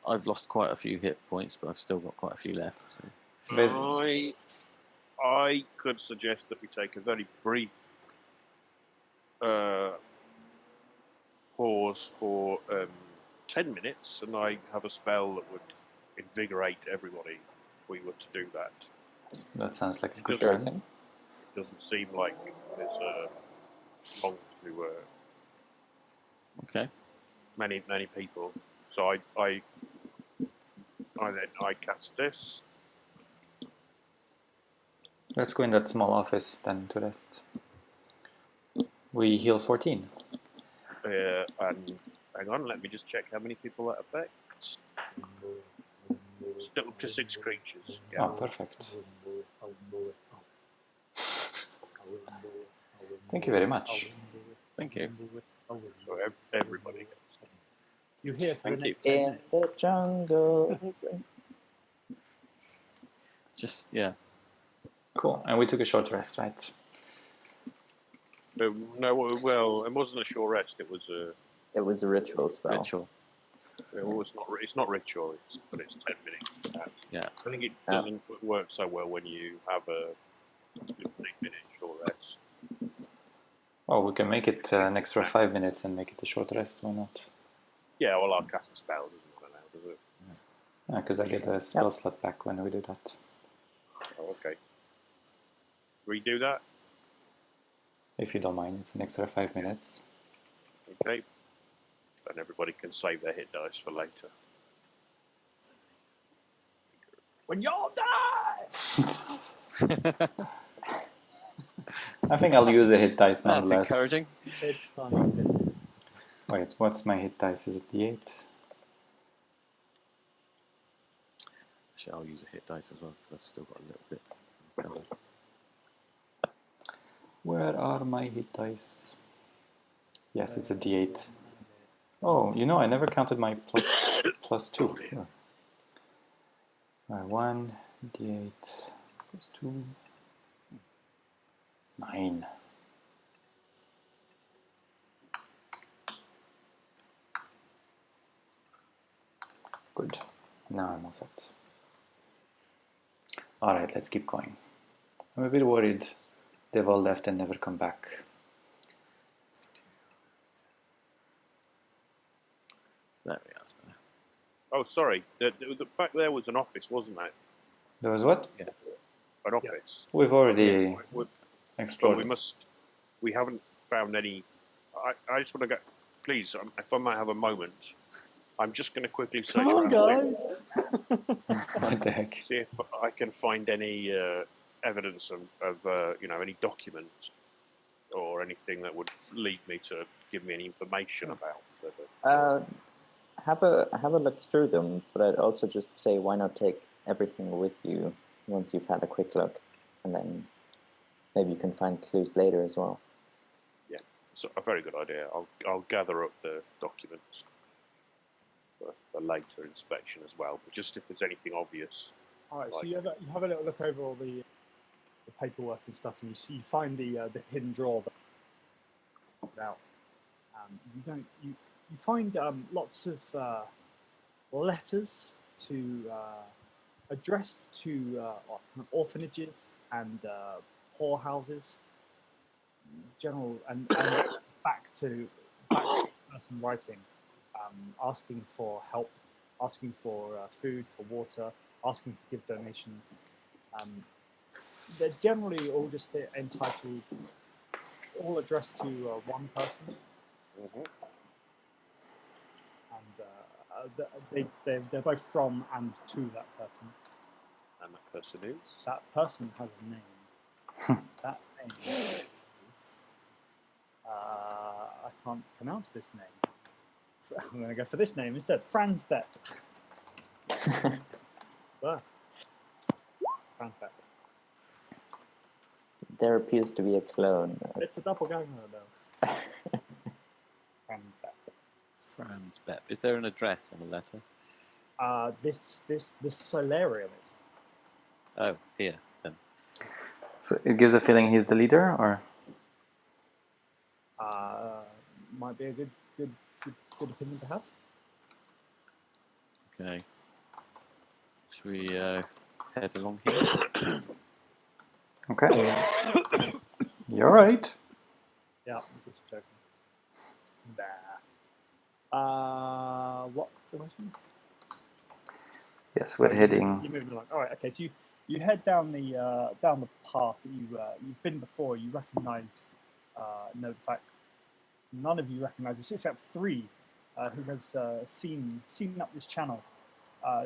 Speaker 3: I've lost quite a few hit points, but I've still got quite a few left. So.
Speaker 5: Bas-
Speaker 2: I could suggest that we take a very brief pause for 10 minutes, and I have a spell that would invigorate everybody if we were to do that.
Speaker 5: That sounds like a good
Speaker 4: Sure
Speaker 5: plan.
Speaker 4: thing.
Speaker 2: It doesn't seem like there's long to
Speaker 3: Okay.
Speaker 2: many people. So I cast this.
Speaker 5: Let's go in that small office then to rest. We heal 14.
Speaker 2: And hang on, let me just check how many people that affects. Still up to 6 creatures. Yeah.
Speaker 5: Oh, perfect. Thank you very much.
Speaker 3: Thank you.
Speaker 2: So everybody.
Speaker 1: You're here for
Speaker 6: Thank
Speaker 1: the
Speaker 6: you.
Speaker 1: next 10
Speaker 4: In
Speaker 1: minutes.
Speaker 4: the jungle.
Speaker 3: Just, yeah.
Speaker 5: Cool. And we took a short rest, right?
Speaker 2: No, well, it wasn't a short rest. It was a.
Speaker 4: It was a ritual spell.
Speaker 3: Ritual.
Speaker 2: It's not ritual, but it's 10 minutes.
Speaker 3: Yeah.
Speaker 2: I think it doesn't work so well when you have 15-minute short rest.
Speaker 5: Oh, we can make it an extra 5 minutes and make it a short rest. Why not?
Speaker 2: Yeah, well, I'll cast a spell. Doesn't allow, does it?
Speaker 5: Because I get a spell slot back when we do that.
Speaker 2: Oh, okay. Redo that.
Speaker 5: If you don't mind, it's an extra 5 minutes.
Speaker 2: Okay. And everybody can save their hit dice for later.
Speaker 1: When y'all die!
Speaker 5: I think I'll use a hit dice
Speaker 3: That's
Speaker 5: nonetheless.
Speaker 3: encouraging.
Speaker 1: It's fun.
Speaker 5: Wait, what's my hit dice? Is it D8?
Speaker 3: Actually, I'll use a hit dice as well because I've still got a little bit covered.
Speaker 5: Where are my hit dice? Yes, it's a D8. Oh, you know, I never counted my plus 2. Here. 1, D8, plus 2, 9. Good. Now I'm all set. Alright, let's keep going. I'm a bit worried they've all left and never come back.
Speaker 3: There we are. That's better.
Speaker 2: Oh, sorry. The back there was an office, wasn't it?
Speaker 5: There was what?
Speaker 2: An office.
Speaker 5: We've already
Speaker 2: But
Speaker 5: explored.
Speaker 2: we haven't found any. I just want to go. Please, if I might have a moment, I'm just going to quickly search
Speaker 1: Come on,
Speaker 2: around.
Speaker 1: guys!
Speaker 5: What the heck?
Speaker 2: See if I can find any evidence of any documents or anything that would lead me to give me any information about.
Speaker 4: Have a look through them, but I'd also just say why not take everything with you once you've had a quick look, and then maybe you can find clues later as well.
Speaker 2: Yeah, it's a very good idea. I'll gather up the documents for later inspection as well. But just if there's anything obvious.
Speaker 1: Alright, so you have a little look over all the paperwork and stuff, and you find the hidden drawer out. You find lots of letters addressed to orphanages and poorhouses, general and back to the person writing, asking for help, asking for food, for water, asking to give donations. They're generally all just entitled, all addressed to one person.
Speaker 2: Mm-hmm.
Speaker 1: And they're both from and to that person.
Speaker 2: And that person is?
Speaker 1: That person has a name. That name is... I can't pronounce this name. I'm going to go for this name instead. Franz Bepp. Franz Bepp.
Speaker 4: There appears to be a clone.
Speaker 1: It's a doppelganger, though. Franz Bepp.
Speaker 3: Franz Bepp. Is there an address on the letter?
Speaker 1: This solarium is.
Speaker 3: Oh, here then.
Speaker 5: So it gives a feeling he's the leader, or?
Speaker 1: Might be a good opinion to have.
Speaker 3: Okay. Should we head along here?
Speaker 5: Okay. You're right.
Speaker 1: Yeah, I'm just joking. What's the question?
Speaker 5: Yes, we're heading.
Speaker 1: You're moving along. All right. Okay. So you head down the path that you've been before. You recognise. No, in fact, none of you recognise this except 3, who has seen up this channel.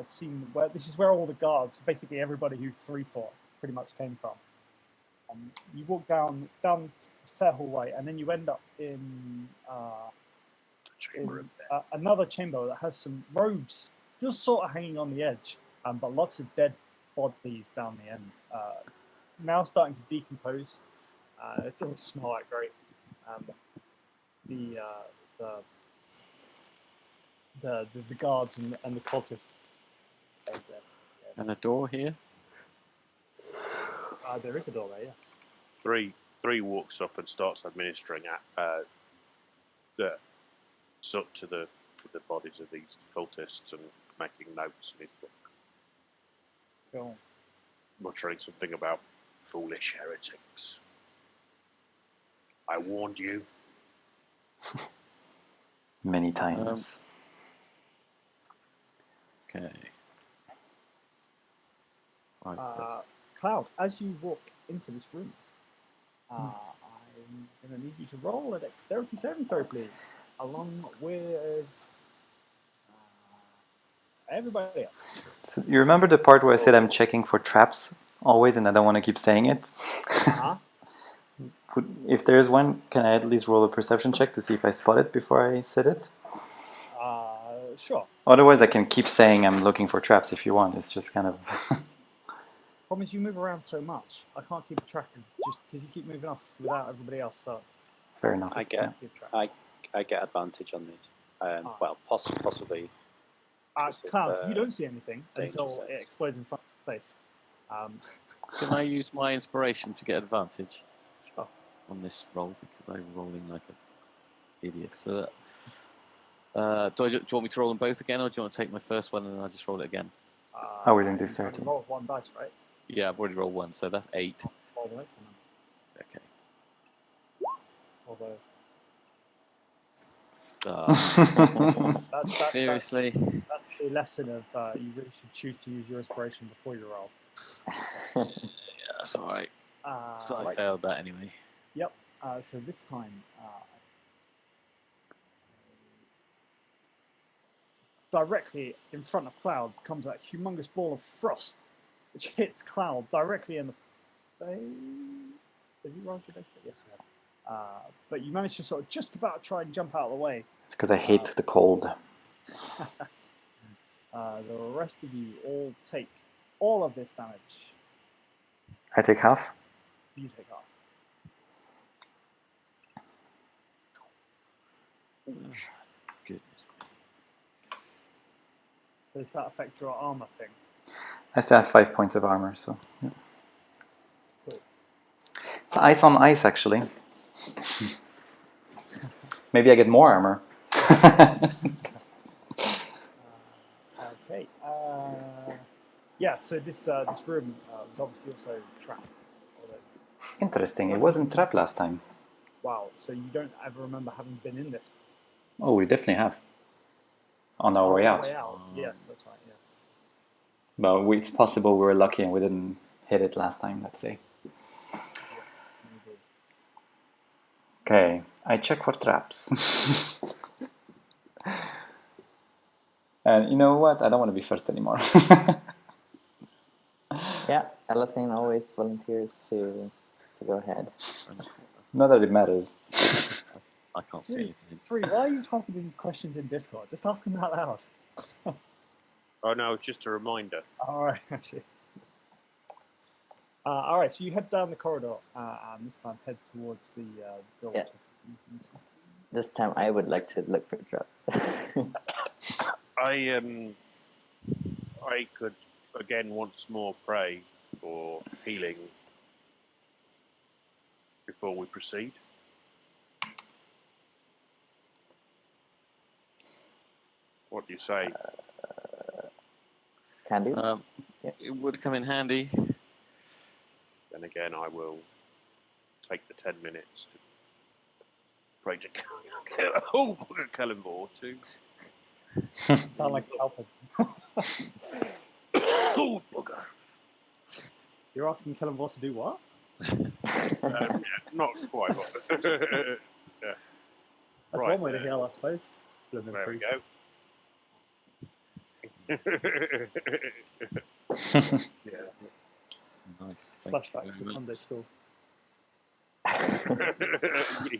Speaker 1: Seen where this is where all the guards, basically everybody who 3 fought, pretty much came from. You walk down a fair hallway, and then you end up in another chamber that has some robes still sort of hanging on the edge, but lots of dead bodies down the end, now starting to decompose. It doesn't smell that great. The guards and the cultists.
Speaker 3: And a door here?
Speaker 1: There is a door there, yes.
Speaker 2: 3 walks up and starts administering the sort to the bodies of these cultists and making notes in his book,
Speaker 1: Cool.
Speaker 2: muttering something about Foolish heretics. I warned you.
Speaker 5: Many times.
Speaker 3: Okay. Right.
Speaker 1: Cloud, as you walk into this room, I'm going to need you to roll a dexterity saving throw, please, along with everybody else.
Speaker 5: So you remember the part where I said I'm checking for traps always, and I don't want to keep saying it?
Speaker 1: Uh-huh.
Speaker 5: If there's one, can I at least roll a perception check to see if I spot it before I said it?
Speaker 1: Sure.
Speaker 5: Otherwise, I can keep saying I'm looking for traps if you want. It's just kind of...
Speaker 1: Problem is you move around so much, I can't keep track of just because you keep moving off without everybody else starts.
Speaker 5: Fair enough.
Speaker 6: I get advantage on these. Well, possibly.
Speaker 1: Cloud, you don't see anything
Speaker 6: danger
Speaker 1: until it
Speaker 6: sense.
Speaker 1: explodes in front of your face.
Speaker 3: Can I use my inspiration to get advantage
Speaker 1: Sure.
Speaker 3: on this roll because I'm rolling like an idiot? So, do you want me to roll them both again, or do you want to take my first one and I'll just roll it again?
Speaker 5: We're doing
Speaker 1: you
Speaker 5: this
Speaker 1: can
Speaker 5: 30.
Speaker 1: roll one dice, right?
Speaker 3: Yeah, I've already rolled one, so that's 8.
Speaker 1: Roll the next one then.
Speaker 3: Okay.
Speaker 1: Although
Speaker 3: Seriously?
Speaker 1: that's the lesson of you really should choose to use your inspiration before you roll.
Speaker 3: Yeah, that's all right. So I
Speaker 1: Right.
Speaker 3: failed that anyway.
Speaker 1: Yep. So this time, directly in front of Cloud comes that humongous ball of frost, which hits Cloud directly in the face. Did you roll your dice? Yes, you have. But you managed to sort of just about try and jump out of the way.
Speaker 5: It's because I hate the cold.
Speaker 1: The rest of you all take all of this damage.
Speaker 5: I take half?
Speaker 1: You take half.
Speaker 3: Goodness.
Speaker 1: Does that affect your armor thing?
Speaker 5: I still have 5 points of armor, so... Yeah.
Speaker 1: Cool.
Speaker 5: It's ice on ice, actually. Maybe I get more armor.
Speaker 1: Okay. Yeah. So this room was obviously also trapped. Although,
Speaker 5: Interesting, it wasn't trapped last time.
Speaker 1: wow. So you don't ever remember having been in this?
Speaker 5: Oh, we definitely have. On our way out.
Speaker 1: Yes, that's right. Yes.
Speaker 5: But it's possible we were lucky and we didn't hit it last time, let's say.
Speaker 1: Yes, maybe.
Speaker 5: Okay, I check for traps. And you know what? I don't want to be first anymore.
Speaker 4: Yeah, Elathane always volunteers to go ahead.
Speaker 5: Not that it matters.
Speaker 3: I can't see anything.
Speaker 1: Free, why are you typing in questions in Discord? Just ask them out loud.
Speaker 2: Oh no, it's just a reminder.
Speaker 1: All right, I see. All right, so you head down the corridor and this time head towards the door.
Speaker 4: Yeah. This time I would like to look for traps.
Speaker 2: I could again once more pray for healing before we proceed. What do you say?
Speaker 4: Can do. Yeah.
Speaker 3: It would come in handy.
Speaker 2: Then again, I will take the 10 minutes to pray to Kellenborg to.
Speaker 1: Sound like you're helping.
Speaker 2: Oh, bugger.
Speaker 1: You're asking Kellenborg to do what?
Speaker 2: Yeah, not quite. Yeah.
Speaker 1: That's
Speaker 2: Right,
Speaker 1: one way to heal, I suppose. Blooming
Speaker 2: there we
Speaker 1: priests.
Speaker 2: yeah.
Speaker 3: Nice. Thank you
Speaker 1: Flashbacks
Speaker 3: very
Speaker 1: to
Speaker 3: much.
Speaker 1: Sunday school.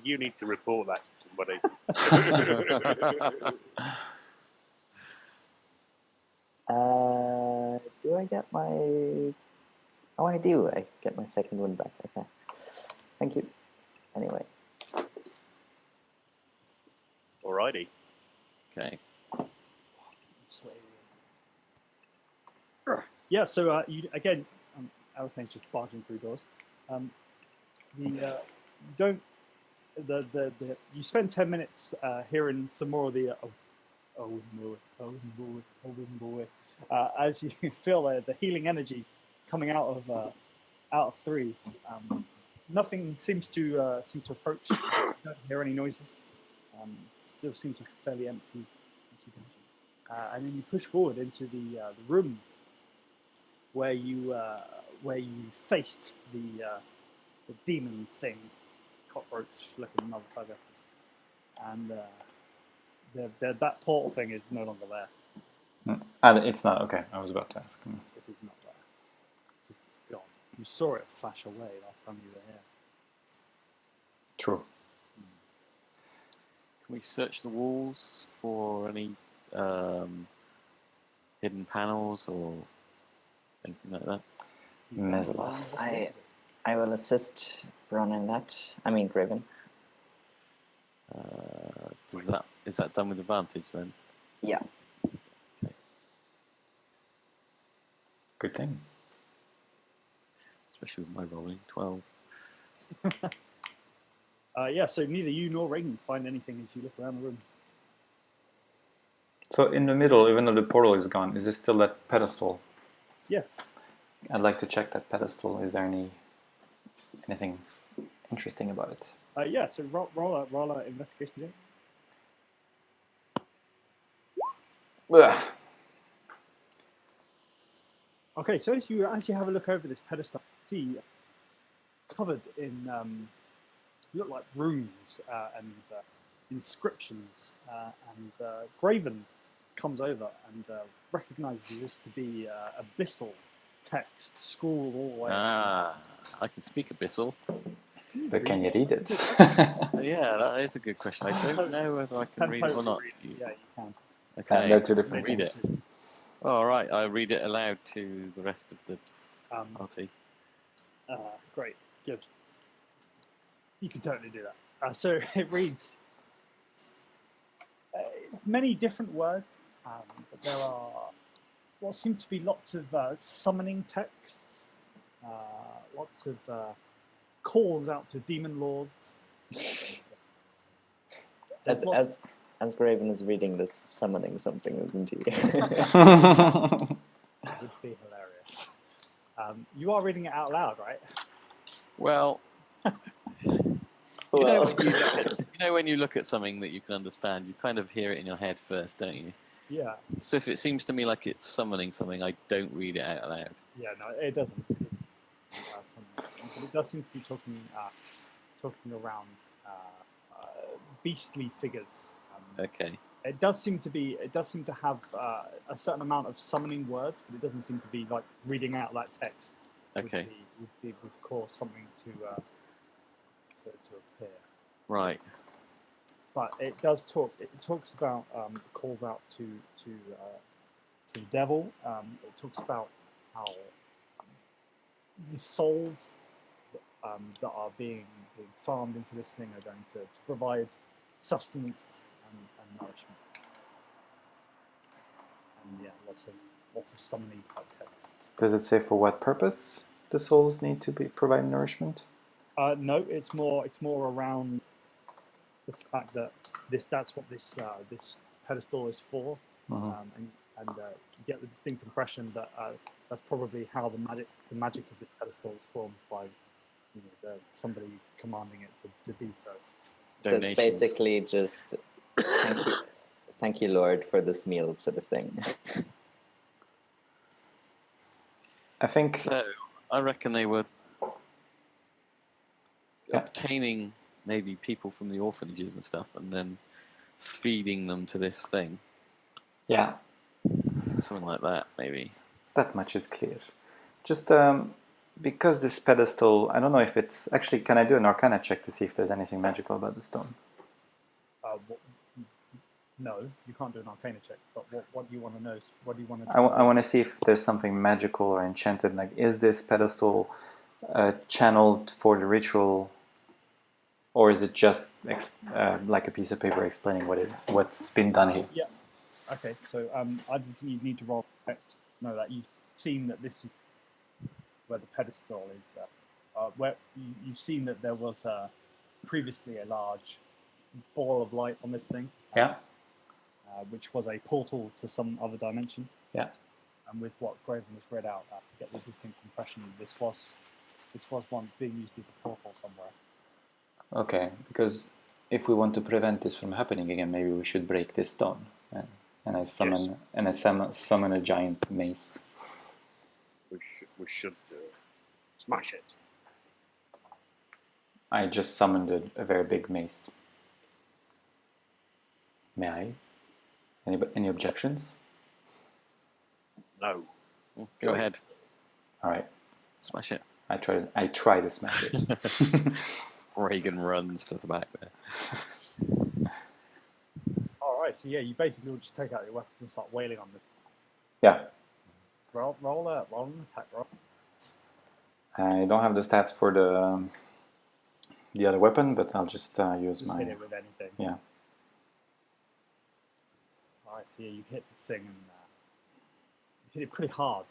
Speaker 2: You need to report that to somebody.
Speaker 4: Do I get my... Oh, I do. I get my second one back. Okay. Thank you. Anyway.
Speaker 2: Alrighty.
Speaker 3: Okay.
Speaker 1: Yeah, so you again, Alathane's just barging through doors. You spend 10 minutes hearing some more of the as you feel the healing energy coming out out of 3. Nothing seems to approach. You don't hear any noises. Still seems like a fairly empty dungeon. And then you push forward into the room where you faced the demon thing, cockroach-looking motherfucker, and that portal thing is no longer there.
Speaker 5: It's not okay. I was about to ask.
Speaker 1: It is not there. It's gone. You saw it flash away last time you were here.
Speaker 5: True.
Speaker 3: Can we search the walls for any hidden panels or anything like that?
Speaker 5: Mezzaloth.
Speaker 4: I will assist Bron in that. I mean, Graven.
Speaker 3: Is that done with advantage then?
Speaker 4: Yeah.
Speaker 5: Good thing.
Speaker 3: Especially with my rolling 12.
Speaker 1: Yeah, so neither you nor Reagan find anything as you look around the room.
Speaker 5: So in the middle, even though the portal is gone, is there still that pedestal?
Speaker 1: Yes.
Speaker 5: I'd like to check that pedestal. Is there anything interesting about it?
Speaker 1: Yeah, so roll a investigation check.
Speaker 5: Ugh.
Speaker 1: Okay, so as you have a look over this pedestal, you see covered in look like runes and inscriptions, and Graven comes over and recognizes this to be abyssal text scrawled all the way.
Speaker 3: I can speak Abyssal.
Speaker 5: But can you read it?
Speaker 3: Yeah, that is a good question. I don't know whether I can read it or not.
Speaker 1: Yeah, you can.
Speaker 3: Okay,
Speaker 5: they're two different
Speaker 3: read
Speaker 5: things.
Speaker 3: it. All right, I read it aloud to the rest of the party.
Speaker 1: Great, good. You can totally do that. So it reads many different words, but there are what seem to be lots of summoning texts, lots of calls out to demon lords.
Speaker 4: As Graven is reading this, summoning something, isn't he?
Speaker 1: That would be hilarious. You are reading it out loud, right?
Speaker 3: Well, you know when you look at something that you can understand, you kind of hear it in your head first, don't you?
Speaker 1: Yeah.
Speaker 3: So if it seems to me like it's summoning something, I don't read it out loud.
Speaker 1: Yeah, no, it doesn't. But it does seem to be talking around beastly figures.
Speaker 3: Okay.
Speaker 1: It does seem to have a certain amount of summoning words, but it doesn't seem to be like reading out that text.
Speaker 3: Okay.
Speaker 1: Would cause something to appear.
Speaker 3: Right.
Speaker 1: But it does talk. It talks about calls out to the devil. It talks about how the souls that are being farmed into this thing are going to provide sustenance and nourishment. And yeah, lots of summoning type texts.
Speaker 5: Does it say for what purpose the souls need to provide nourishment?
Speaker 1: No, it's more around the fact that that's what this pedestal is for, and you get the distinct impression that that's probably how the magic of the pedestal is formed by somebody commanding it to be so.
Speaker 4: So it's basically just thank you, Lord, for this meal sort of thing.
Speaker 5: I think
Speaker 3: so. I reckon they were obtaining maybe people from the orphanages and stuff, and then feeding them to this thing.
Speaker 5: Yeah.
Speaker 3: Something like that, maybe.
Speaker 5: That much is clear. Just because this pedestal, I don't know if it's... Actually, can I do an Arcana check to see if there's anything magical about the stone?
Speaker 1: No, you can't do an Arcana check, but what do you want to know? What do you want to...
Speaker 5: I want to see if there's something magical or enchanted. Like, is this pedestal channeled for the ritual, or is it just like a piece of paper explaining what's been done here?
Speaker 1: Yeah. Okay, so I think you need to roll to know that you've seen that this is where the pedestal is. Where you've seen that there was previously a large ball of light on this thing.
Speaker 5: Yeah.
Speaker 1: Which was a portal to some other dimension.
Speaker 5: Yeah.
Speaker 1: And with what Graven has read out, I get the distinct impression that this was this was once being used as a portal somewhere.
Speaker 5: Okay, because if we want to prevent this from happening again, maybe we should break this stone. And I summon a giant mace.
Speaker 2: We should smash it.
Speaker 5: I just summoned a very big mace. May I? Any objections?
Speaker 2: No.
Speaker 3: Go ahead.
Speaker 5: All right.
Speaker 3: Smash it.
Speaker 5: I try to smash it.
Speaker 3: Reagan runs to the back there.
Speaker 1: All right, so yeah, you basically will just take out your weapons and start wailing on them.
Speaker 5: Yeah.
Speaker 1: Roll an attack roll.
Speaker 5: I don't have the stats for the other weapon, but I'll just use
Speaker 1: Just
Speaker 5: my...
Speaker 1: hit it with anything.
Speaker 5: Yeah.
Speaker 1: All right, so yeah, you hit this thing and you hit it pretty hard,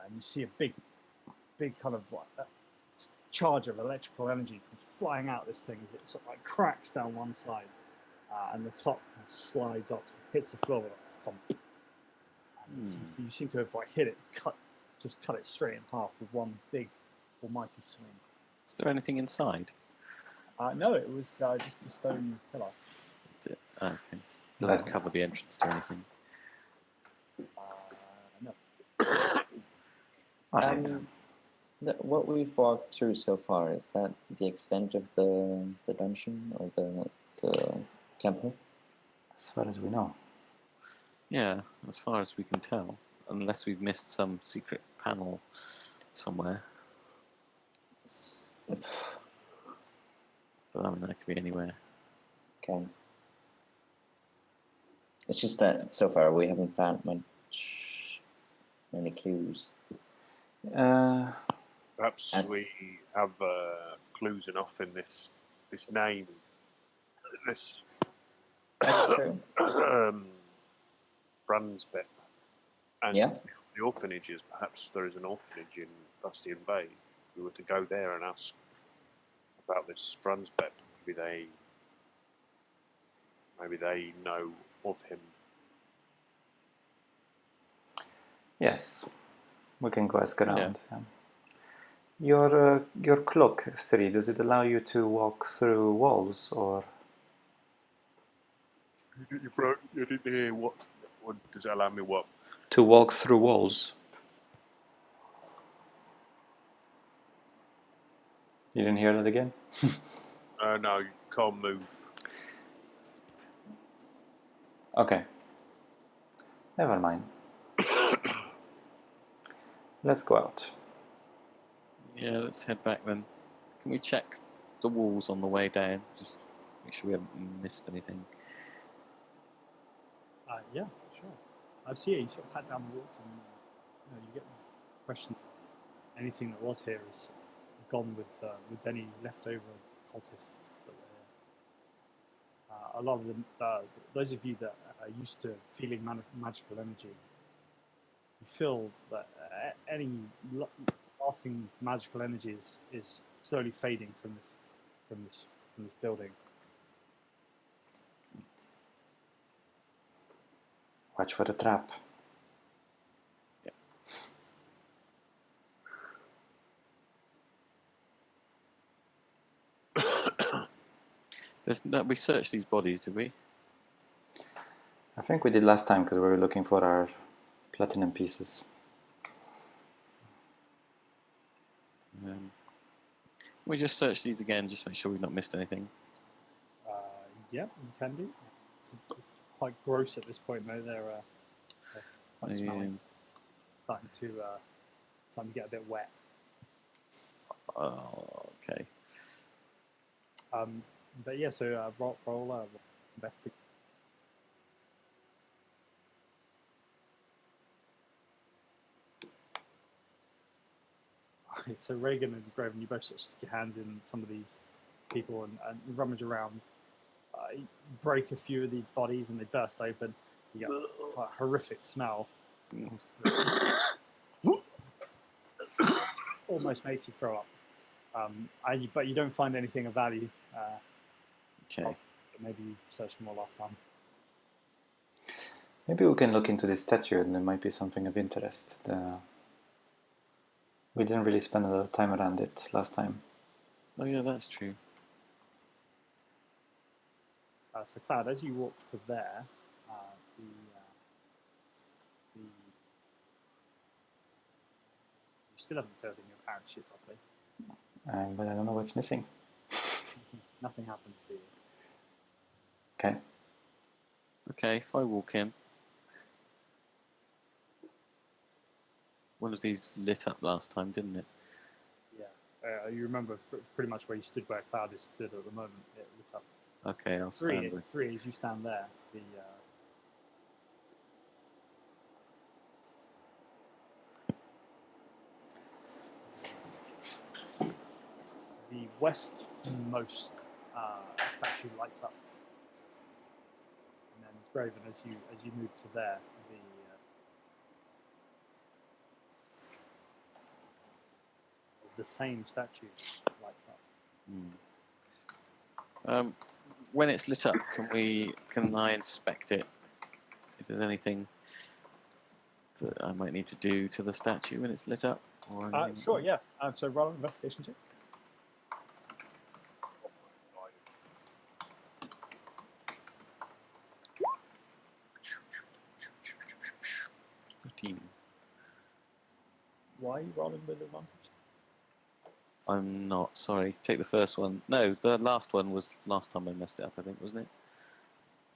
Speaker 1: and you see a big kind of charge of electrical energy flying out this thing as it sort of like cracks down one side, and the top slides up, hits the floor with a thump. And you seem to have like hit it, cut it straight in half with one big almighty swing.
Speaker 3: Is there anything inside?
Speaker 1: No, it was just a stone pillar.
Speaker 3: Okay. Doesn't cover the entrance to anything.
Speaker 1: No.
Speaker 5: All right.
Speaker 4: What we've walked through so far, is that the extent of the dungeon or the temple?
Speaker 5: As far as we know.
Speaker 3: Yeah, as far as we can tell. Unless we've missed some secret panel somewhere. But I mean, that could be anywhere.
Speaker 4: Okay. It's just that so far we haven't found many clues.
Speaker 2: Perhaps we have clues enough in this name.
Speaker 4: That's true.
Speaker 2: Franz Beck. And
Speaker 4: Yeah.
Speaker 2: the orphanages, perhaps there is an orphanage in Bastion Bay. We were to go there and ask about this Franz Beck. Maybe they know of him.
Speaker 5: Yes, we can go ask around. Yeah. Your cloak 3, does it allow you to walk through walls, or?
Speaker 2: You didn't hear what does it allow me what?
Speaker 5: To walk through walls. You didn't hear that again?
Speaker 2: No, you can't move.
Speaker 5: Okay. Never mind. Let's go out.
Speaker 3: Yeah, let's head back then. Can we check the walls on the way down? Just make sure we haven't missed anything.
Speaker 1: Yeah, sure. I've seen you sort of pat down the walls and you get the question. Anything that was here is gone with any leftover cultists that were here. A lot of them, those of you that are used to feeling magical energy, you feel that any lasting magical energy is slowly fading from this building.
Speaker 5: Watch for the trap.
Speaker 3: We searched these bodies, did we?
Speaker 5: I think we did last time because we were looking for our platinum pieces.
Speaker 3: We just search these again, just make sure we've not missed anything.
Speaker 1: Yeah, you can do. It's quite gross at this point, though. They're quite smelling. Starting to get a bit wet.
Speaker 3: Oh, okay.
Speaker 1: But yeah, so roll investigate. So Reagan and Graven, you both sort of stick your hands in some of these people and rummage around. You break a few of these bodies and they burst open. You get a horrific smell. Almost makes you throw up. But you don't find anything of value.
Speaker 3: Okay.
Speaker 1: Maybe you searched more last time.
Speaker 5: Maybe we can look into this statue and there might be something of interest. We didn't really spend a lot of time around it last time.
Speaker 3: Oh yeah, that's true.
Speaker 1: So Cloud, as you walk to there, you still haven't filled in your parachute properly.
Speaker 5: But I don't know what's missing.
Speaker 1: Nothing happens to you.
Speaker 5: Okay.
Speaker 3: Okay, if I walk in. One of these lit up last time, didn't it?
Speaker 1: Yeah. You remember pretty much where you stood, where Cloud is stood at the moment. It lit up.
Speaker 3: Okay, I'll stand with.
Speaker 1: Three, as you stand there, the westmost statue lights up, and then Graven, as you move to there, the same statue lights up.
Speaker 3: When it's lit up, can I inspect it? See if there's anything that I might need to do to the statue when it's lit up? Or
Speaker 1: Sure, yeah. So roll an investigation check. Why are you rolling with advantage?
Speaker 3: I'm not, sorry. Take the first one. No, the last one was last time I messed it up, I think, wasn't it?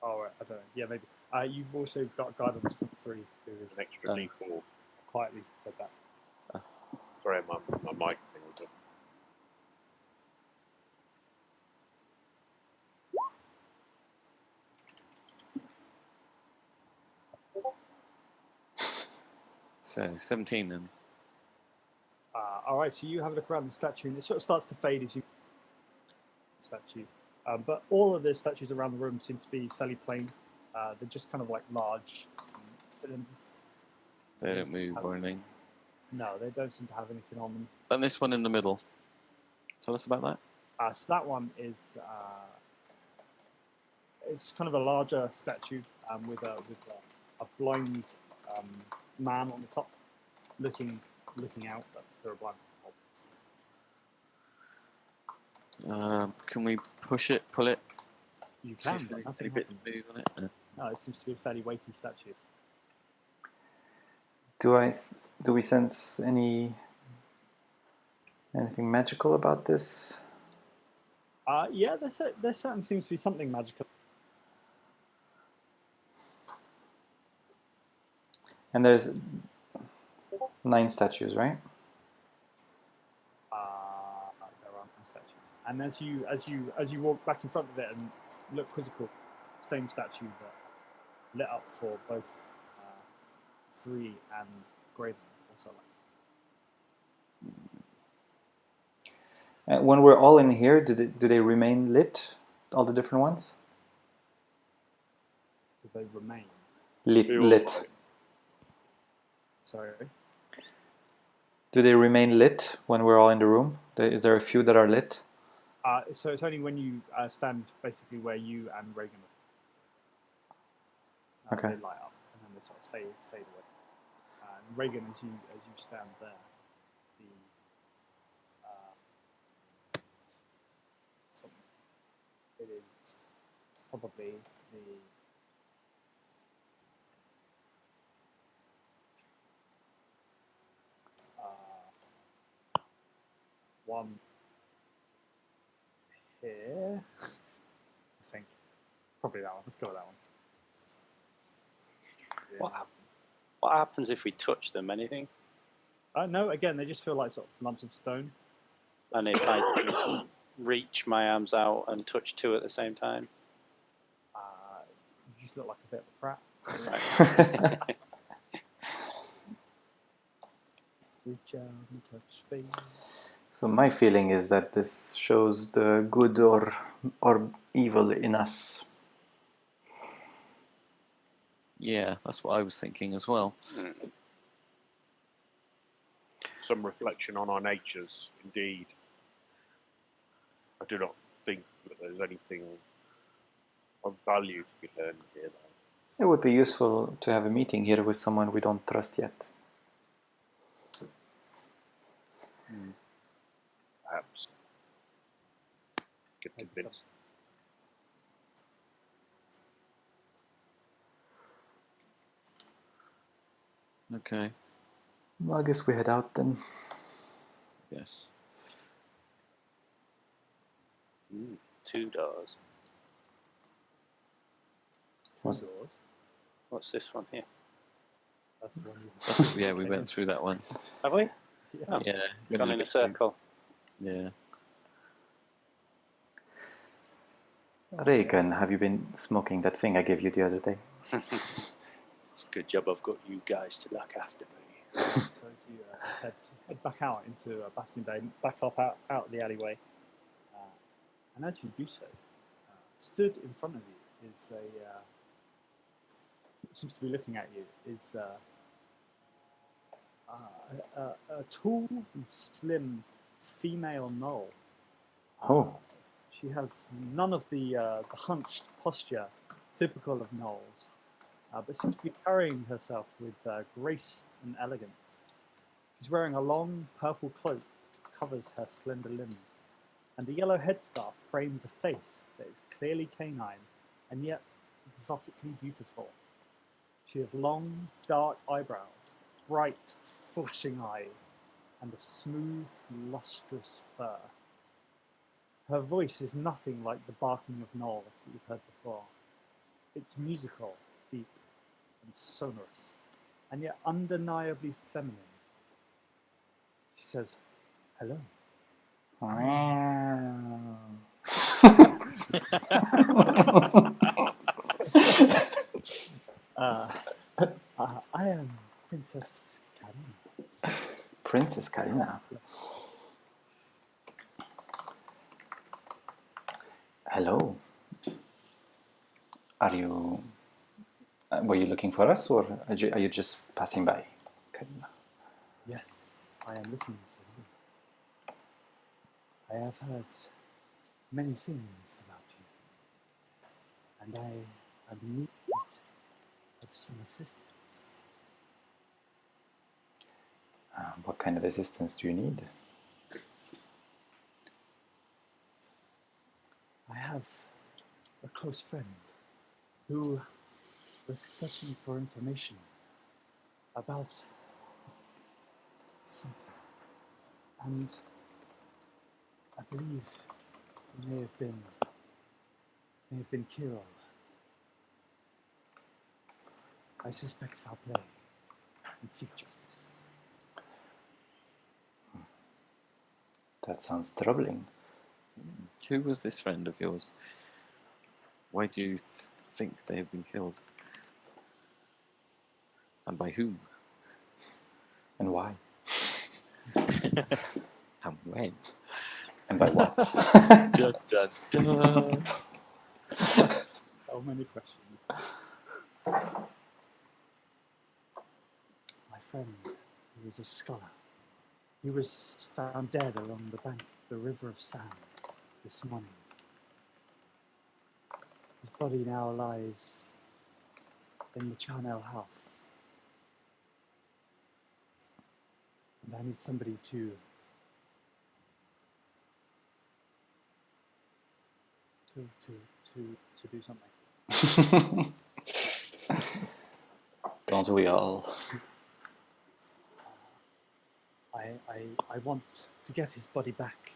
Speaker 1: Oh, right, I don't know. Yeah, maybe. You've also got guidance from 3, who is
Speaker 2: An extra D4.
Speaker 1: quietly said that.
Speaker 2: Sorry, my mic thing was up.
Speaker 3: So, 17 then.
Speaker 1: All right, so you have a look around the statue, and it sort of starts to fade as you statue. But all of the statues around the room seem to be fairly plain. They're just kind of like large cylinders.
Speaker 3: They don't move or anything.
Speaker 1: No, they don't seem to have anything on them.
Speaker 3: And this one in the middle. Tell us about that.
Speaker 1: So that one is it's kind of a larger statue with a blind man on the top, looking out through a blind.
Speaker 3: Can we push it, pull it?
Speaker 1: You
Speaker 3: See
Speaker 1: can,
Speaker 3: if
Speaker 1: but
Speaker 3: any
Speaker 1: nothing
Speaker 3: bits
Speaker 1: happens.
Speaker 3: move on it?
Speaker 1: No, it seems to be a fairly weighty statue.
Speaker 5: Do we sense anything magical about this?
Speaker 1: Yeah, there certainly seems to be something magical.
Speaker 5: And there's 9 statues, right?
Speaker 1: There aren't any statues. And as you walk back in front of it and look quizzical, same statue that lit up for both 3 and Graven also.
Speaker 5: When we're all in here, do they remain lit? All the different ones?
Speaker 1: Do they remain?
Speaker 5: Lit.
Speaker 1: Sorry.
Speaker 5: Do they remain lit when we're all in the room? Is there a few that are lit?
Speaker 1: So it's only when you stand basically where you and Reagan are.
Speaker 5: Okay.
Speaker 1: They light up and then they sort of fade away. And Reagan, as you stand there, it is probably the one here. I think probably that one. Let's go with that one. Yeah.
Speaker 6: What happens if we touch them? Anything?
Speaker 1: No, again, they just feel like sort of lumps of stone.
Speaker 6: And if I reach my arms out and touch 2 at the same time?
Speaker 1: You just look like a bit of a prat.
Speaker 6: Right.
Speaker 1: Reach out and touch face.
Speaker 5: So my feeling is that this shows the good or evil in us.
Speaker 3: Yeah, that's what I was thinking as well.
Speaker 2: Some reflection on our natures, indeed. I do not think that there's anything of value to be learned here, though.
Speaker 5: It would be useful to have a meeting here with someone we don't trust yet.
Speaker 2: Perhaps. Get convinced.
Speaker 3: Okay.
Speaker 5: Well, I guess we head out then.
Speaker 3: Yes.
Speaker 6: 2 doors.
Speaker 5: Was-
Speaker 1: Doors.
Speaker 6: What's this one here?
Speaker 1: That's the one you.
Speaker 3: Yeah, we went through that one.
Speaker 6: Have we?
Speaker 1: Yeah.
Speaker 6: Oh,
Speaker 3: Yeah.
Speaker 6: gone in a circle.
Speaker 3: Yeah.
Speaker 5: Reagan, have you been smoking that thing I gave you the other day?
Speaker 6: It's a good job I've got you guys to look after me.
Speaker 1: So as you head back out into Bastion Bay, back up out the alleyway, and as you do so, stood in front of you is seems to be looking at you is a tall and slim female gnoll.
Speaker 5: Oh.
Speaker 1: She has none of the hunched posture typical of gnolls, but seems to be carrying herself with grace and elegance. She's wearing a long purple cloak that covers her slender limbs, and the yellow headscarf frames a face that is clearly canine and yet exotically beautiful. She has long, dark eyebrows, bright, flashing eyes, and a smooth, lustrous fur. Her voice is nothing like the barking of gnolls that you've heard before. It's musical, deep, and sonorous, and yet undeniably feminine. She says, "Hello." I am Princess Karina.
Speaker 5: Princess Karina. Hello. Are you... were you looking for us, or are you just passing by, Karina?
Speaker 1: Yes, I am looking for you. I have heard many things about you, and I am in need of some assistance.
Speaker 5: What kind of assistance do you need?
Speaker 1: I have a close friend who was searching for information about something, and I believe he may have been killed. I suspect foul play and seek justice.
Speaker 5: That sounds troubling.
Speaker 3: Who was this friend of yours? Why do you think they have been killed? And by whom?
Speaker 5: And why?
Speaker 3: And when?
Speaker 5: And by what?
Speaker 3: Dun, dun, dun.
Speaker 1: So many questions. My friend, he was a scholar. He was found dead along the bank of the River of Sand this morning. His body now lies in the Charnel house. And I need somebody to do something.
Speaker 5: Don't we all?
Speaker 1: I want to get his body back,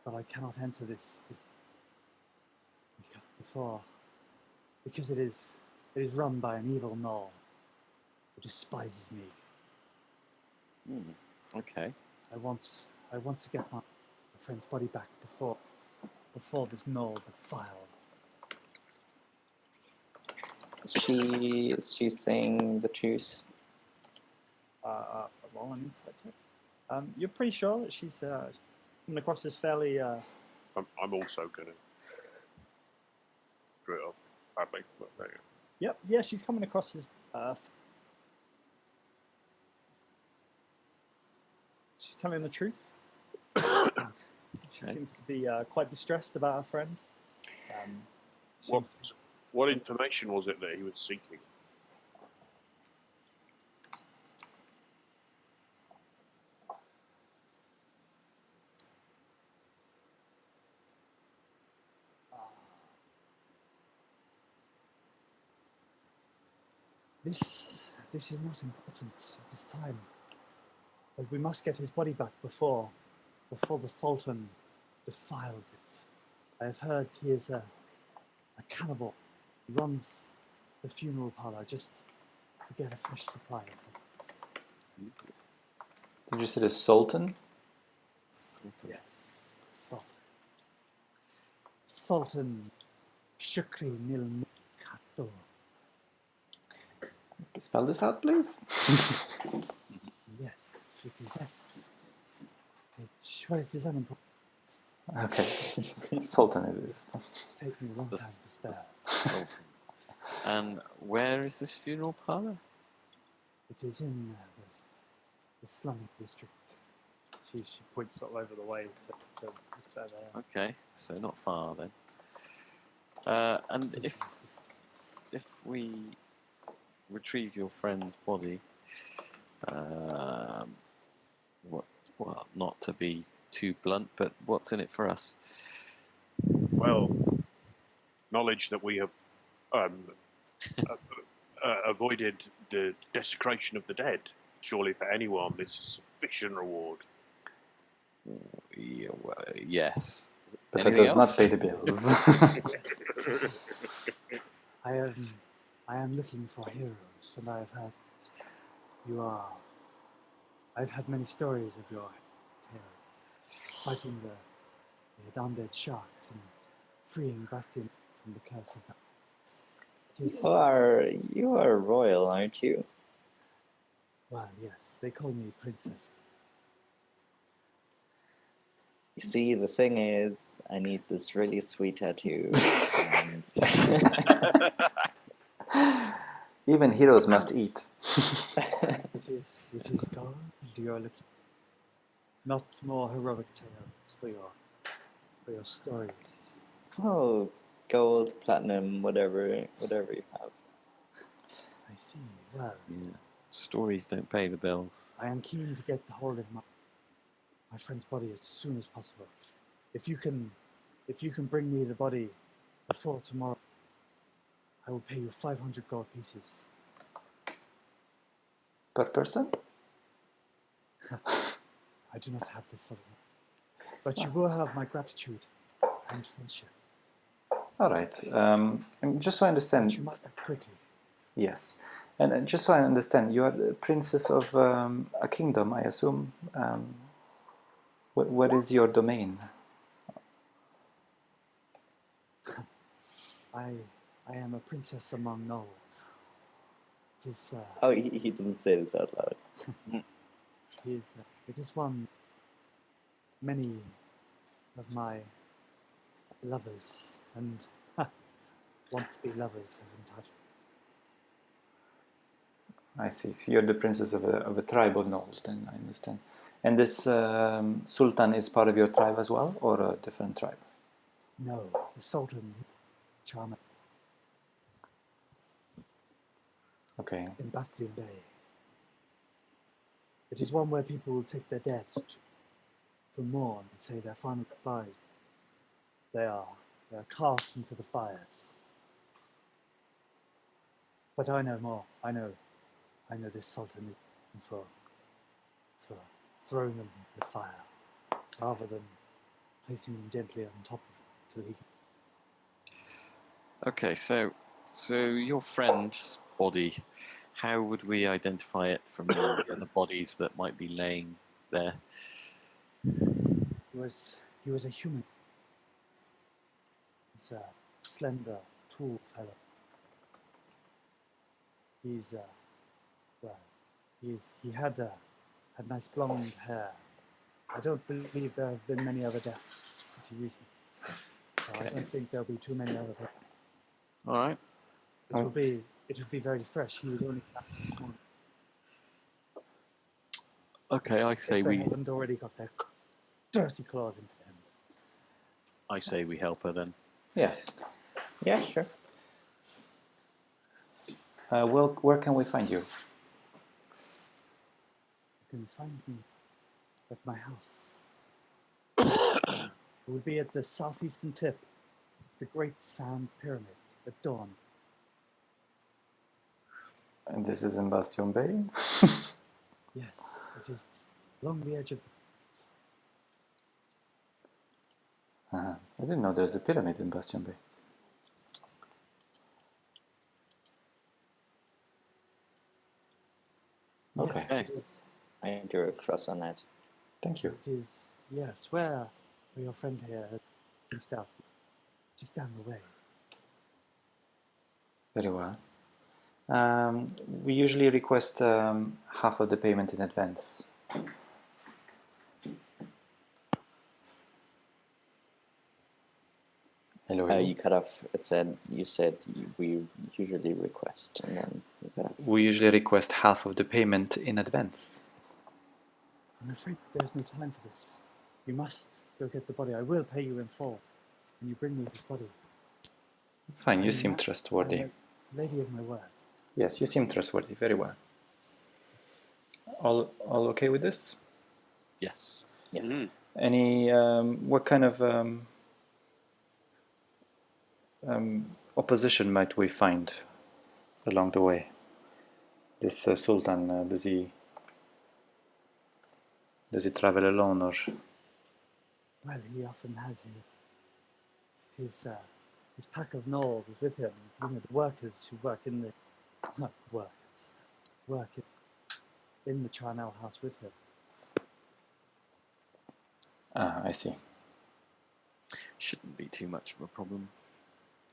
Speaker 1: but I cannot enter this before, because it is run by an evil gnoll who despises me.
Speaker 3: Okay.
Speaker 1: I want to get my friend's body back before this gnoll defiles.
Speaker 4: Is she saying the truth?
Speaker 1: Roll an insight check. You're pretty sure that she's coming across this fairly.
Speaker 2: I'm also going to screw it up badly. But there you go.
Speaker 1: Yep, yeah, she's coming across as. She's telling the truth. She seems to be quite distressed about her friend.
Speaker 2: What information was it that he was seeking?
Speaker 1: This is not important at this time. But we must get his body back before the Sultan defiles it. I have heard he is a cannibal. He runs the funeral parlor just to get a fresh supply of it.
Speaker 5: Did you say the Sultan?
Speaker 1: Yes, Sultan. Sultan Shukri Nil Mukato.
Speaker 5: Spell this out, please.
Speaker 1: Yes, it is S. Well, it is unimportant.
Speaker 5: Okay, Sultan it is.
Speaker 1: Take me a long
Speaker 3: The
Speaker 1: time to spell.
Speaker 3: Sultan. And where is this funeral parlor?
Speaker 1: It is in the slummy district. She points all over the way to Mr. Evans.
Speaker 3: Okay, so not far then. And if we retrieve your friend's body, well, not to be too blunt, but what's in it for us?
Speaker 2: Well, knowledge that we have avoided the desecration of the dead. Surely for anyone, this is sufficient reward.
Speaker 3: Yeah, well, yes.
Speaker 5: But
Speaker 3: Anything
Speaker 5: that does not
Speaker 3: else?
Speaker 5: pay the bills.
Speaker 1: I am looking for heroes, and I have heard you are. I've had many stories of your heroes fighting the undead sharks and freeing Bastion from the curse of the.
Speaker 4: You are royal, aren't you?
Speaker 1: Well, yes, they call me princess.
Speaker 4: You see, the thing is, I need this really sweet tattoo. And
Speaker 5: Even heroes must eat.
Speaker 1: It is gold. You are looking not more heroic tales for your stories.
Speaker 4: oh, gold, platinum, whatever you have.
Speaker 1: I see. Well,
Speaker 3: Yeah. Stories don't pay the bills.
Speaker 1: I am keen to get the hold of my friend's body as soon as possible. If you can bring me the body before tomorrow, I will pay you 500 gold pieces.
Speaker 5: Per person?
Speaker 1: I do not have this sort of money. But you will have my gratitude and friendship.
Speaker 5: All right. And just so I
Speaker 1: But
Speaker 5: understand.
Speaker 1: you must act quickly.
Speaker 5: Yes. And just so I understand, you are the princess of a kingdom, I assume. What is your domain?
Speaker 1: I am a princess among gnolls. It is
Speaker 4: Oh, he doesn't say this out loud.
Speaker 1: it is one many of my lovers and want to be lovers have entitled.
Speaker 5: I see. So you're the princess of a tribe of gnolls, then I understand. And this sultan is part of your tribe as well, or a different tribe?
Speaker 1: No, the Sultan Charmer
Speaker 5: Okay.
Speaker 1: in Bastion Bay. It is one where people will take their dead to mourn and say their final goodbyes. They are cast into the fires. But I know more. I know this Sultan is for throwing them in the fire, rather than placing them gently on top of it till he can.
Speaker 3: Okay, so your friend's body, how would we identify it from the other bodies that might be laying there?
Speaker 1: He was a human. He's a slender, tall fellow. He had nice blonde hair. I don't believe there have been many other deaths pretty recently. So I don't think there'll be too many other people.
Speaker 3: All right.
Speaker 1: It will be very fresh. He would only have this morning.
Speaker 3: Okay, I say
Speaker 1: If they
Speaker 3: we
Speaker 1: haven't already got their dirty claws into him.
Speaker 3: help her then.
Speaker 5: Yes.
Speaker 4: Yeah, sure.
Speaker 5: Well, where can we find you?
Speaker 1: You can find me at my house. It will be at the southeastern tip of the Great Sand Pyramid at dawn.
Speaker 5: And this is in Bastion Bay?
Speaker 1: Yes, it is along the edge of the.
Speaker 5: I didn't know there's a pyramid in Bastion Bay. Okay.
Speaker 1: Yes, it is.
Speaker 4: I drew a cross on that.
Speaker 5: Thank you.
Speaker 1: It is. Yes, where your friend here had reached out, just down the way.
Speaker 5: Very well. We usually request half of the payment in advance. Hello.
Speaker 4: You cut off. You said we usually request, and then you cut off.
Speaker 5: We usually request half of the payment in advance.
Speaker 1: I'm afraid there's no time for this. You must go get the body. I will pay you in full when you bring me this body.
Speaker 5: Fine,
Speaker 1: I
Speaker 5: you
Speaker 1: am
Speaker 5: seem
Speaker 1: not-
Speaker 5: trustworthy.
Speaker 1: I'm a lady of my word.
Speaker 5: Yes, you seem trustworthy. Very well. All okay with this?
Speaker 3: Yes.
Speaker 4: Yes.
Speaker 5: Any what kind of opposition might we find along the way? This Sultan, does he travel alone, or
Speaker 1: Well, he often has his pack of gnolls with him. You know, the workers who work in the work in the Charnel house with him.
Speaker 5: I see.
Speaker 3: Shouldn't be too much of a problem.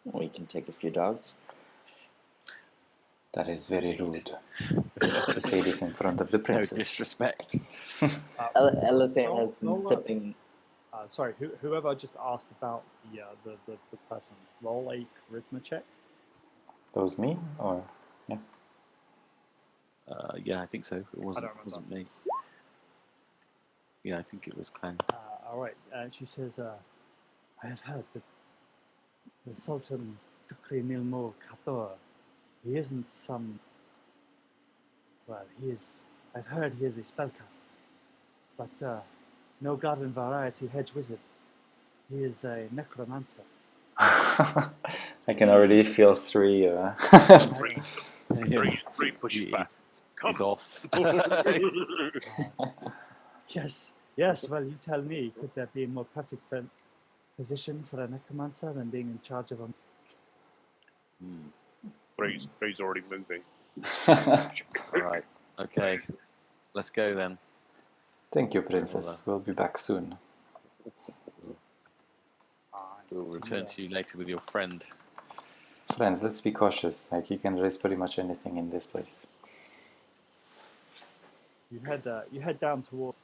Speaker 4: We can take a few dogs.
Speaker 5: That is very rude to say this in front of the
Speaker 3: No
Speaker 5: princess.
Speaker 3: disrespect.
Speaker 4: Elephant has been
Speaker 1: roll up.
Speaker 4: sipping.
Speaker 1: Sorry, whoever just asked about the person, roll a charisma check.
Speaker 5: That was me, or yeah.
Speaker 3: Yeah, I think so. It
Speaker 1: I
Speaker 3: wasn't,
Speaker 1: don't remember.
Speaker 3: wasn't me. Yeah, I think it was Clan.
Speaker 1: All right. She says, I have heard that the Sultan Shukri Nilmur Kator, he isn't some. Well, he is. I've heard he is a spellcaster, but no garden variety hedge wizard. He is a necromancer.
Speaker 5: I can already feel three.
Speaker 2: Three pushes back. Come
Speaker 3: He's off.
Speaker 1: Yes. Well, you tell me. Could there be a more perfect position for a necromancer than being in charge of a?
Speaker 2: Three's already moving.
Speaker 3: All right. Okay. Let's go then.
Speaker 5: Thank you, princess. We'll be back soon.
Speaker 3: We'll return to you later with your friend.
Speaker 5: Friends, let's be cautious. Like, you can raise pretty much anything in this place.
Speaker 1: You head down toward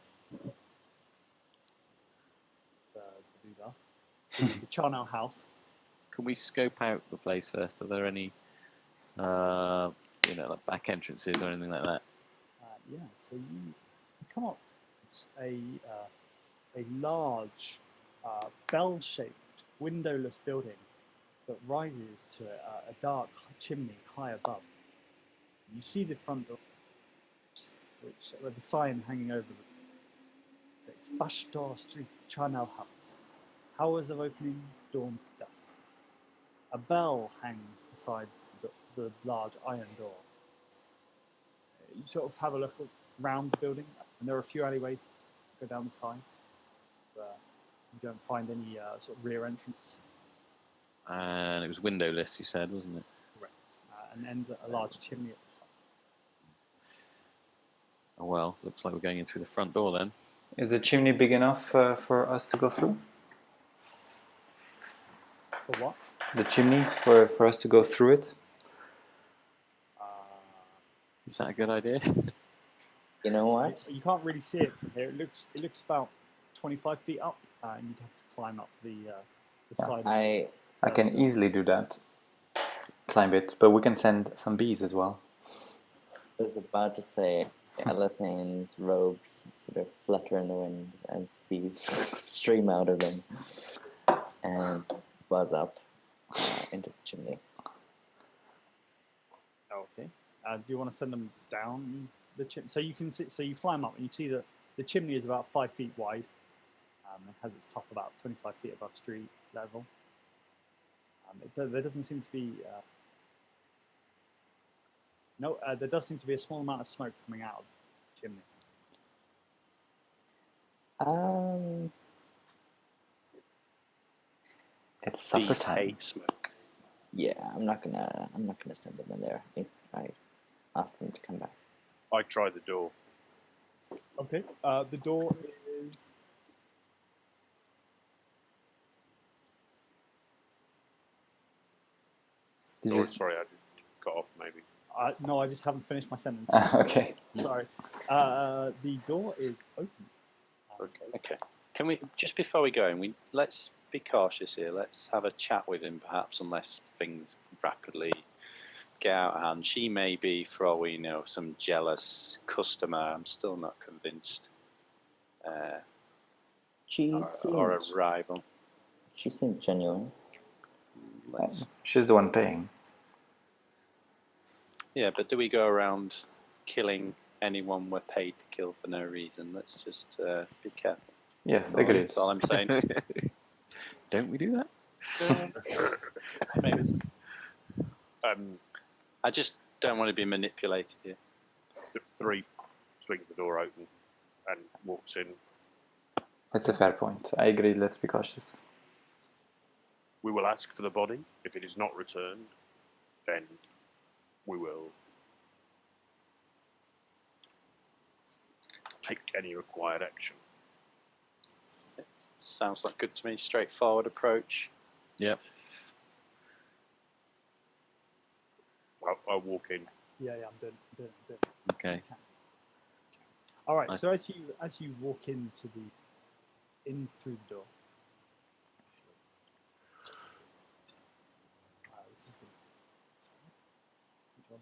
Speaker 1: the Charnel house.
Speaker 3: Can we scope out the place first? Are there any, like back entrances or anything like that?
Speaker 1: Yeah. So you come up. It's a large bell-shaped windowless building that rises to a dark chimney high above. You see the front door, with the sign hanging over it. It's Bashtor Street, Charnel House. Hours of opening, dawn to dusk. A bell hangs beside the large iron door. You sort of have a look around the building, and there are a few alleyways go down the side. You don't find any sort of rear entrance.
Speaker 3: And it was windowless, you said, wasn't it?
Speaker 1: Correct. And ends at a large chimney at the top.
Speaker 3: Oh, well, looks like we're going in through the front door then.
Speaker 5: Is the chimney big enough for us to go through?
Speaker 1: For what?
Speaker 5: The chimney for us to go through it?
Speaker 3: Is that a good idea?
Speaker 4: You know what?
Speaker 1: You can't really see it from here. It looks about 25 feet up, and you'd have to climb up the side.
Speaker 5: I can easily do that. Climb it, but we can send some bees as well.
Speaker 4: I was about to say, Elethane's robes sort of flutter in the wind as bees stream out of them and buzz up into the chimney.
Speaker 1: Okay. Do you want to send them down the chimney? So you can see, so you fly them up, and you see that the chimney is about 5 feet wide. It has its top about 25 feet above street level. There doesn't seem to be No, there does seem to be a small amount of smoke coming out of the chimney.
Speaker 5: It's supper
Speaker 6: Bees
Speaker 5: time.
Speaker 6: hate smoke.
Speaker 4: Yeah, I'm not gonna send them in there. I asked them to come back.
Speaker 2: I try the door.
Speaker 1: Okay. The door is.
Speaker 5: Did
Speaker 2: Oh,
Speaker 5: you...
Speaker 2: sorry, I got off maybe.
Speaker 1: No, I just haven't finished my sentence.
Speaker 5: Okay.
Speaker 1: Sorry. The door is open.
Speaker 6: Okay. Can we just before we go in, let's be cautious here. Let's have a chat with him, perhaps, unless things rapidly get out of hand. She may be, for all we know, some jealous customer. I'm still not convinced. Or a rival.
Speaker 4: She seemed genuine.
Speaker 5: She's the one paying.
Speaker 6: Yeah, but do we go around killing anyone we're paid to kill for no reason? Let's just be careful.
Speaker 5: Yes,
Speaker 3: No,
Speaker 5: agreed.
Speaker 6: That's all I'm saying.
Speaker 3: Don't we do that?
Speaker 6: Maybe.
Speaker 2: Um,
Speaker 6: I just don't want to be manipulated here.
Speaker 2: the 3 swings the door open and walks in.
Speaker 5: That's a fair point. I agree. Let's be cautious.
Speaker 2: We will ask for the body. If it is not returned, then we will take any required action.
Speaker 6: Sounds like good to me. Straightforward approach.
Speaker 3: Yep.
Speaker 2: I'll walk in.
Speaker 1: Yeah, I'm doing.
Speaker 3: Okay.
Speaker 1: All right.
Speaker 3: Nice.
Speaker 1: So as you walk in through the door. This is good. I'm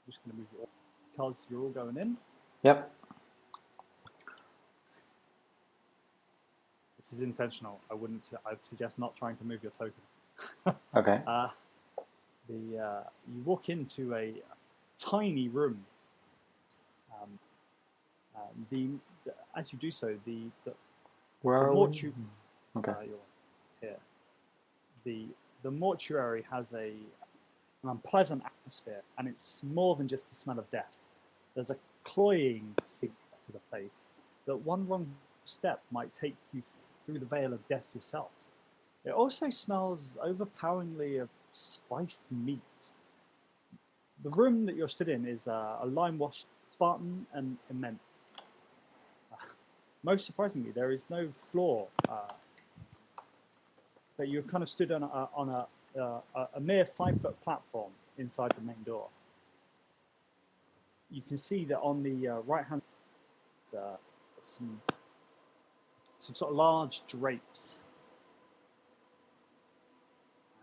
Speaker 1: just going to move you all because you're all going in.
Speaker 5: Yep.
Speaker 1: This is intentional. I'd suggest not trying to move your token.
Speaker 5: Okay.
Speaker 1: You walk into a tiny room. As you do so, the
Speaker 5: Where are we?
Speaker 1: mortuary.
Speaker 5: Okay.
Speaker 1: You're here. The mortuary has an unpleasant atmosphere, and it's more than just the smell of death. There's a cloying figure to the place that one wrong step might take you through the veil of death yourself. It also smells overpoweringly of spiced meat. The room that you're stood in is a lime-washed Spartan and immense. Most surprisingly, there is no floor. But you're kind of stood on a mere 5-foot platform inside the main door. You can see that on the right hand, some sort of large drapes.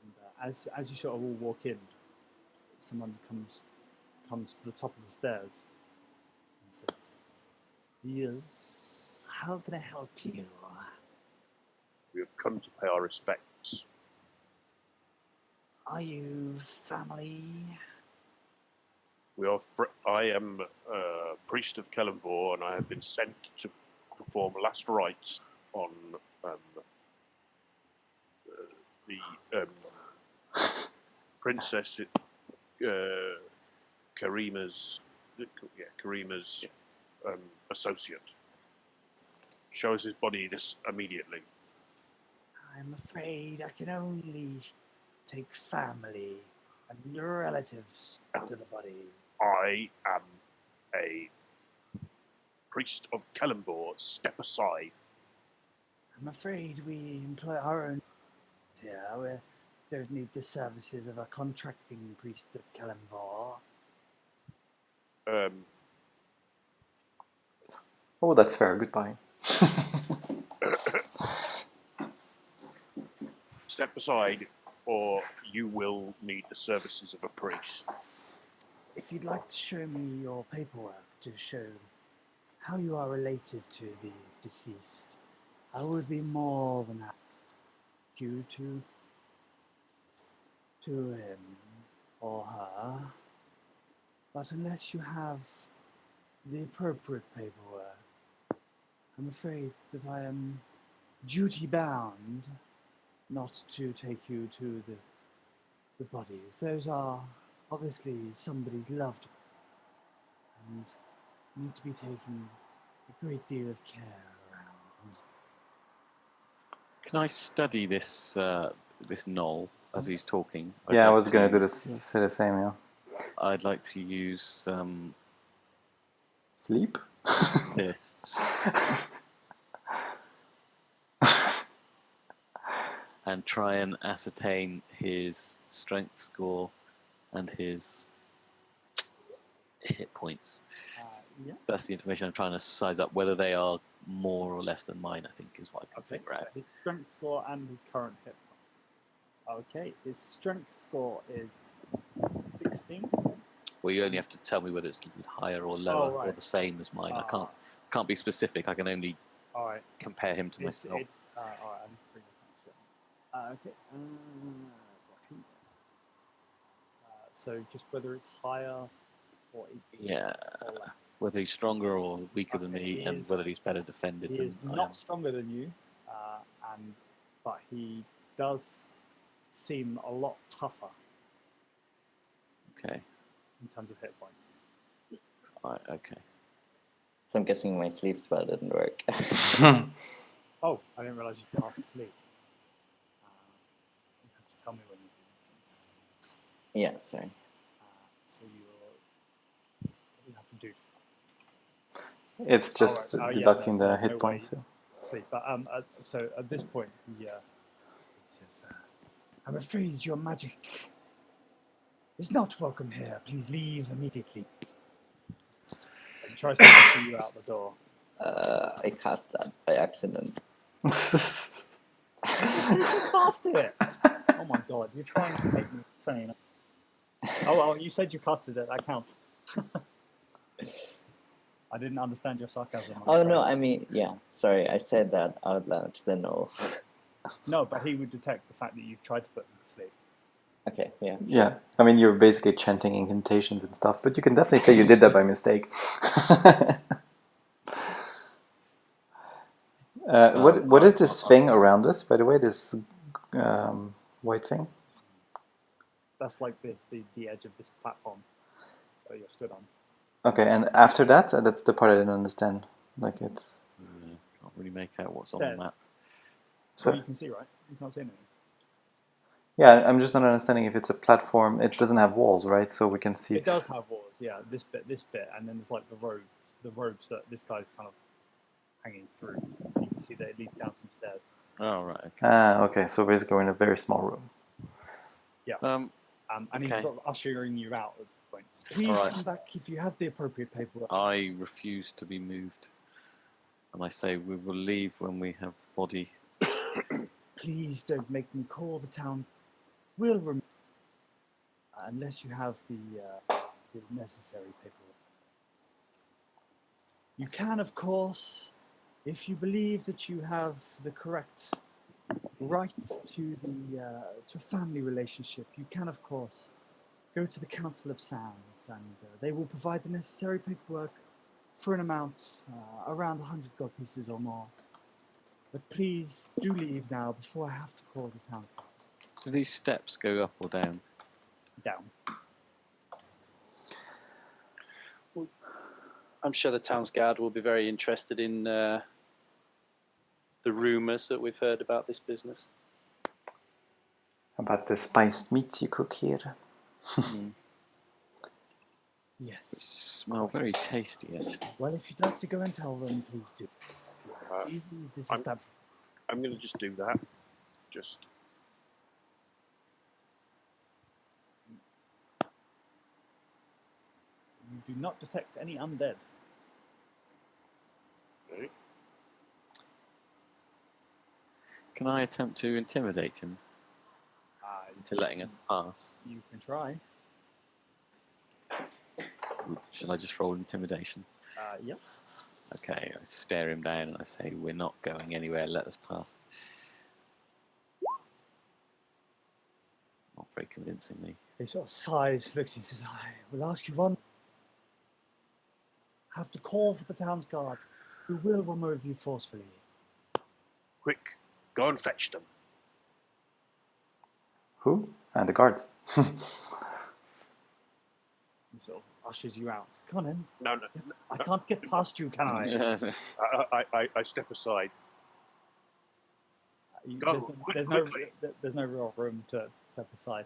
Speaker 1: And as you sort of all walk in, someone comes to the top of the stairs and says, "Yes, how can I help you?"
Speaker 2: We have come to pay our respects.
Speaker 1: Are you family?
Speaker 2: I am a priest of Kellenvor, and I have been sent to perform last rites on the Princess Karima's associate. Show us his body this immediately.
Speaker 1: I'm afraid I can only take family and relatives to the body.
Speaker 2: I am a priest of Kellenvor. Step aside.
Speaker 1: I'm afraid we employ our own here. We don't need the services of a contracting priest of Kellenvor.
Speaker 5: Oh, that's fair. Goodbye.
Speaker 2: Step aside, or you will need the services of a priest.
Speaker 1: If you'd like to show me your paperwork to show how you are related to the deceased, I would be more than happy you to him or her. But unless you have the appropriate paperwork, I'm afraid that I am duty bound not to take you to the the bodies. Those are obviously somebody's loved ones and need to be taken a great deal of care around.
Speaker 3: Can I study this this knoll as he's talking?
Speaker 5: Yeah, I was going to do this. Say the same. Yeah.
Speaker 3: I'd like to use
Speaker 5: Sleep.
Speaker 3: this. And try and ascertain his strength score and his hit points.
Speaker 1: Yeah.
Speaker 3: That's the information I'm trying to size up. Whether they are more or less than mine, I think, is what I can figure out.
Speaker 1: His strength score and his current hit point. Okay, his strength score is 16.
Speaker 3: Well, you only have to tell me whether it's higher or lower or
Speaker 1: right.
Speaker 3: the same as mine. I can't be specific. I can only
Speaker 1: All right.
Speaker 3: compare him to myself.
Speaker 1: All right, I need to bring it up. Okay. So just whether it's higher or equal
Speaker 3: Yeah.
Speaker 1: or less.
Speaker 3: Whether he's stronger or weaker than
Speaker 1: Okay,
Speaker 3: me,
Speaker 1: he
Speaker 3: and
Speaker 1: is-
Speaker 3: whether he's better defended
Speaker 1: He
Speaker 3: than
Speaker 1: is
Speaker 3: I am.
Speaker 1: not stronger than you, but he does seem a lot tougher
Speaker 3: Okay.
Speaker 1: in terms of hit points.
Speaker 3: Right, okay.
Speaker 4: So I'm guessing my sleep spell didn't work.
Speaker 1: Oh, I didn't realize you could cast sleep. You have to tell me when you do these things.
Speaker 4: Yeah, sorry.
Speaker 1: So what do you have to do?
Speaker 5: It's just
Speaker 1: Alright, yeah,
Speaker 5: deducting
Speaker 1: no,
Speaker 5: the
Speaker 1: no
Speaker 5: hit
Speaker 1: way.
Speaker 5: points. Yeah.
Speaker 1: Sleep. But so at this point, he says, "I'm afraid your magic is not welcome here. Please leave immediately." And tries to usher you out the door.
Speaker 4: I cast that by accident.
Speaker 1: You cast it. Oh my god, you're trying to make me insane. Oh well, you said you casted it. That counts. I didn't understand your sarcasm. I'm
Speaker 4: Oh no,
Speaker 1: sorry.
Speaker 4: I mean, yeah, sorry, I said that out loud, then no.
Speaker 1: No, but he would detect the fact that you've tried to put him to sleep.
Speaker 4: Okay, yeah.
Speaker 5: Yeah, I mean, you're basically chanting incantations and stuff, but you can definitely say you did that by mistake. What is this thing around us, by the way, this white thing?
Speaker 1: That's like the edge of this platform that you're stood on.
Speaker 5: Okay, and after that, that's the part I didn't understand. Like it's...
Speaker 3: Yeah, can't really make out what's on
Speaker 1: There.
Speaker 3: the map.
Speaker 1: So
Speaker 5: So,
Speaker 1: you can see, right? You can't see anything.
Speaker 5: yeah, I'm just not understanding if it's a platform. It doesn't have walls, right? So we can see...
Speaker 1: It does have walls, yeah. This bit, and then there's like the robes that this guy's kind of hanging through. You can see that it leads down some stairs.
Speaker 3: Oh, right. Okay.
Speaker 5: Ah, okay, so basically we're in a very small room.
Speaker 1: And he's
Speaker 3: Okay.
Speaker 1: sort of ushering you out at this point. Please
Speaker 3: Alright.
Speaker 1: come back if you have the appropriate paperwork.
Speaker 3: I refuse to be moved. And I say we will leave when we have the body.
Speaker 1: Please don't make me call the town. We'll remove unless you have the necessary paperwork. You can, of course, if you believe that you have the correct right to to a family relationship, you can, of course, go to the Council of Sands, and they will provide the necessary paperwork for an amount around 100 gold pieces or more. But please do leave now before I have to call the town's guard.
Speaker 3: Do these steps go up or down?
Speaker 1: Down.
Speaker 6: I'm sure the town's guard will be very interested in the rumours that we've heard about this business.
Speaker 5: About the spiced meats you cook here.
Speaker 1: Yes.
Speaker 3: Smell very tasty, actually.
Speaker 1: Well, if you'd like to go and tell them, please do. This is that.
Speaker 2: I'm going to just do that. Just
Speaker 1: You do not detect any undead.
Speaker 2: okay.
Speaker 3: Can I attempt to intimidate him into letting us pass?
Speaker 1: You can try.
Speaker 3: Shall I just roll intimidation?
Speaker 1: Yep.
Speaker 3: Okay, I stare him down and I say, we're not going anywhere, let us pass. Not very convincingly.
Speaker 1: He sort of sighs, looks, and says, I will ask you one. Have to call for the town's guard, who will remove you forcefully.
Speaker 2: Quick, go and fetch them.
Speaker 5: Who? And the guard.
Speaker 1: He sort of ushers you out. Come on in.
Speaker 2: No, no.
Speaker 1: I can't get past you, can I?
Speaker 2: I step aside.
Speaker 1: There's,
Speaker 2: Go,
Speaker 1: there's
Speaker 2: quickly.
Speaker 1: there's no real room to step aside.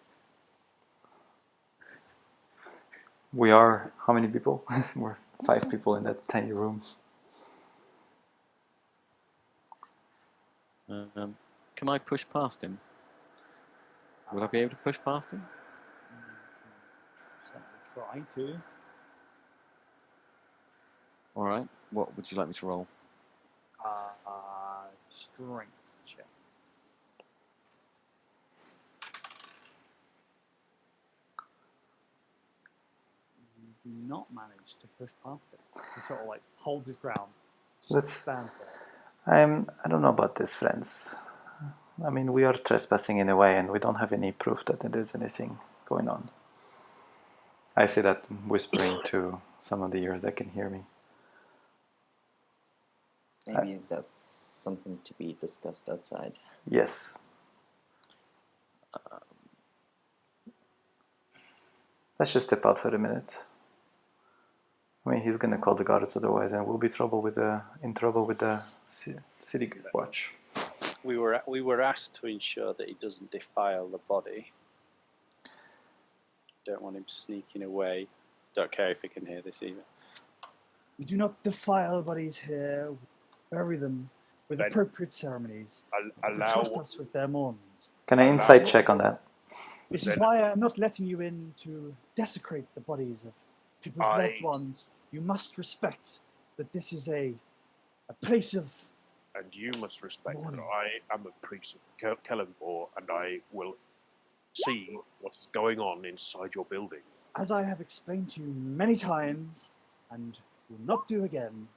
Speaker 5: We are how many people? We're 5 people in that tiny room.
Speaker 3: Can I push past him? Would I be able to push past him?
Speaker 1: Certainly try to.
Speaker 3: All right. What would you like me to roll?
Speaker 1: Strength check. You do not manage to push past it. He sort of like holds his ground,
Speaker 5: Let's-
Speaker 1: stands there.
Speaker 5: I don't know about this, friends. I mean, we are trespassing in a way, and we don't have any proof that there's anything going on. I say that whispering to some of the ears that can hear me.
Speaker 4: Maybe that's something to be discussed outside.
Speaker 5: Yes. Let's just step out for a minute. I mean, he's gonna call the guards otherwise, and we'll be in trouble with the city watch.
Speaker 6: We were asked to ensure that he doesn't defile the body. Don't want him sneaking away. Don't care if he can hear this either.
Speaker 1: We do not defile bodies here. We bury them with
Speaker 2: Then-
Speaker 1: appropriate ceremonies.
Speaker 2: Allow.
Speaker 1: Trust us with their mourns.
Speaker 5: Can I insight check on that?
Speaker 1: This is
Speaker 2: Then-
Speaker 1: why I'm not letting you in to desecrate the bodies of people's loved ones. You must respect that this is a place of...
Speaker 2: And you must respect that
Speaker 1: Morning.
Speaker 2: I am a priest of the Kellenborg, and I will see what's going on inside your building.
Speaker 1: As I have explained to you many times, and will not do again,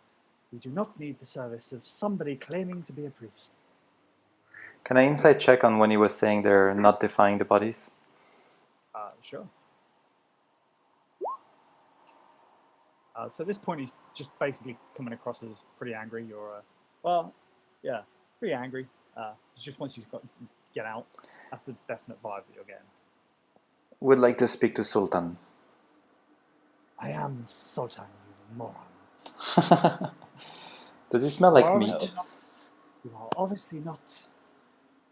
Speaker 1: we do not need the service of somebody claiming to be a priest.
Speaker 5: Can I insight check on when he was saying they're not defying the bodies?
Speaker 1: Sure. So at this point, he's just basically coming across as pretty angry. Pretty angry. He just wants you to get out. That's the definite vibe that you're getting.
Speaker 5: Would like to speak to Sultan.
Speaker 1: I am Sultan, you morons.
Speaker 5: Does he smell like
Speaker 1: You are
Speaker 5: meat?
Speaker 1: obviously not- You are obviously not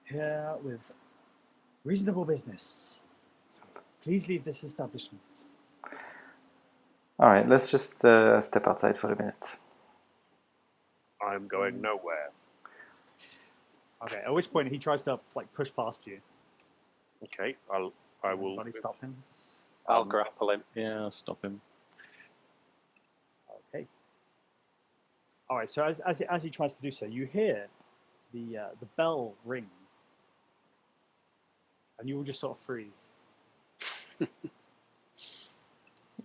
Speaker 1: here with reasonable business. So please leave this establishment.
Speaker 5: All right, let's just step outside for a minute.
Speaker 2: I'm going nowhere.
Speaker 1: Okay. At which point he tries to push past you.
Speaker 2: Okay, I will.
Speaker 1: Anybody stop him?
Speaker 6: I'll grapple him.
Speaker 3: Yeah, I'll stop him.
Speaker 1: Okay. All right. So as he tries to do so, you hear the bell rings, and you will just sort of freeze.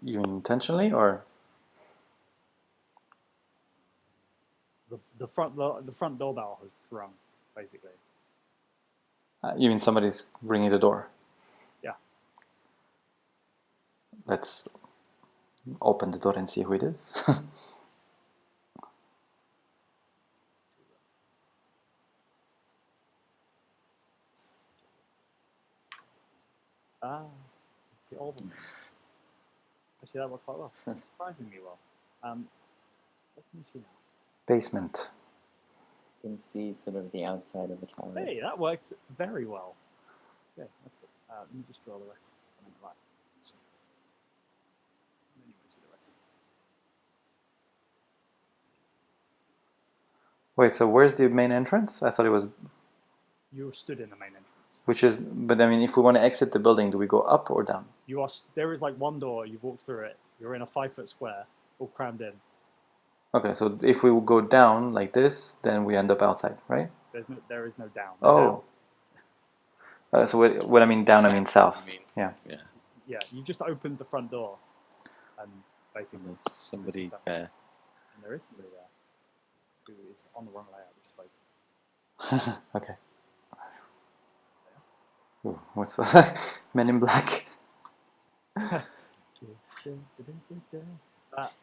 Speaker 5: You intentionally, or
Speaker 1: The front doorbell has rung, basically.
Speaker 5: you mean somebody's ringing the door?
Speaker 1: Yeah.
Speaker 5: Let's open the door and see who it is.
Speaker 1: It's the old one. Actually, that worked quite well. Surprisingly well. What can you see now?
Speaker 5: Basement.
Speaker 4: You can see sort of the outside of the tower.
Speaker 1: Hey, that worked very well. Okay, that's good. Let me just draw the rest. Right. And then you won't see the rest.
Speaker 5: Wait, so where's the main entrance? I thought it was,
Speaker 1: You stood in the main entrance.
Speaker 5: which is, but I mean, if we want to exit the building, do we go up or down?
Speaker 1: There is one door. You've walked through it. You're in a 5-foot square, all crammed in.
Speaker 5: Okay, so if we go down like this, then we end up outside, right?
Speaker 1: There is no down.
Speaker 5: Oh. So when I mean down, I mean south.
Speaker 3: I mean,
Speaker 5: Yeah.
Speaker 3: Yeah.
Speaker 1: Yeah, you just opened the front door, and basically,
Speaker 3: There's somebody
Speaker 1: This is
Speaker 3: there.
Speaker 1: and there is somebody there who is on the wrong layout. Which is like,
Speaker 5: Okay. Ooh, what's Men in Black?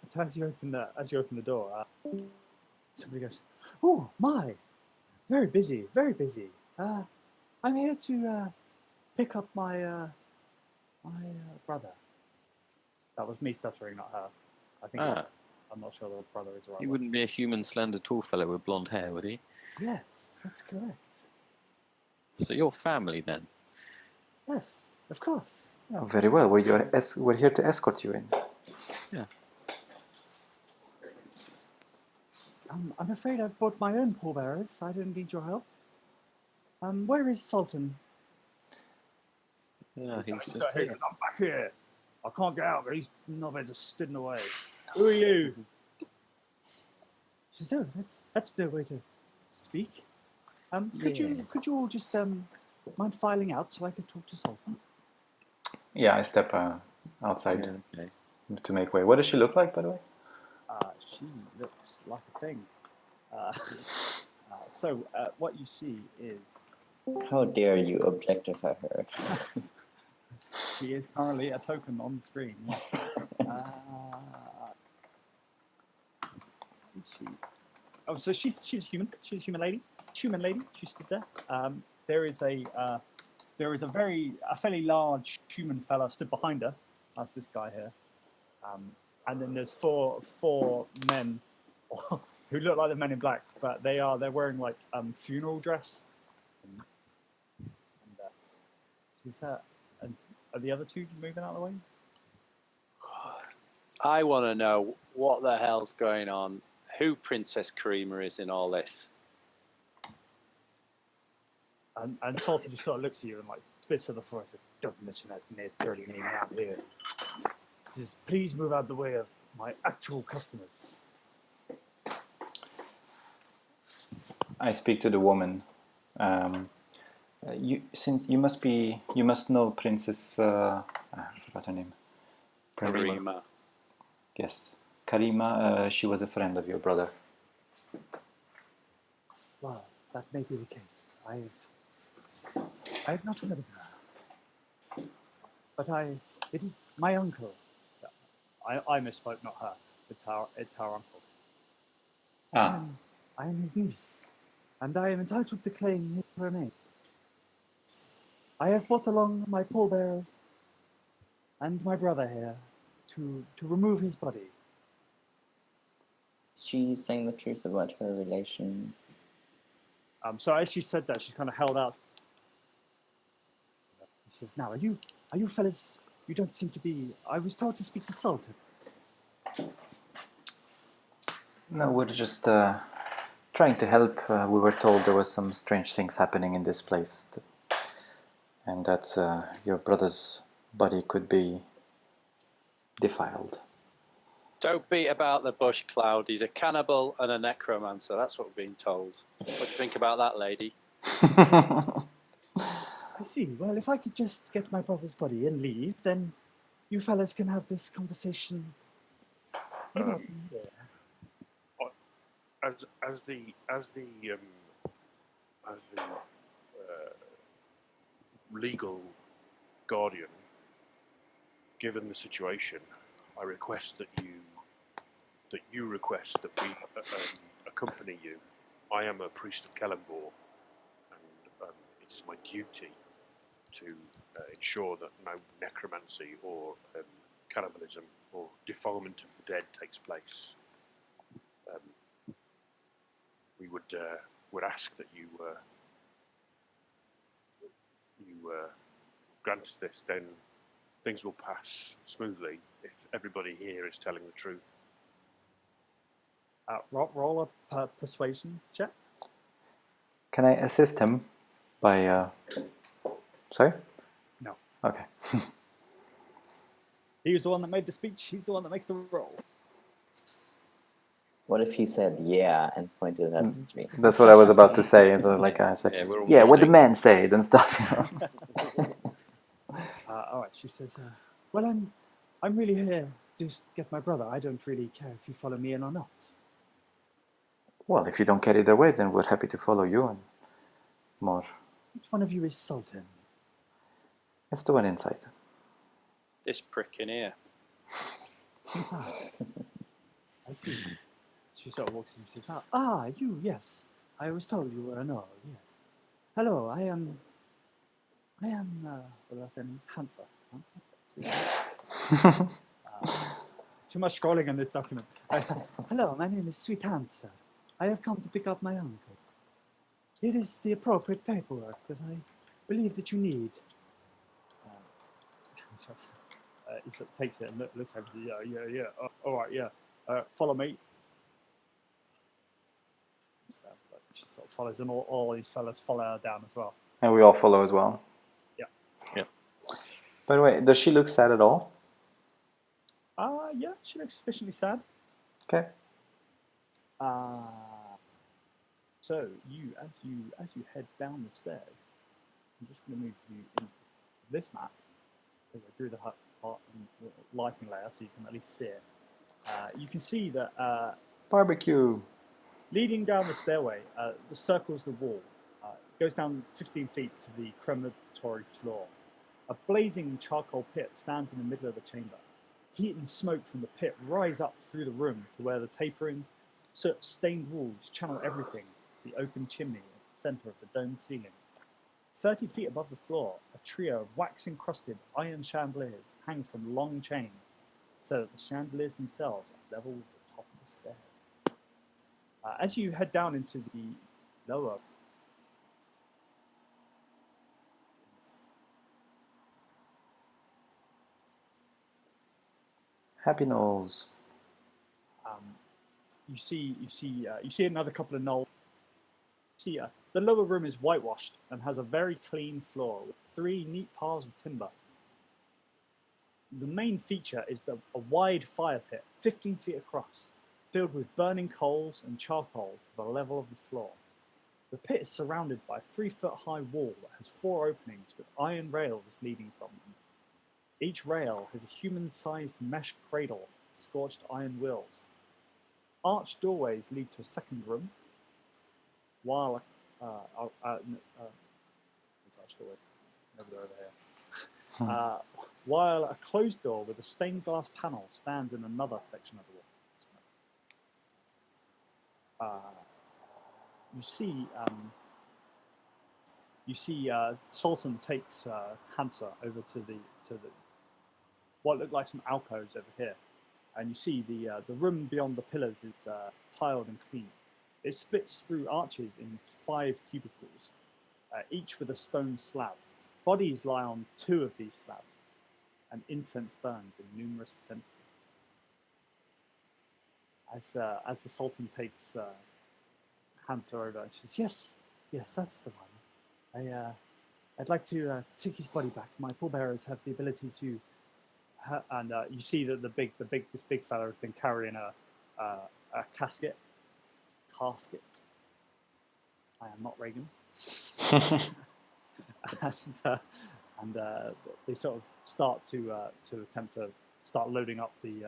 Speaker 1: so as you open the door, somebody goes, "Oh my, very busy, very busy. I'm here to pick up my brother. That was me stuttering, not her. I think I'm not sure the brother is the right
Speaker 3: He
Speaker 1: one.
Speaker 3: wouldn't be a human, slender, tall fellow with blonde hair, would he?
Speaker 1: Yes, that's correct.
Speaker 3: So you're family then?
Speaker 1: Yes, of course.
Speaker 5: Oh, very well. We're here to escort you in.
Speaker 3: Yeah.
Speaker 1: I'm afraid I've brought my own pallbearers. I don't need your help. Where is Sultan?
Speaker 3: Yeah, he's
Speaker 1: He's
Speaker 3: just
Speaker 1: not here.
Speaker 3: here.
Speaker 1: I'm back here. I can't get out, but he's not there, just stood in the way. Who are you? She says, "Oh, that's no way to speak. Could you all just mind filing out so I could talk to Sultan?"
Speaker 5: Yeah, I step outside
Speaker 3: Okay.
Speaker 5: to make way. What does she look like, by the way?
Speaker 1: She looks like a thing. So what you see is
Speaker 4: How dare you objectify her?
Speaker 1: she is currently a token on the screen. Yes. Is she? Oh, so she's a human. She's a human lady. Human lady. She stood there. There is a fairly large human fella stood behind her. That's this guy here. And then there's four men who look like the Men in Black, but they're wearing like funeral dress. And is that? And are the other two moving out of the way?
Speaker 6: I want to know what the hell's going on. Who Princess Karima is in all this?
Speaker 1: And Sultan just sort of looks at you and like spits to the floor and says, "Don't mention that dirty name around here." He says, "Please move out of the way of my actual customers."
Speaker 5: I speak to the woman. You must know Princess. I forgot her name.
Speaker 6: Karima.
Speaker 5: Yes, Karima. She was a friend of your brother.
Speaker 1: Well, that may be the case. I've not heard of her, but my uncle. I misspoke, not her. It's her uncle.
Speaker 5: Ah,
Speaker 1: I am his niece, and I am entitled to claim her name. I have brought along my pallbearers and my brother here to remove his body.
Speaker 4: Is she saying the truth about her relation?
Speaker 1: So as she said that, she's kind of held out. She says, "Now, are you fellas? You don't seem to be. I was told to speak to Sultan."
Speaker 5: no, we're just trying to help. We were told there was some strange things happening in this place, and that your brother's body could be defiled.
Speaker 6: Don't beat about the bush, Cloud. He's a cannibal and a necromancer. That's what we're being told. What do you think about that, lady?
Speaker 1: I see. Well, if I could just get my brother's body and leave, then you fellas can have this conversation without me there.
Speaker 2: As the legal guardian, given the situation, I request that you request that we accompany you. I am a priest of Kellenbor, and it is my duty to ensure that no necromancy or cannibalism or defilement of the dead takes place. We would ask that you grant us this, then things will pass smoothly if everybody here is telling the truth.
Speaker 1: Roll a persuasion check.
Speaker 5: Can I assist him by? Sorry.
Speaker 1: No.
Speaker 5: Okay.
Speaker 1: He was the one that made the speech. He's the one that makes the roll.
Speaker 4: What if he said yeah and pointed at the tree?
Speaker 5: That's what I was about to say. So like I said,
Speaker 3: Yeah,
Speaker 5: what the man said and stuff.
Speaker 1: All right. She says, "Well, I'm really here to just get my brother. I don't really care if you follow me in or not."
Speaker 5: Well, if you don't get it away, then we're happy to follow you and more.
Speaker 1: Which one of you is Sultan?
Speaker 5: It's the one inside.
Speaker 6: This prick in here.
Speaker 1: I see. She sort of walks in and says, you, yes. I was told you were an owl, yes. Hello, I am I am, what did I say? Hansa. Too much scrolling in this document. Hello, my name is Sweet Hansa. I have come to pick up my uncle. It is the appropriate paperwork that I believe that you need. He sort of takes it and looks over. Yeah. All right, yeah. Follow me. So, she sort of follows, and all these fellas follow her down as well.
Speaker 5: And we all follow as well.
Speaker 1: Yeah.
Speaker 3: Yeah.
Speaker 5: By the way, does she look sad at all?
Speaker 1: Yeah, she looks sufficiently sad.
Speaker 5: Okay.
Speaker 1: So as you head down the stairs, I'm just going to move you in this map. I drew the hut lighting layer so you can at least see it. You can see that
Speaker 5: Barbecue.
Speaker 1: leading down the stairway, the circles the wall. It goes down 15 feet to the crematory floor. A blazing charcoal pit stands in the middle of the chamber. Heat and smoke from the pit rise up through the room to where the tapering, soot-stained walls channel everything. The open chimney at the center of the domed ceiling. 30 feet above the floor, a trio of wax-encrusted iron chandeliers hang from long chains, so that the chandeliers themselves are level with the top of the stair. As you head down into the lower
Speaker 5: Happy Knolls.
Speaker 1: you see another couple of knolls. See, the lower room is whitewashed and has a very clean floor with 3 neat piles of timber. The main feature is a wide fire pit, 15 feet across, filled with burning coals and charcoal to the level of the floor. The pit is surrounded by a 3-foot-high wall that has 4 openings with iron rails leading from them. Each rail has a human-sized mesh cradle with scorched iron wheels. Arched doorways lead to a second room, while while a closed door with a stained glass panel stands in another section of the wall. You see Sultan takes Hansa over to the what look like some alcoves over here, and you see the room beyond the pillars is tiled and clean. It splits through arches in 5 cubicles, each with a stone slab. Bodies lie on 2 of these slabs, and incense burns in numerous censers. As the Sultan takes Hansa over, she says, "Yes, that's the one. I'd like to take his body back. My pallbearers have the ability to." And you see that this big fella has been carrying a casket. I am not Reagan. and they sort of start to attempt to start loading up the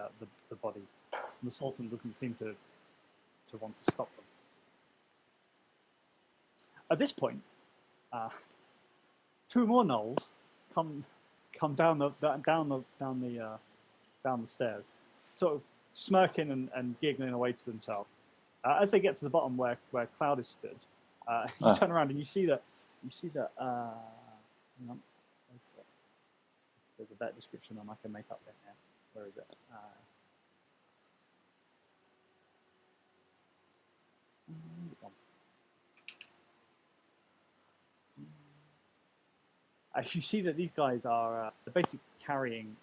Speaker 1: body. And the Sultan doesn't seem to want to stop them. At this point, 2 more gnolls come down the stairs, sort of smirking and giggling away to themselves. As they get to the bottom where Cloud is stood, you turn around and you see that. Hang on, there's a better description than I can make up there. Where is it? You see that these guys are they're basically carrying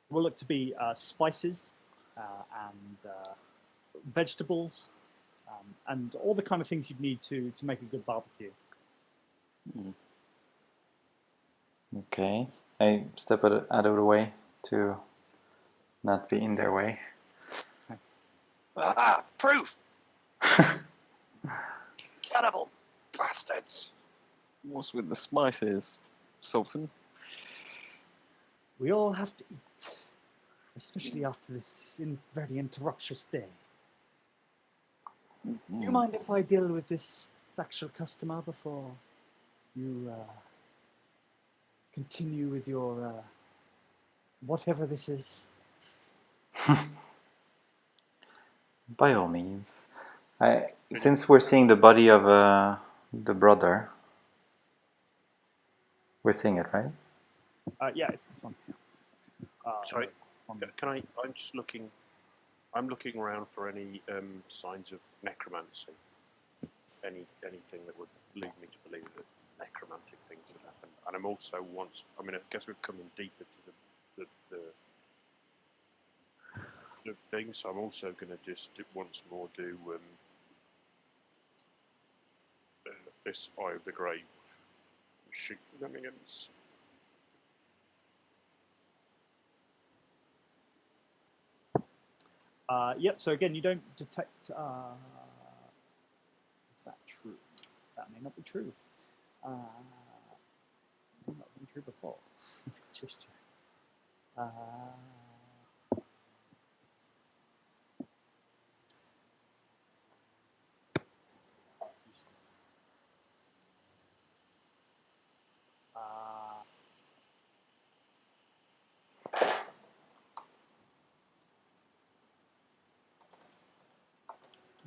Speaker 1: what look to be spices and vegetables and all the kind of things you'd need to make a good barbecue.
Speaker 5: Okay. I step out of the way to not be in their way.
Speaker 1: Thanks.
Speaker 2: Proof! Cannibal bastards!
Speaker 3: What's with the spices, Sultan?
Speaker 1: We all have to eat, especially after this very interruptious day. Do you mind if I deal with this actual customer before you continue with your whatever this is?
Speaker 5: By all means. Since we're seeing the body of the brother, We're seeing it, right?
Speaker 1: Yeah, it's this one.
Speaker 2: Sorry.
Speaker 1: on-
Speaker 2: Can I? I'm just looking. I'm looking around for any signs of necromancy. Anything that would lead me to believe that necromantic things would happen. And I'm also I guess we've come in deeper to the thing. So I'm also going to just once more do this Eye of the Grave shenanigans.
Speaker 1: Yep. So again, you don't detect. Is that true? That may not be true. May not have been true before. Just check.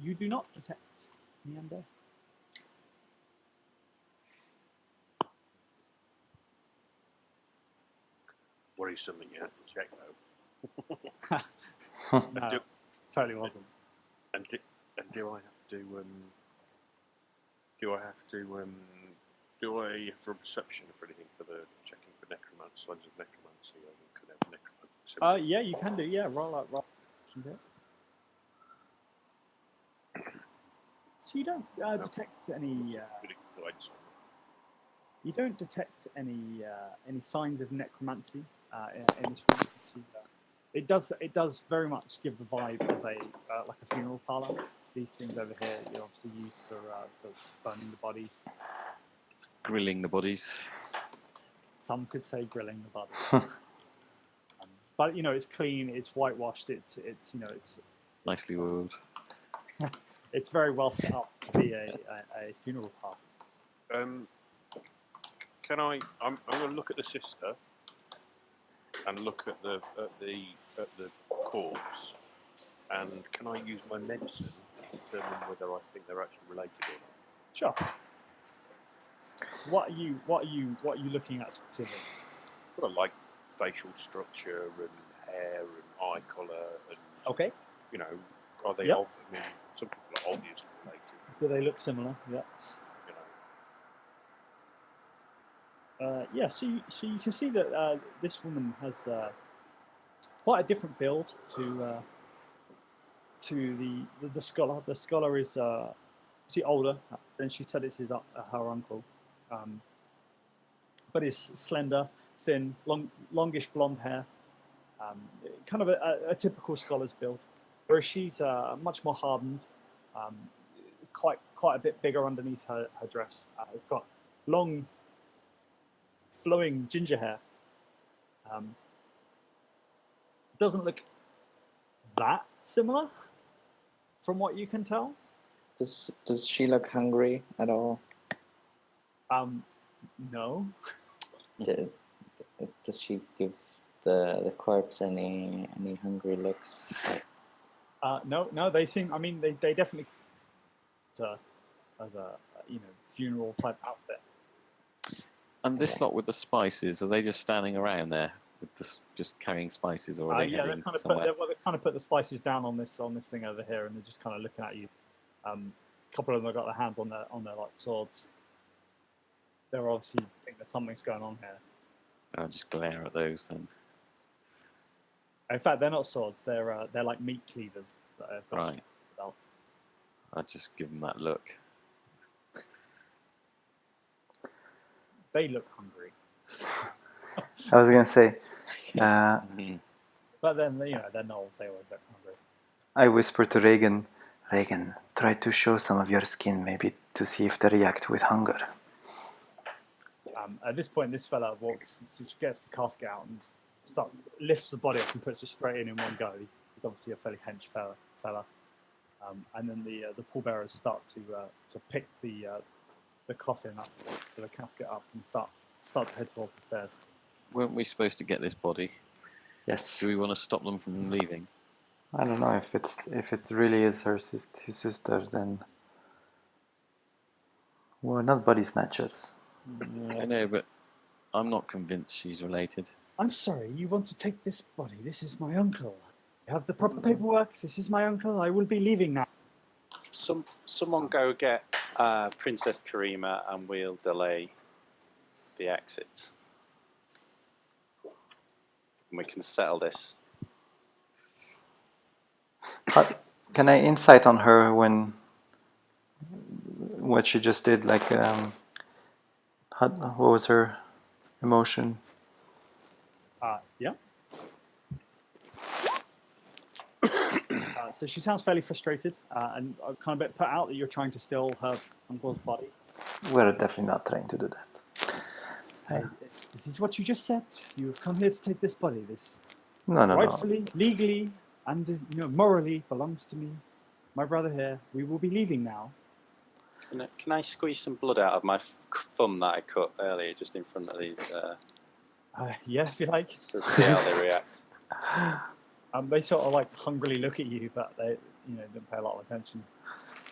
Speaker 1: You do not detect the undead.
Speaker 2: Worrisome that you have to check though.
Speaker 1: No, totally wasn't.
Speaker 2: And do I have to do I have for perception for anything for the checking for necromancy, signs of necromancy? I could have necromancy.
Speaker 1: Yeah, you can do. Yeah, roll. So you don't detect any. You don't detect any signs of necromancy in this room. It does very much give the vibe of a like a funeral parlor. These things over here, you're obviously used for burning the bodies.
Speaker 3: Grilling the bodies.
Speaker 1: Some could say grilling the bodies. But it's clean, it's whitewashed, it's
Speaker 3: Nicely oiled.
Speaker 1: It's very well set up to be a funeral parlor.
Speaker 2: Can I? I'm going to look at the sister and look at the corpse. And can I use my medicine to determine whether I think they're actually related or not?
Speaker 1: Sure. What are you looking at specifically?
Speaker 2: Sort of like facial structure and hair and eye colour and
Speaker 1: Okay.
Speaker 2: Are they?
Speaker 1: Yep.
Speaker 2: Some people are obviously related.
Speaker 1: Do they look similar? Yeah. Yeah. So you can see that this woman has quite a different build to the scholar. The scholar is older, and she said this is her uncle, but is slender, thin, longish blonde hair, kind of a typical scholar's build. Whereas she's much more hardened, quite a bit bigger underneath her dress. It's got long, flowing ginger hair. Doesn't look that similar, from what you can tell.
Speaker 4: Does she look hungry at all?
Speaker 1: No.
Speaker 4: Does she give the corpse any hungry looks?
Speaker 1: No. They seem. I mean, they definitely as a funeral type outfit.
Speaker 3: And this lot with the spices, are they just standing around there with just carrying spices, or are they heading somewhere?
Speaker 1: They kind of put the spices down on this thing over here, and they're just kind of looking at you. A couple of them have got their hands on their like swords. They're obviously think that something's going on here.
Speaker 3: I'll just glare at those then.
Speaker 1: In fact, they're not swords. They're like meat cleavers that have got
Speaker 3: Right.
Speaker 1: belts.
Speaker 3: I'll just give them that look.
Speaker 1: They look hungry.
Speaker 5: I was going to say,
Speaker 1: But then they're gnolls. They always look hungry.
Speaker 5: I whispered to Reagan, try to show some of your skin, maybe to see if they react with hunger.
Speaker 1: At this point, this fella walks, gets the casket out and lifts the body up and puts it straight in one go. He's obviously a fairly hench fella. And then the pallbearers start to pick the coffin up, the casket up, and start to head towards the stairs.
Speaker 3: Weren't we supposed to get this body?
Speaker 5: Yes.
Speaker 3: Do we want to stop them from leaving?
Speaker 5: I don't know if it really is his sister, then we're not body snatchers.
Speaker 3: I know, but I'm not convinced she's related.
Speaker 1: I'm sorry, you want to take this body. This is my uncle. I have the proper paperwork. This is my uncle. I will be leaving now.
Speaker 6: Someone go get Princess Karima, and we'll delay the exit. And we can settle this.
Speaker 5: Can I insight on her when what she just did? Like, what was her emotion?
Speaker 1: Yeah. So she sounds fairly frustrated and kind of a bit put out that you're trying to steal her uncle's body.
Speaker 5: We're definitely not trying to do that.
Speaker 1: This is what you just said. You have come here to take this body. This
Speaker 5: No.
Speaker 1: rightfully, legally, and morally belongs to me. My brother here. We will be leaving now.
Speaker 6: Can I squeeze some blood out of my thumb that I cut earlier, just in front of these?
Speaker 1: Yeah, if you like.
Speaker 6: To see how they react.
Speaker 1: They sort of like hungrily look at you, but they, don't pay a lot of attention.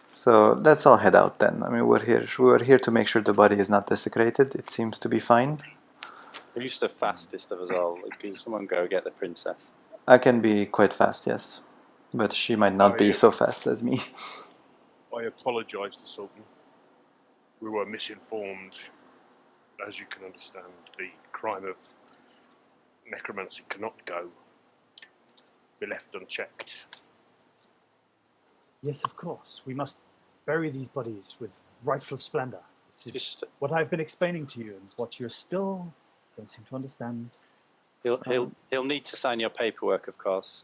Speaker 5: So let's all head out then. I mean, we're here. We're here to make sure the body is not desecrated. It seems to be fine.
Speaker 6: Who's the fastest of us all? Can someone go get the princess?
Speaker 5: I can be quite fast, yes, but she might not be so fast as me.
Speaker 2: I apologise to Sultan. We were misinformed. As you can understand, the crime of necromancy cannot be left unchecked.
Speaker 1: Yes, of course. We must bury these bodies with rightful splendor. This is
Speaker 6: Just-
Speaker 1: what I've been explaining to you, and what you're still don't seem to understand.
Speaker 6: He'll need to sign your paperwork, of course,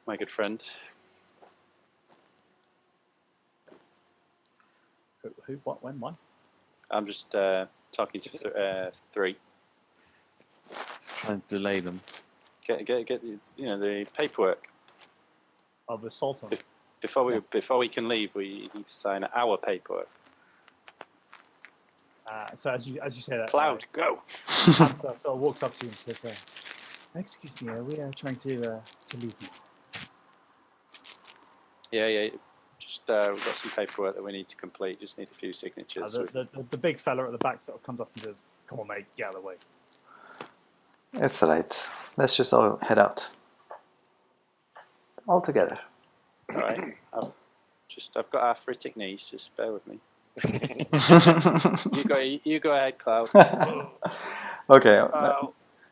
Speaker 6: my good friend.
Speaker 1: Who? What? When? Why?
Speaker 6: I'm just talking to three.
Speaker 3: Just trying to delay them.
Speaker 6: Get the paperwork.
Speaker 1: Oh, the Sultan.
Speaker 6: Before we can leave. We need to sign our paperwork.
Speaker 1: So as you say that,
Speaker 6: Cloud, go.
Speaker 1: Hansa sort of walks up to you and says, "Excuse me, we are trying to leave now."
Speaker 6: Yeah. Just we've got some paperwork that we need to complete. Just need a few signatures.
Speaker 1: The big fella at the back sort of comes up and says, "Come on, mate, get out of the way."
Speaker 5: It's alright. Let's just all head out. All together.
Speaker 6: All right. I've got arthritic knees. Just bear with me. You go ahead, Cloud.
Speaker 5: Okay.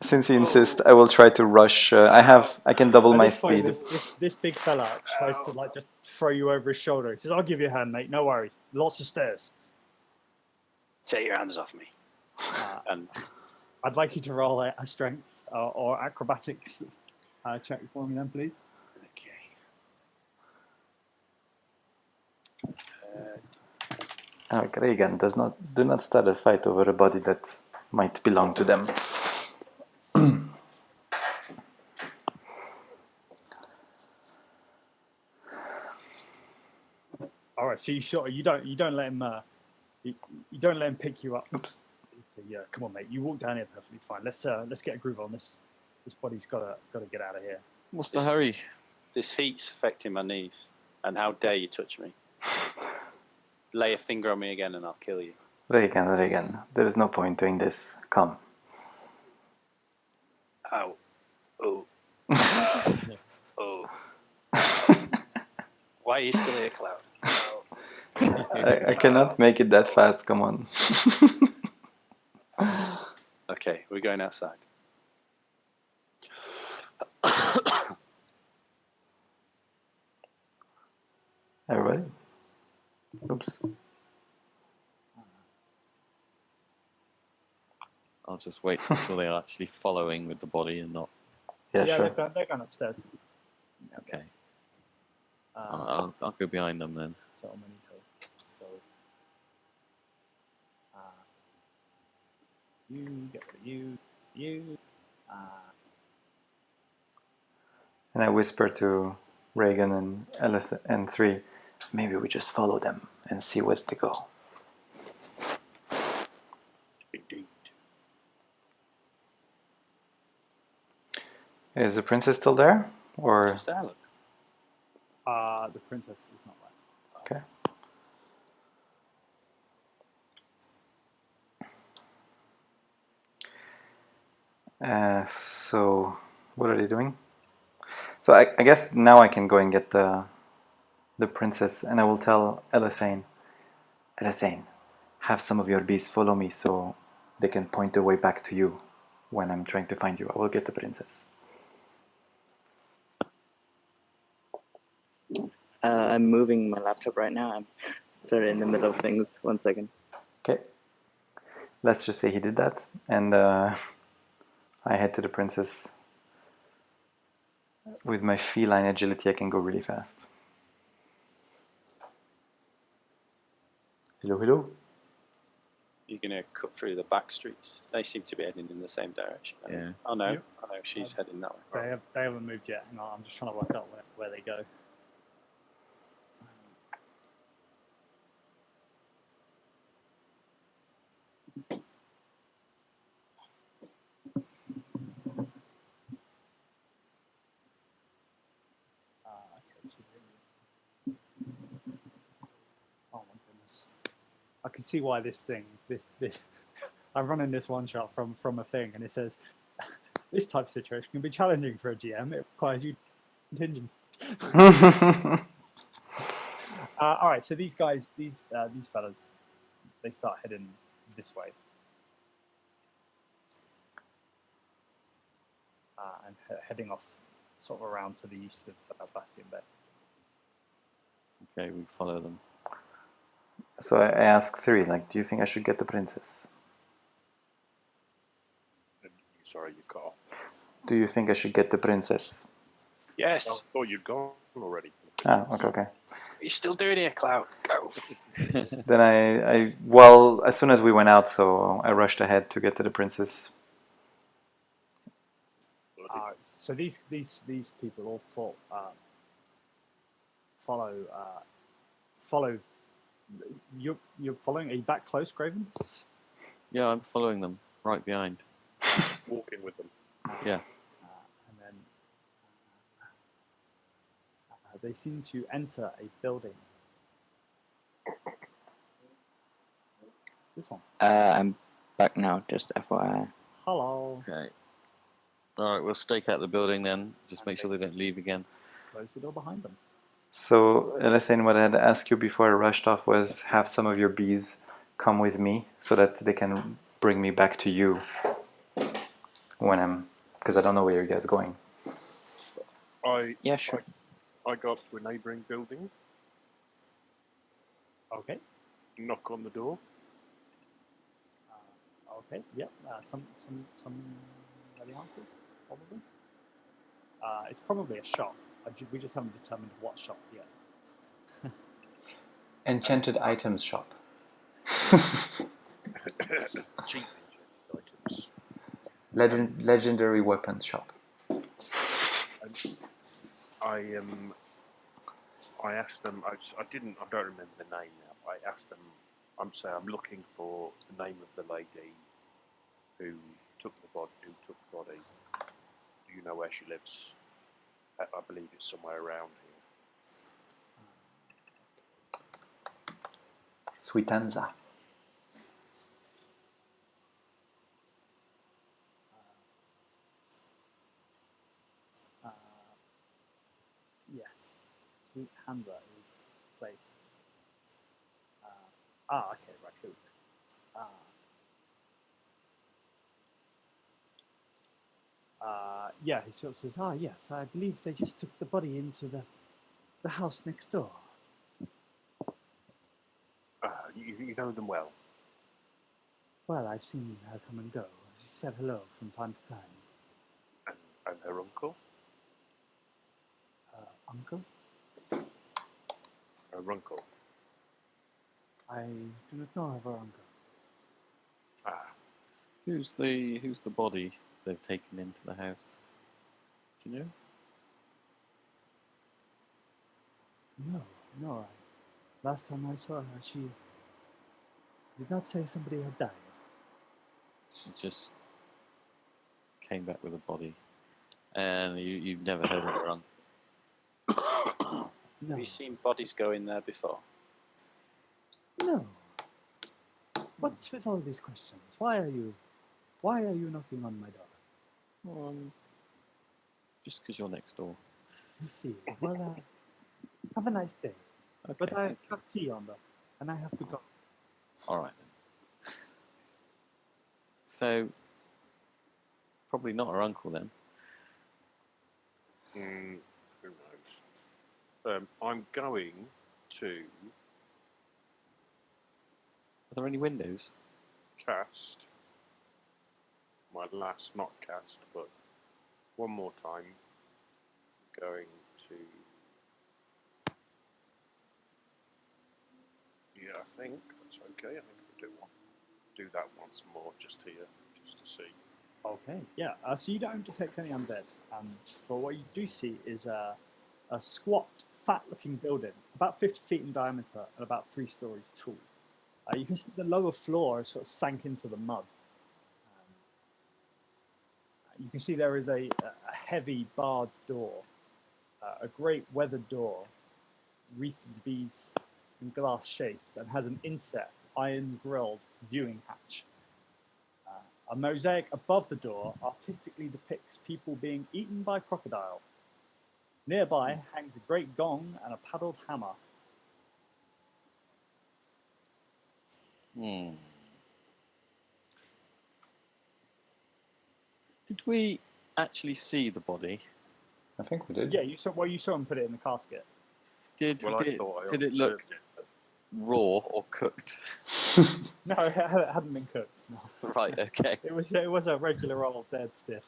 Speaker 5: Since he insists, I will try to rush. I can double
Speaker 1: At
Speaker 5: my
Speaker 1: this point,
Speaker 5: speed.
Speaker 1: this big fella tries to like just throw you over his shoulder. He says, "I'll give you a hand, mate. No worries. Lots of stairs."
Speaker 6: Take your hands off me. And
Speaker 1: I'd like you to roll a strength or acrobatics check for me, then, please.
Speaker 6: okay.
Speaker 5: Reagan, do not start a fight over a body that might belong to them.
Speaker 1: All right, so you don't let him you don't let him pick you up.
Speaker 5: Oops.
Speaker 1: So, yeah, come on, mate. You walk down here perfectly fine. Let's get a groove on this. This body's gotta get out of here.
Speaker 3: What's the hurry?
Speaker 6: This heat's affecting my knees. And how dare you touch me? Lay a finger on me again and I'll kill you.
Speaker 5: Reagan, there is no point doing this. Come.
Speaker 6: Ow. Oh. Oh. Why are you still here, Cloud? Oh.
Speaker 5: I cannot make it that fast, come on.
Speaker 6: Okay, we're going outside.
Speaker 5: Everybody? Oops.
Speaker 3: I'll just wait until they're actually following with the body and not.
Speaker 5: Yeah, sure.
Speaker 1: They're going upstairs.
Speaker 3: Okay. I'll go behind them then.
Speaker 1: So many toes. So you get you.
Speaker 5: And I whisper to Reagan and Alice and 3, maybe we just follow them and see where they go.
Speaker 6: Indeed.
Speaker 5: Is the princess still there? Or
Speaker 6: Just there, look.
Speaker 1: The princess is not there.
Speaker 5: okay. So, what are they doing? So I guess now I can go and get the princess, and I will tell Elathane, have some of your beasts follow me so they can point the way back to you when I'm trying to find you. I will get the princess.
Speaker 4: I'm moving my laptop right now. I'm sort of in the middle of things. 1 second.
Speaker 5: Okay. Let's just say he did that, and I head to the princess. With my feline agility, I can go really fast. Hello, hello.
Speaker 6: You're going to cut through the back streets. They seem to be heading in the same direction.
Speaker 3: Yeah.
Speaker 6: Oh no,
Speaker 1: Yep.
Speaker 6: I know she's heading that way.
Speaker 1: They haven't moved yet. Hang on, I'm just trying to work out where they go. Okay, so oh my goodness. I can see why this I'm running this one shot from a thing, and it says this type of situation can be challenging for a GM. It requires you contingent. All right, so these guys, these fellas, they start heading this way, and heading off, sort of around to the east of Bastion Bay.
Speaker 3: Okay, we follow them.
Speaker 5: So I ask 3, like, do you think I should get the princess?
Speaker 2: Sorry, you cut off.
Speaker 5: Do you think I should get the princess?
Speaker 6: Yes.
Speaker 2: I thought you'd gone already.
Speaker 5: Ah, okay.
Speaker 6: You're still doing it, Cloud. Go.
Speaker 5: Then well, as soon as we went out, so I rushed ahead to get to the princess.
Speaker 1: So these people all follow. You're following. Are you that close, Graven?
Speaker 3: Yeah, I'm following them right behind.
Speaker 2: Walking with them.
Speaker 3: Yeah.
Speaker 1: And then they seem to enter a building. This one.
Speaker 4: I'm back now, just FYI.
Speaker 1: Hello.
Speaker 3: Okay. All right, we'll stake out the building then. Just make sure they don't leave again.
Speaker 1: Close the door behind them.
Speaker 5: So, Elathane, what I had to ask you before I rushed off was have some of your bees come with me so that they can bring me back to you because I don't know where you guys are going.
Speaker 4: Yeah, sure.
Speaker 2: I got to a neighbouring building,
Speaker 1: Okay.
Speaker 2: knock on the door.
Speaker 1: Okay. Yep. Some are the answers, probably. It's probably a shop. We just haven't determined what shop yet.
Speaker 5: Enchanted items shop.
Speaker 2: Cheap items.
Speaker 5: Legendary weapons shop.
Speaker 2: I asked them. I don't remember the name now. I asked them. I'm looking for the name of the lady who took the body. Do you know where she lives? I believe it's somewhere around here.
Speaker 5: Sweetanza.
Speaker 1: Yes. Sweet Hamza is placed. Okay, right. Here we go. Yeah, he sort of says, yes, I believe they just took the body into the house next door.
Speaker 2: You know them well.
Speaker 1: Well, I've seen her come and go. She said hello from time to time.
Speaker 2: And her uncle?
Speaker 1: Uncle?
Speaker 2: Her uncle.
Speaker 1: I do not know of her uncle.
Speaker 3: Who's the body they've taken into the house? Do you know?
Speaker 1: No. Last time I saw her, she did not say somebody had died.
Speaker 3: She just came back with a body, and you've never heard of her uncle.
Speaker 1: No.
Speaker 6: Have you seen bodies go in there before?
Speaker 1: No. What's with all these questions? Why are you knocking on my door?
Speaker 3: Just because you're next door.
Speaker 1: I see. Well, have a nice day.
Speaker 3: Okay.
Speaker 1: But I have tea on and I have to go.
Speaker 3: All right then. So, probably not her uncle then.
Speaker 2: Who knows? I'm going to
Speaker 3: Are there any windows?
Speaker 2: cast my last, not cast, but one more time. Going to. Yeah, I think that's okay. I think we'll do that once more, just here, just to see.
Speaker 1: Okay, yeah. So you don't detect any undead, but what you do see is a squat, fat-looking building, about 50 feet in diameter and about 3 stories tall. You can see the lower floor sort of sank into the mud. You can see there is a heavy barred door, a great weathered door, wreathed with beads and glass shapes, and has an inset iron-grilled viewing hatch. A mosaic above the door artistically depicts people being eaten by crocodile. Nearby hangs a great gong and a paddled hammer.
Speaker 3: Did we actually see the body?
Speaker 5: I think we did.
Speaker 1: Yeah, you saw him put it in the casket.
Speaker 3: Did
Speaker 2: Well, I thought I
Speaker 3: did it look
Speaker 2: observed it.
Speaker 3: raw or cooked?
Speaker 1: No, it hadn't been cooked. No.
Speaker 3: Right. Okay.
Speaker 1: It was a regular old dead stiff.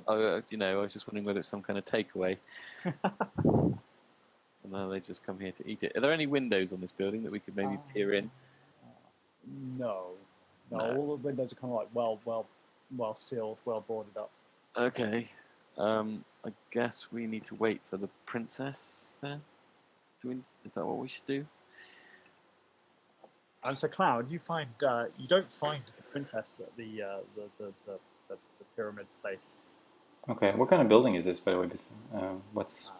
Speaker 3: Oh, I was just wondering whether it's some kind of takeaway. And then they just come here to eat it. Are there any windows on this building that we could maybe peer in?
Speaker 1: No.
Speaker 3: No.
Speaker 1: All the windows are kind of like well sealed, well boarded up.
Speaker 3: Okay. I guess we need to wait for the princess then. Is that what we should do?
Speaker 1: And so, Cloud, you don't find the princess at the pyramid place.
Speaker 5: Okay, what kind of building is this, by the way? What's...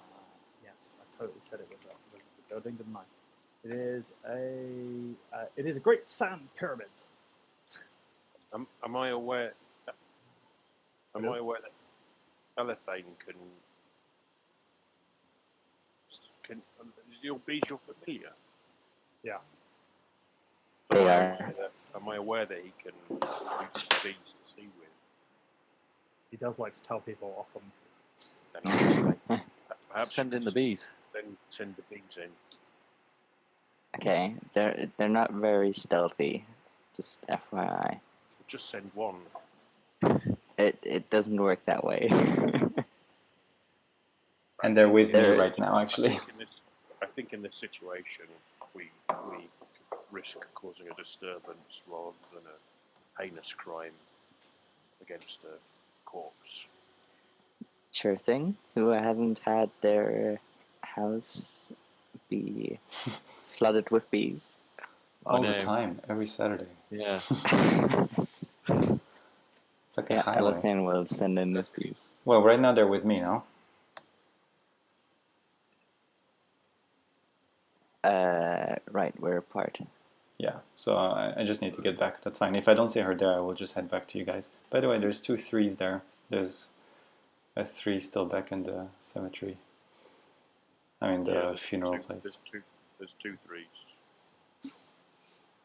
Speaker 1: Yes, I totally said it was the building, didn't I? It is a great sand pyramid.
Speaker 2: Am I aware? Am I aware that Elethane can is your bees your familiar?
Speaker 1: Yeah.
Speaker 4: They are.
Speaker 2: Am I aware that he can use bees to see with?
Speaker 1: He does like to tell people off them.
Speaker 2: Then perhaps
Speaker 3: Send in the bees.
Speaker 2: Then send the bees in.
Speaker 4: Okay, they're not very stealthy. Just FYI.
Speaker 2: Just send one.
Speaker 4: It doesn't work that way.
Speaker 5: And they're with me
Speaker 4: They're-
Speaker 5: right now, actually.
Speaker 2: I think in this situation, we risk causing a disturbance rather than a heinous crime against a corpse.
Speaker 4: Sure thing. Who hasn't had their house be flooded with bees?
Speaker 5: All the
Speaker 3: know.
Speaker 5: time, every Saturday.
Speaker 3: Yeah.
Speaker 5: It's like a
Speaker 4: Yeah,
Speaker 5: highway.
Speaker 4: Elephant will send in this bees.
Speaker 5: Well, right now they're with me now.
Speaker 4: Right, we're apart.
Speaker 5: Yeah, so I just need to get back. That's fine. If I don't see her there, I will just head back to you guys. By the way, there's 2 3s there. There's a 3 still back in the cemetery. I mean, the
Speaker 2: there's
Speaker 5: funeral
Speaker 2: two-
Speaker 5: place.
Speaker 2: There's two threes.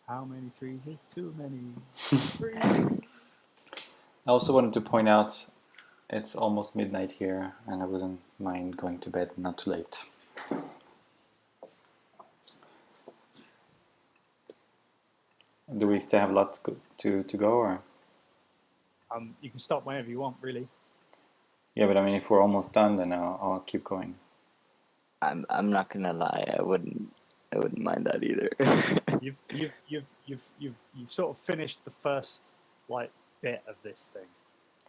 Speaker 1: How many threes is too many? Threes.
Speaker 5: I also wanted to point out it's almost midnight here, and I wouldn't mind going to bed not too late. Do we still have a lot to go, or?
Speaker 1: You can stop whenever you want, really.
Speaker 5: Yeah, but I mean, if we're almost done, then I'll keep going.
Speaker 4: I'm not gonna lie. I wouldn't mind that either.
Speaker 1: You've sort of finished the first bit of this thing,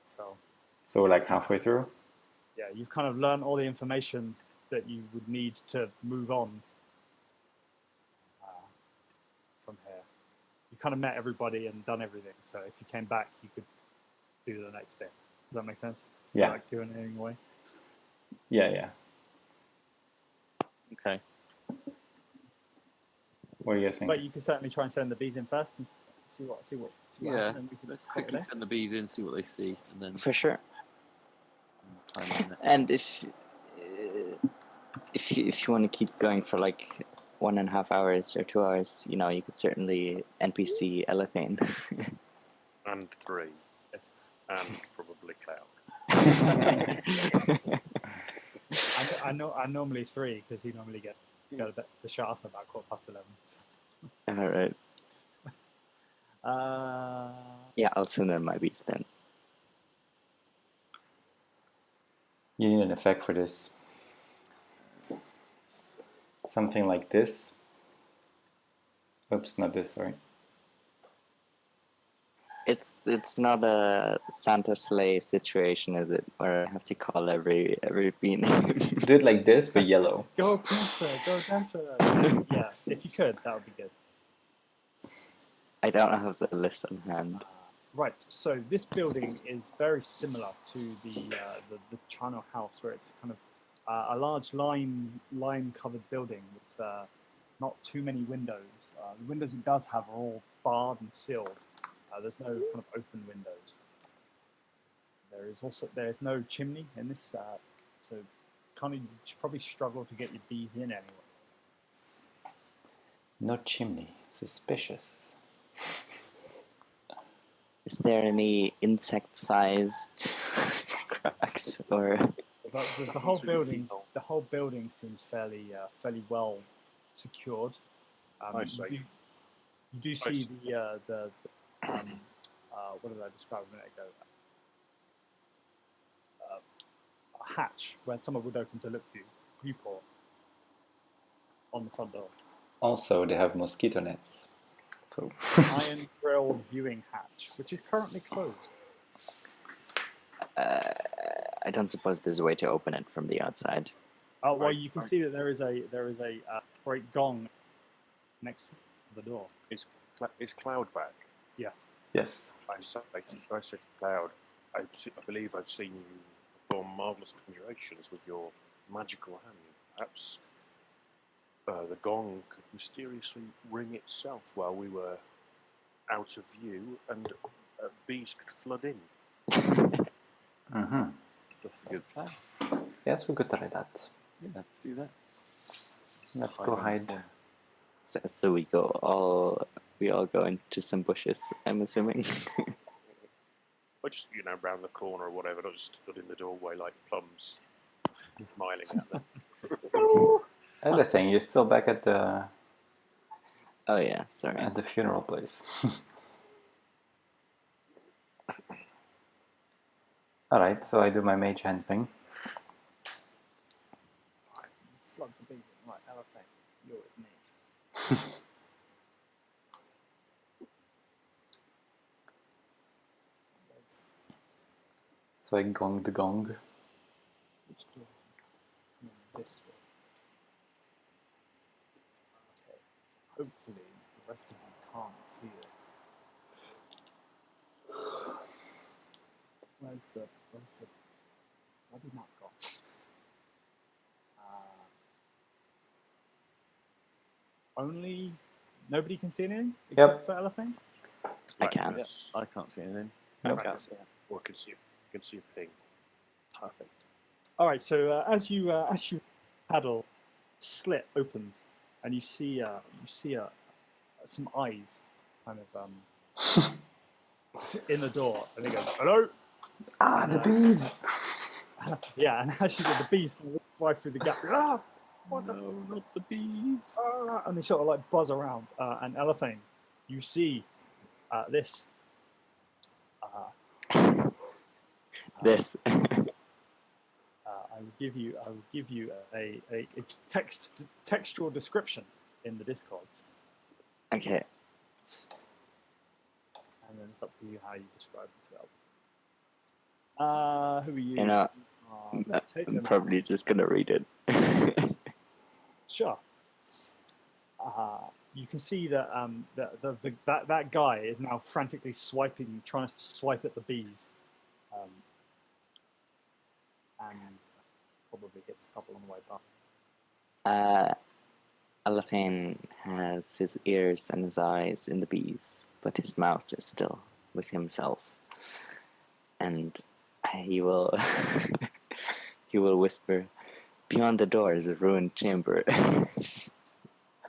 Speaker 1: so
Speaker 5: So we're like halfway through?
Speaker 1: yeah, you've kind of learned all the information that you would need to move on from here. You kind of met everybody and done everything, so if you came back, you could do the next bit. Does that make sense?
Speaker 5: Yeah.
Speaker 1: Like doing it anyway.
Speaker 5: Yeah.
Speaker 3: Okay.
Speaker 5: What do you guys think?
Speaker 1: But you can certainly try and send the bees in first and see what
Speaker 3: Yeah.
Speaker 1: happens, and we can
Speaker 3: Let's
Speaker 1: call it
Speaker 3: quickly
Speaker 1: there.
Speaker 3: send the bees in, see what they see, and then
Speaker 4: For sure.
Speaker 3: time.
Speaker 4: And if you want to keep going for like 1.5 hours or 2 hours, you could certainly NPC Elethane.
Speaker 2: And 3. And probably Cloud.
Speaker 1: I normally 3 because he normally gets to shut up about 11:15. So.
Speaker 4: All right. Yeah, I'll send in my beast then.
Speaker 5: You need an effect for this. Something like this. Oops, not this, sorry.
Speaker 4: It's not a Santa sleigh situation, is it? Where I have to call every bee name.
Speaker 5: Do it like this, but yellow.
Speaker 1: Go Prince, go Dancer. Yeah, if you could, that would be good.
Speaker 4: I don't have the list on hand.
Speaker 1: Right, so this building is very similar to the Chano house, where it's kind of a large lime-covered building with not too many windows. The windows it does have are all barred and sealed. There's no kind of open windows. There is no chimney in this, so kind of you probably struggle to get your bees in anyway.
Speaker 5: No chimney. Suspicious.
Speaker 4: Is there any insect-sized cracks or?
Speaker 1: The whole building seems fairly well secured.
Speaker 2: I see.
Speaker 1: You do see the what did I describe a minute ago? A hatch where someone would open to look for you, viewport on the front door.
Speaker 5: Also, they have mosquito nets. So
Speaker 1: Iron grille viewing hatch, which is currently closed.
Speaker 4: I don't suppose there's a way to open it from the outside.
Speaker 1: Oh well, you can see that there is a great gong next to the door.
Speaker 2: Is Cloud back?
Speaker 1: Yes.
Speaker 5: yes.
Speaker 2: I said to Cloud, I believe I've seen you perform marvellous conjurations with your magical hand. Perhaps the gong could mysteriously ring itself while we were out of view, and bees could flood in.
Speaker 5: Mm-hmm.
Speaker 3: That's a good plan.
Speaker 5: Yes, we could try that.
Speaker 3: Yeah, let's do that.
Speaker 5: Let's go hide.
Speaker 4: So we all go into some bushes, I'm assuming.
Speaker 2: Or just, round the corner or whatever, not just stood in the doorway like plums, smiling at them.
Speaker 5: Elethane, you're still back at the
Speaker 4: Oh yeah, sorry.
Speaker 5: at the funeral place. Alright, so I do my mage hand thing.
Speaker 1: Flood the bees in. Right, Elephant, you're with me.
Speaker 5: So I gong the gong.
Speaker 1: Which door? This door. Okay. Hopefully, the rest of you can't see this. Where's the bloody map gone? Nobody can see anything except for Elephant?
Speaker 4: I can.
Speaker 2: Yes.
Speaker 3: I can't see anything.
Speaker 6: I
Speaker 5: Nope.
Speaker 6: can't see it.
Speaker 2: Or can see a ping.
Speaker 1: Perfect. All right. So as you paddle, slit opens, and you see some eyes, kind of in the door, and they go, "Hello."
Speaker 5: Ah, the bees!
Speaker 1: Yeah, and as you get the bees fly through the gap, ah, what the
Speaker 3: No, not the bees.
Speaker 1: and they sort of like buzz around. And Elephane, you see this.
Speaker 4: This.
Speaker 1: I will give you a textual description in the Discords,
Speaker 4: Okay.
Speaker 1: and then it's up to you how you describe it. Who are you?
Speaker 4: You know,
Speaker 1: Take
Speaker 4: I'm
Speaker 1: them.
Speaker 4: probably just gonna read it.
Speaker 1: Sure. You can see that that guy is now frantically swiping, trying to swipe at the bees, and probably hits a couple on the way back.
Speaker 4: Elephane has his ears and his eyes in the bees, but his mouth is still with himself. And he will he will whisper, "Beyond the door is a ruined chamber."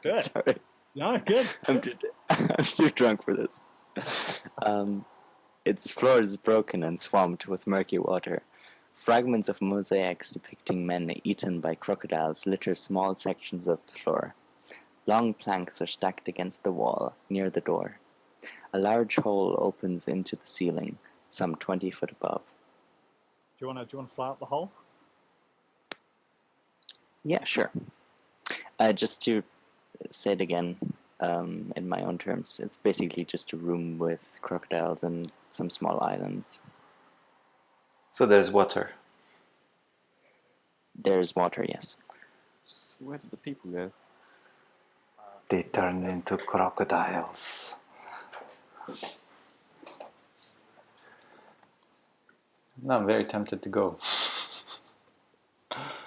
Speaker 1: Good.
Speaker 4: Sorry,
Speaker 1: No, good.
Speaker 4: I'm too drunk for this. Its floor is broken and swamped with murky water. Fragments of mosaics depicting men eaten by crocodiles litter small sections of the floor. Long planks are stacked against the wall, near the door. A large hole opens into the ceiling, some 20 foot above.
Speaker 1: Do you want to fly out the hole?
Speaker 4: Yeah, sure. Just to say it again, in my own terms, it's basically just a room with crocodiles and some small islands.
Speaker 5: So there's water.
Speaker 4: There's water, yes.
Speaker 3: So where did the people go?
Speaker 5: They turned into crocodiles. No, I'm very tempted to go.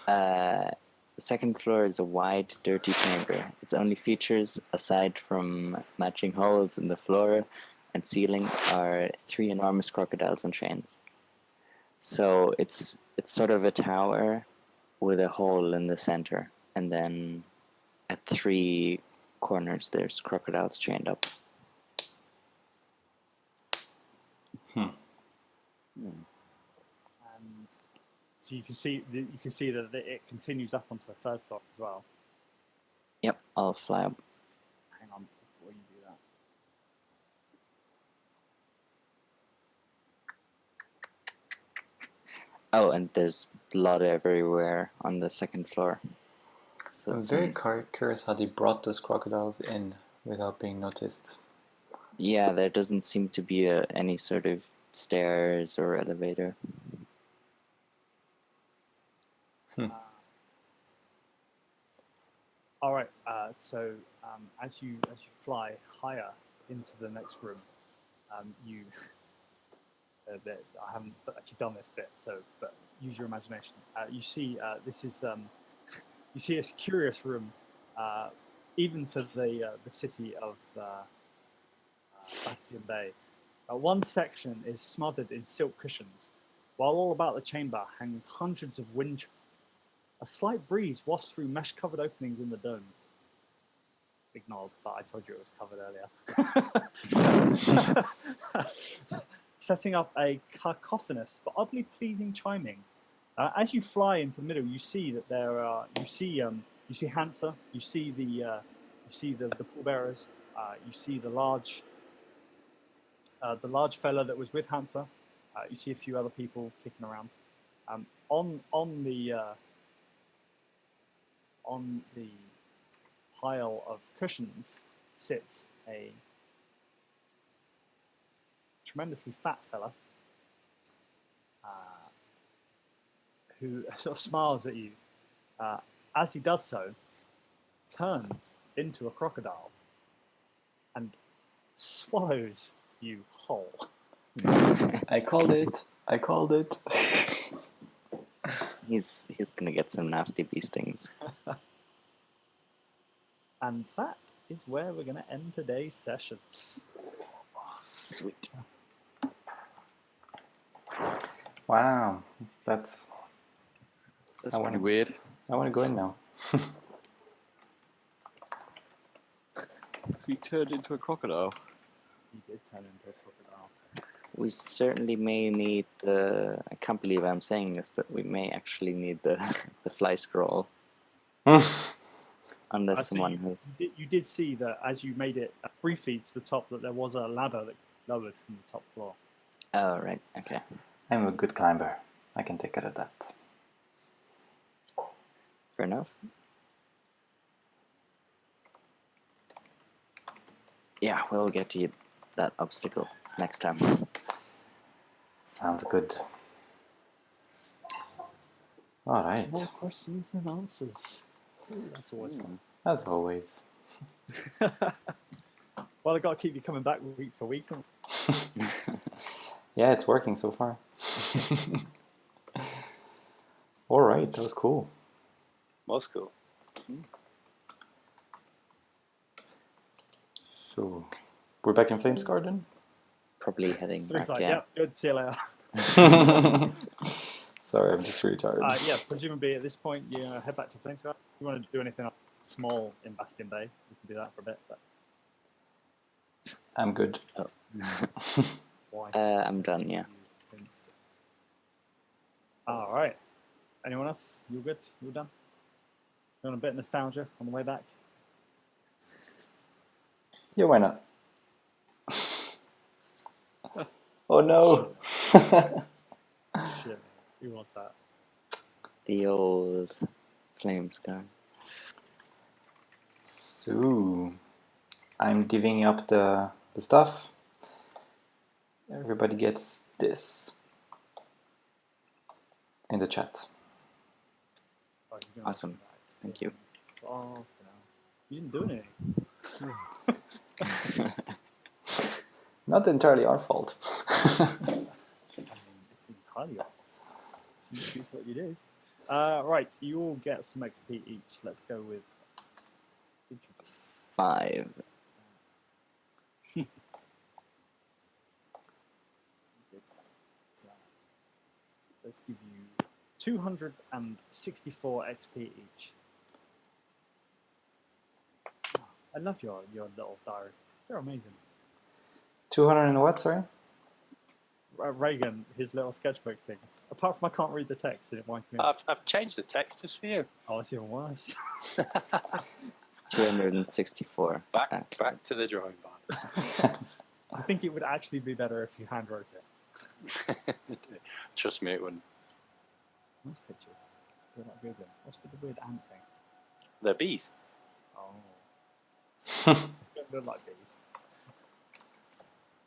Speaker 4: The second floor is a wide, dirty chamber. Its only features, aside from matching holes in the floor and ceiling, are 3 enormous crocodiles on chains. So it's sort of a tower with a hole in the center, and then at 3 corners there's crocodiles chained up.
Speaker 1: And so you can see that it continues up onto the 3rd floor as well.
Speaker 4: Yep, I'll fly up.
Speaker 1: Hang on before you do that.
Speaker 4: Oh, and there's blood everywhere on the 2nd floor. So
Speaker 5: I'm
Speaker 4: it
Speaker 5: very
Speaker 4: seems-
Speaker 5: curious how they brought those crocodiles in without being noticed.
Speaker 4: Yeah, there doesn't seem to be any sort of stairs or elevator.
Speaker 1: All right. So as you fly higher into the next room, you I haven't actually done this bit, but use your imagination. You see this is you see a curious room, even for the city of Bastion Bay. One section is smothered in silk cushions, while all about the chamber hang hundreds of wind chimes. A slight breeze wafts through mesh-covered openings in the dome. Big nod, but I told you it was covered earlier. Setting up a cacophonous but oddly pleasing chiming. As you fly into the middle, you see that there are you see Hansa, you see the pallbearers, you see the large fella that was with Hansa. You see a few other people kicking around. On the pile of cushions sits a tremendously fat fella who sort of smiles at you. As he does so, turns into a crocodile and swallows you whole.
Speaker 5: I called it. I called it.
Speaker 4: He's gonna get some nasty bee stings.
Speaker 1: And that is where we're going to end today's session.
Speaker 4: Sweet.
Speaker 5: Wow, that's
Speaker 3: That's
Speaker 5: I
Speaker 3: pretty
Speaker 5: wanna-
Speaker 3: weird.
Speaker 5: I want to go in now.
Speaker 3: So you turned into a crocodile.
Speaker 1: You did turn into a crocodile.
Speaker 4: We certainly may need the. I can't believe I'm saying this, but we may actually need the fly scroll. Unless
Speaker 1: So
Speaker 4: someone has.
Speaker 1: you did see that as you made it briefly to the top, that there was a ladder that lowered from the top floor.
Speaker 4: Oh, right. Okay.
Speaker 5: I'm a good climber. I can take care of that.
Speaker 4: Fair enough. Yeah, we'll get to that obstacle next time.
Speaker 5: Sounds good. All right.
Speaker 1: More questions than answers. Ooh, that's always fun.
Speaker 5: As always.
Speaker 1: Well, I've got to keep you coming back week for week.
Speaker 5: Yeah, it's working so far. All right, that was cool.
Speaker 6: Was cool.
Speaker 5: So, we're back in Flames Garden.
Speaker 4: Probably heading
Speaker 1: Looks
Speaker 4: back.
Speaker 1: like,
Speaker 4: Yeah.
Speaker 1: yep, good, see you later.
Speaker 5: Sorry, I'm just really tired.
Speaker 1: Yeah, presumably at this point you head back to Flames. If you want to do anything small in Bastion Bay, you can do that for a bit. But
Speaker 5: I'm good.
Speaker 1: why?
Speaker 4: I'm done, yeah.
Speaker 1: All right. Anyone else? You good? You done? You want a bit of nostalgia on the way back?
Speaker 5: Yeah, why not? Oh no!
Speaker 1: Shit, who wants that?
Speaker 4: The old flame scar.
Speaker 5: So, I'm divvying up the stuff. Everybody gets this in the chat.
Speaker 1: Oh, you're gonna
Speaker 4: Awesome.
Speaker 1: do that.
Speaker 4: Thank you.
Speaker 1: Oh, no. You didn't do anything.
Speaker 5: Not entirely our fault.
Speaker 1: I mean, it's entirely off. Choose what you do. Right, you all get some XP each. Let's go with each of you.
Speaker 4: 5.
Speaker 1: So, let's give you 264 XP each. I love your little diary. They're amazing.
Speaker 5: 200 and what, sorry?
Speaker 1: Reagan, his little sketchbook things. Apart from I can't read the text, and it winds me up.
Speaker 6: I've changed the text just for you.
Speaker 1: Oh, it's even worse.
Speaker 4: 264.
Speaker 6: Back to the drawing board.
Speaker 1: I think it would actually be better if you hand wrote it.
Speaker 6: Trust me, it wouldn't.
Speaker 1: Nice pictures. They're not good then. What's with the weird ant thing?
Speaker 6: They're bees.
Speaker 1: Oh. Don't look like bees.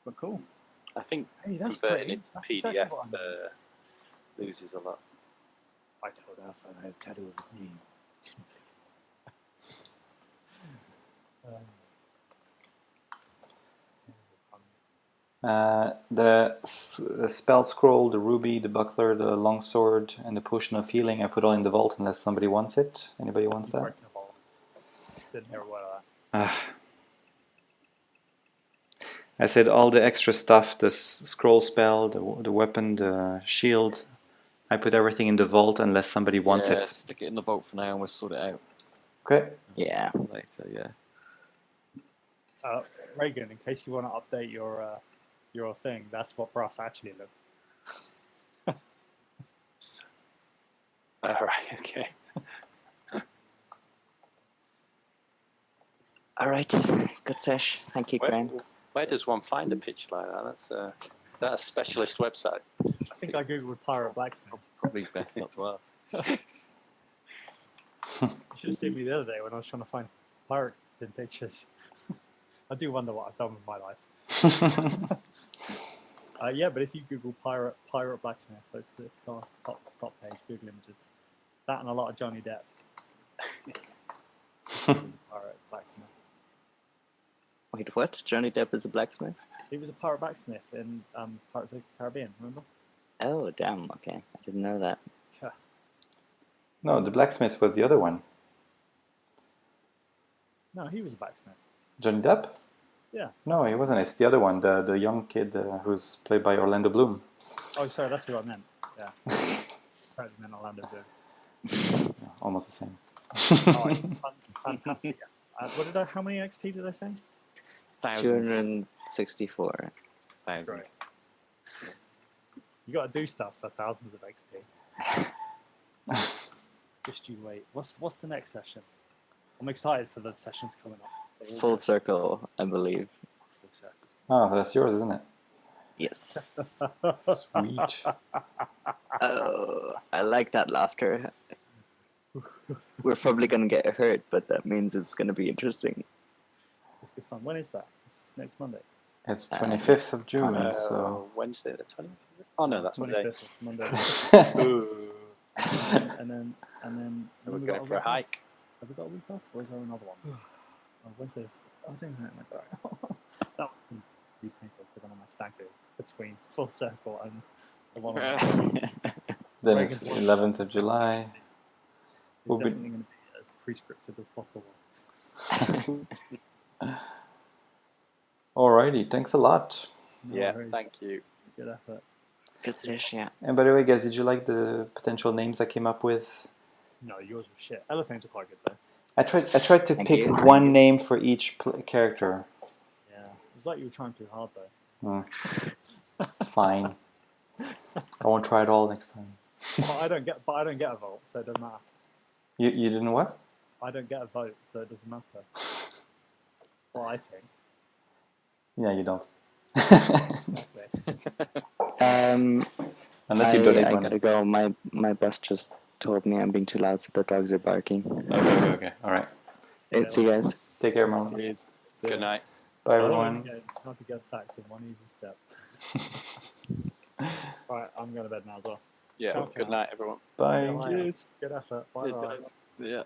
Speaker 1: But cool.
Speaker 6: I think
Speaker 1: Hey, that's
Speaker 6: converting
Speaker 1: pretty.
Speaker 6: it to
Speaker 1: That's
Speaker 6: PDF
Speaker 1: exactly what I mean.
Speaker 6: loses a lot.
Speaker 1: I told Alpha I had a tattoo of his name.
Speaker 5: The spell scroll, the ruby, the buckler, the longsword, and the potion of healing, I put all in the vault unless somebody wants it. Anybody wants that?
Speaker 1: Didn't hear a word of
Speaker 5: Ah. I said all the extra stuff, the scroll spell, the weapon, the shield, I put everything in the vault unless somebody wants
Speaker 3: Yeah,
Speaker 5: it.
Speaker 3: stick it in the vault for now and we'll sort it out
Speaker 5: Okay.
Speaker 4: Yeah.
Speaker 3: later, yeah.
Speaker 1: Reagan, in case you want to update your thing, that's what brass actually looks.
Speaker 6: All right, okay.
Speaker 4: All right. Good sesh. Thank you, Graham.
Speaker 6: Where does one find a picture like that? That's a specialist website.
Speaker 1: I think I googled pirate blacksmith.
Speaker 3: Probably best not to ask.
Speaker 1: You should have seen me the other day when I was trying to find pirate pictures. I do wonder what I've done with my life. Yeah, but if you Google pirate blacksmith, it's on top page, Google images. That and a lot of Johnny Depp. Pirate blacksmith.
Speaker 4: Wait, what? Johnny Depp is a blacksmith?
Speaker 1: He was a pirate blacksmith in Pirates of the Caribbean, remember?
Speaker 4: Oh, damn. Okay. I didn't know that.
Speaker 1: Yeah.
Speaker 5: No, the blacksmith was the other one.
Speaker 1: No, he was a blacksmith.
Speaker 5: Johnny Depp?
Speaker 1: Yeah.
Speaker 5: No, he wasn't. It's the other one, the young kid who's played by Orlando Bloom.
Speaker 1: Oh, sorry, that's who I meant. Yeah. Apparently meant Orlando Bloom.
Speaker 5: Yeah, almost the same.
Speaker 1: Oh, fantastic. How many XP did I say?
Speaker 4: 264.
Speaker 3: Thousands.
Speaker 1: Great. You got to do stuff for thousands of XP. Just you wait. What's the next session? I'm excited for the sessions coming up.
Speaker 4: Full circle, I believe.
Speaker 1: Full circle.
Speaker 5: Oh, that's yours, isn't it?
Speaker 4: Yes.
Speaker 5: Sweet.
Speaker 4: Oh, I like that laughter. We're probably going to get hurt, but that means it's going to be interesting.
Speaker 1: It's good fun. When is that? It's next Monday.
Speaker 5: It's 25th of June, so...
Speaker 6: Wednesday the 25th? Oh no, that's Monday.
Speaker 1: 25th of Monday.
Speaker 6: Ooh.
Speaker 1: and then
Speaker 6: We're
Speaker 1: we
Speaker 6: going
Speaker 1: got
Speaker 6: for a
Speaker 1: week
Speaker 6: hike.
Speaker 1: off? Have we got a week off, or is there another one? Oh, Wednesday. I don't know. That would be painful because I'm on my stag do between full circle and the one.
Speaker 5: Then it's 11th of July.
Speaker 1: It's
Speaker 5: We'll be-
Speaker 1: definitely going to be as prescriptive as possible.
Speaker 5: Alrighty, thanks a lot.
Speaker 1: No
Speaker 6: Yeah,
Speaker 1: worries.
Speaker 6: thank you.
Speaker 1: Good effort.
Speaker 7: Good dish, yeah.
Speaker 5: And by the way, guys, did you like the potential names I came up with?
Speaker 1: No, yours was shit. Elephants are quite good though.
Speaker 5: I tried to
Speaker 7: Thank
Speaker 5: pick
Speaker 7: you.
Speaker 5: one name for each character.
Speaker 1: Yeah, it was like you were trying too hard though.
Speaker 5: Fine. I won't try it all next time.
Speaker 1: But I don't get a vote, so it doesn't matter.
Speaker 5: You didn't what?
Speaker 1: I don't get a vote, so it doesn't matter. Well, I think.
Speaker 5: Yeah, you don't.
Speaker 1: Exactly.
Speaker 5: Unless you donate
Speaker 7: I
Speaker 5: money.
Speaker 7: gotta go. My boss just told me I'm being too loud, so the dogs are barking.
Speaker 5: Okay. All right.
Speaker 7: See you guys.
Speaker 5: Take care, Mom.
Speaker 3: Cheers.
Speaker 6: Good night.
Speaker 5: Bye,
Speaker 1: Not
Speaker 5: everyone.
Speaker 1: to get sacked in one easy step. Right, I'm going to bed now as well.
Speaker 6: Yeah.
Speaker 1: Ciao,
Speaker 6: Good
Speaker 1: ciao.
Speaker 6: night, everyone.
Speaker 5: Bye.
Speaker 1: See you later. Good effort. Bye.
Speaker 6: Cheers, guys.
Speaker 3: Yeah.